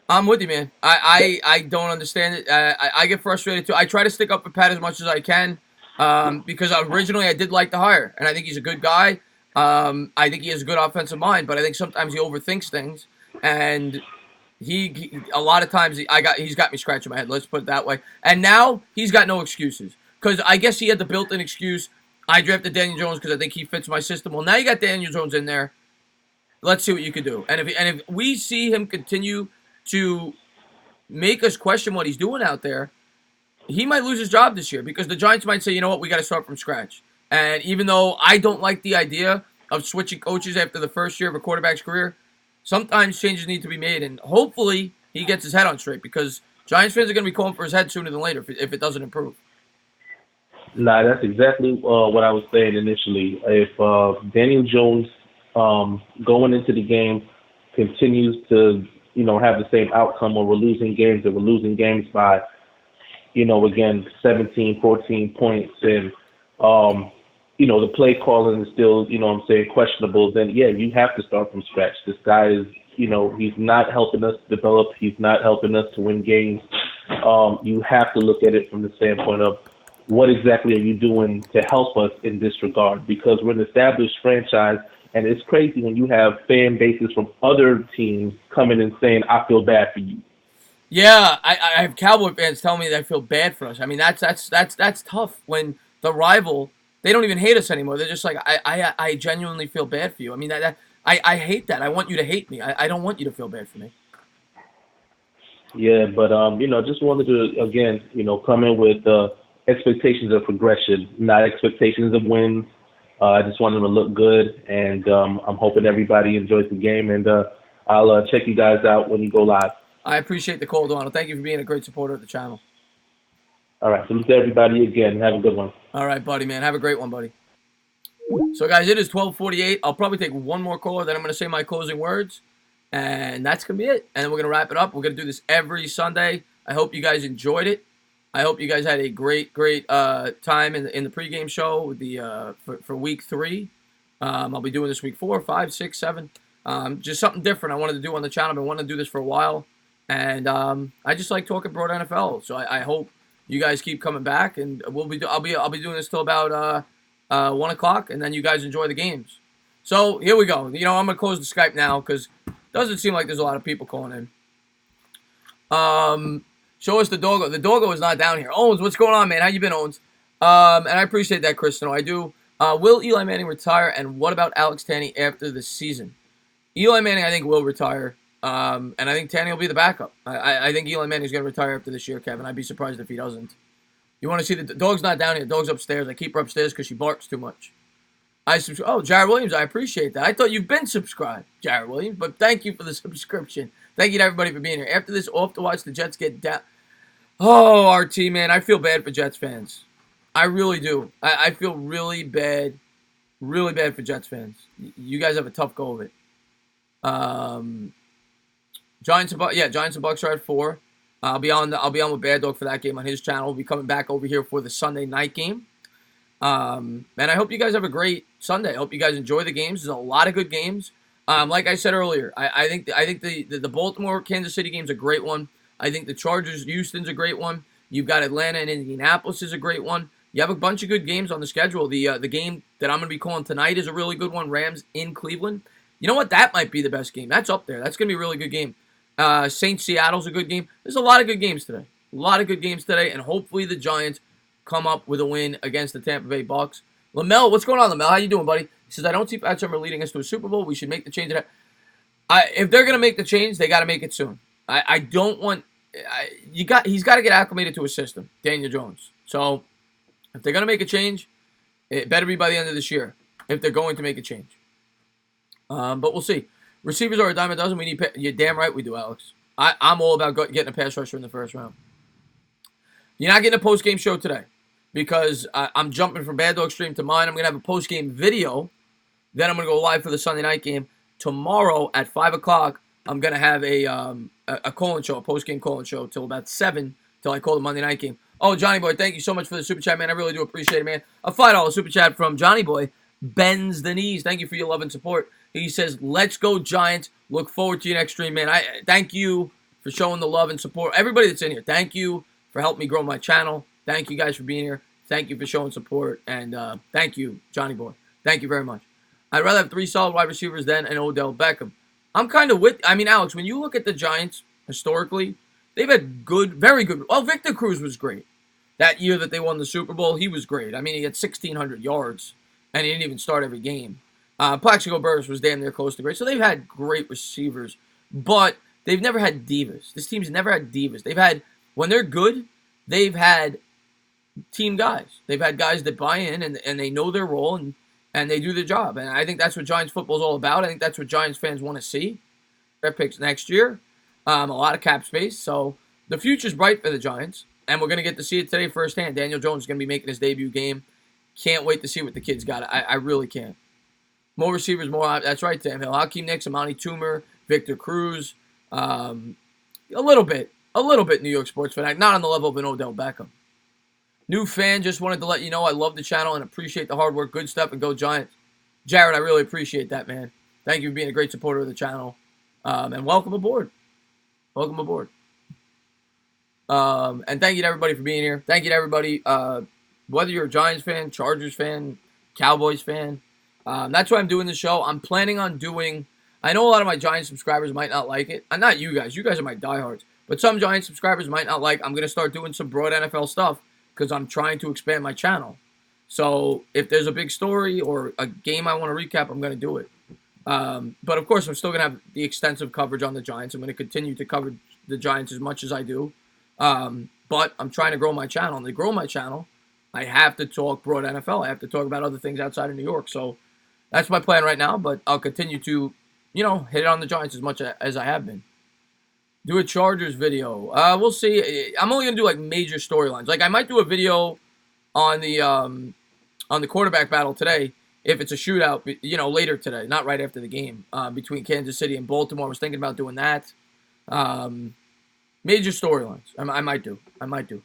I'm with you, man. I don't understand it. I get frustrated too. I try to stick up for Pat as much as I can because originally I did like the hire, and I think he's a good guy. I think he has a good offensive mind, but I think sometimes he overthinks things, and he a lot of times he's got me scratching my head. Let's put it that way. And now he's got no excuses. Because I guess he had the built-in excuse, I drafted Daniel Jones because I think he fits my system. Well, now you got Daniel Jones in there. Let's see what you can do. And if we see him continue to make us question what he's doing out there, he might lose his job this year because the Giants might say, you know what, we got to start from scratch. And even though I don't like the idea of switching coaches after the first year of a quarterback's career, sometimes changes need to be made. And hopefully he gets his head on straight because Giants fans are going to be calling for his head sooner than later if it doesn't improve. Nah, that's exactly what I was saying initially. If Daniel Jones going into the game continues to, have the same outcome, or we're losing games by, again, 17, 14 points, and, the play calling is still, questionable, then, yeah, you have to start from scratch. This guy is, he's not helping us develop. He's not helping us to win games. You have to look at it from the standpoint of, what exactly are you doing to help us in this regard? Because we're an established franchise, and it's crazy when you have fan bases from other teams coming and saying, I feel bad for you. Yeah, I have Cowboy fans telling me they feel bad for us. I mean, that's tough when the rival, they don't even hate us anymore. They're just like, I genuinely feel bad for you. I mean, I hate that. I want you to hate me. I don't want you to feel bad for me. Yeah, but, just wanted to, again, come in with expectations of progression, not expectations of wins. I just want them to look good, and I'm hoping everybody enjoys the game, and I'll check you guys out when you go live. I appreciate the call, Donald. Thank you for being a great supporter of the channel. All right, salute to everybody again. Have a good one. All right, buddy, man. Have a great one, buddy. So, guys, it is 12:48. I'll probably take one more caller, then I'm going to say my closing words, and that's going to be it. And then we're going to wrap it up. We're going to do this every Sunday. I hope you guys enjoyed it. I hope you guys had a great time in the pregame show with the for week 3. I'll be doing this week 4, 5, 6, 7. Just something different I wanted to do on the channel. I've been wanting to do this for a while, and I just like talking broad NFL. So I hope you guys keep coming back, and I'll be doing this till about 1 o'clock, and then you guys enjoy the games. So here we go. I'm gonna close the Skype now because it doesn't seem like there's a lot of people calling in. Show us the doggo. The doggo is not down here. Owens, what's going on, man? How you been, Owens? And I appreciate that, Kristen. I do. Will Eli Manning retire? And what about Alex Tanney after the season? Eli Manning, I think, will retire. And I think Tanney will be the backup. I think Eli Manning is going to retire after this year, Kevin. I'd be surprised if he doesn't. You want to see the dog's not down here. The dog's upstairs. I keep her upstairs because she barks too much. Jared Williams, I appreciate that. I thought you've been subscribed, Jared Williams, but thank you for the subscription. Thank you to everybody for being here. After this, off to watch the Jets get down. Oh, RT, man, I feel bad for Jets fans. I really do. I feel really bad for Jets fans. You guys have a tough go of it. Giants and Bucs are at 4. I'll be on with Bad Dog for that game on his channel. We'll be coming back over here for the Sunday night game. And I hope you guys have a great Sunday. I hope you guys enjoy the games. There's a lot of good games. Like I said earlier, I think the Baltimore Kansas City game's a great one. I think the Chargers Houston's a great one. You've got Atlanta and Indianapolis is a great one. You have a bunch of good games on the schedule. The game that I'm going to be calling tonight is a really good one. Rams in Cleveland. You know what? That might be the best game. That's up there. That's going to be a really good game. Saints Seattle's a good game. There's a lot of good games today. And hopefully the Giants come up with a win against the Tampa Bay Bucks. Lamel, what's going on, Lamel? How you doing, buddy? He says, I don't see Pat Summer leading us to a Super Bowl. We should make the change. If they're going to make the change, they got to make it soon. I don't want... he's got to get acclimated to a system, Daniel Jones. So if they're going to make a change, it better be by the end of this year if they're going to make a change. But we'll see. Receivers are a dime a dozen. We need... You're damn right we do, Alex. I'm all about getting a pass rusher in the first round. You're not getting a post-game show today because I'm jumping from Bad Dog Stream to mine. I'm going to have a post-game video. Then I'm going to go live for the Sunday night game. Tomorrow at 5 o'clock, I'm going to have a call-in show, a post-game call-in show till about 7, till I call the Monday night game. Oh, Johnny Boy, thank you so much for the Super Chat, man. I really do appreciate it, man. A $5 Super Chat from Johnny Boy. Bends the knees. Thank you for your love and support. He says, let's go Giants. Look forward to your next stream, man. I thank you for showing the love and support. Everybody that's in here, thank you for helping me grow my channel. Thank you guys for being here. Thank you for showing support. And thank you, Johnny Boy. Thank you very much. I'd rather have 3 solid wide receivers than an Odell Beckham. I'm kind of with... I mean, Alex, when you look at the Giants, historically, they've had good, very good... Well, Victor Cruz was great. That year that they won the Super Bowl, he was great. I mean, he had 1,600 yards, and he didn't even start every game. Plaxico Burress was damn near close to great. So they've had great receivers, but they've never had divas. This team's never had divas. They've had... When they're good, they've had team guys. They've had guys that buy in, and they know their role, and they do their job. And I think that's what Giants football is all about. I think that's what Giants fans want to see. Their picks next year. A lot of cap space. So the future's bright for the Giants. And we're going to get to see it today firsthand. Daniel Jones is going to be making his debut game. Can't wait to see what the kid's got. I really can't. More receivers, more. That's right, Sam Hill. Hakeem Nicks, Amani Toomer, Victor Cruz. A little bit New York sports fan. Not on the level of an Odell Beckham. New fan, just wanted to let you know I love the channel and appreciate the hard work. Good stuff, and go Giants. Jared, I really appreciate that, man. Thank you for being a great supporter of the channel. And welcome aboard. Welcome aboard. And thank you to everybody for being here. Thank you to everybody, whether you're a Giants fan, Chargers fan, Cowboys fan. That's why I'm doing the show. I'm planning on doing... I know a lot of my Giants subscribers might not like it. Not you guys. You guys are my diehards. But some Giants subscribers might not like. I'm going to start doing some broad NFL stuff because I'm trying to expand my channel. So if there's a big story or a game I want to recap, I'm going to do it. But of course, I'm still going to have the extensive coverage on the Giants. I'm going to continue to cover the Giants as much as I do. But I'm trying to grow my channel. And to grow my channel, I have to talk broad NFL. I have to talk about other things outside of New York. So that's my plan right now. But I'll continue to, hit it on the Giants as much as I have been. Do a Chargers video. We'll see. I'm only going to do, major storylines. I might do a video on the quarterback battle today if it's a shootout, later today, not right after the game, between Kansas City and Baltimore. I was thinking about doing that. Major storylines. I might do.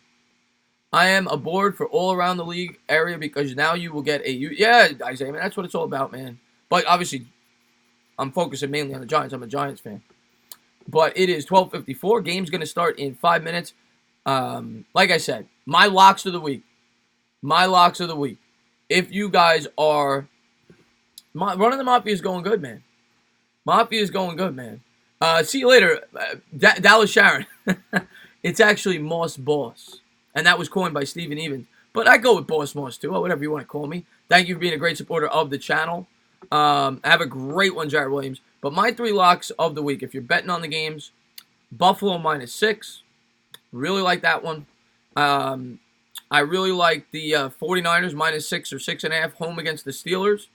I am aboard for all around the league area because now you will get yeah, Isaiah, man, that's what it's all about, man. But obviously, I'm focusing mainly on the Giants. I'm a Giants fan. But it is 12:54. Game's going to start in 5 minutes. Like I said, my locks of the week. If you guys are... Running the Mafia is going good, man. See you later. Dallas Sharon. It's actually Moss Boss. And that was coined by Steven Evans. But I go with Boss Moss too, or whatever you want to call me. Thank you for being a great supporter of the channel. Have a great one, Jared Williams. But my 3 locks of the week, if you're betting on the games, Buffalo -6. Really like that one. I really like the 49ers -6 or 6.5 home against the Steelers.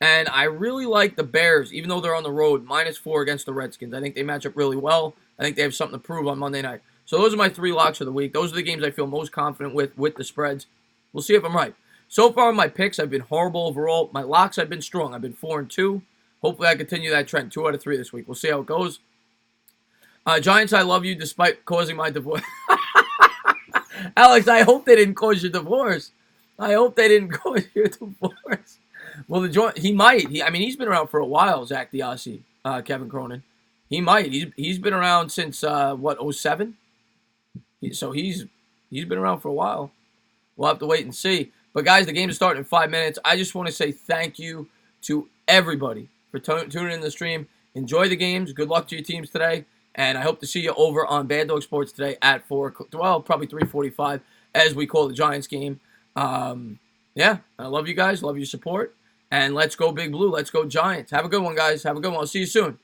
And I really like the Bears, even though they're on the road, -4 against the Redskins. I think they match up really well. I think they have something to prove on Monday night. So those are my 3 locks of the week. Those are the games I feel most confident with the spreads. We'll see if I'm right. So far in my picks, I've been horrible overall. My locks, I've been strong. I've been 4-2. Hopefully I continue that trend. 2 out of 3 this week. We'll see how it goes. Giants, I love you despite causing my divorce. Alex, I hope they didn't cause your divorce. Well, he might. I mean, he's been around for a while, Zach DiAssi, Kevin Cronin. He might. He's been around since what, 07? So he's been around for a while. We'll have to wait and see. But guys, the game is starting in 5 minutes. I just want to say thank you to everybody for tuning in the stream. Enjoy the games. Good luck to your teams today. And I hope to see you over on Bad Dog Sports today at probably 3:45 as we call the Giants game. Yeah, I love you guys. Love your support. And let's go Big Blue. Let's go Giants. Have a good one, guys. Have a good one. I'll see you soon.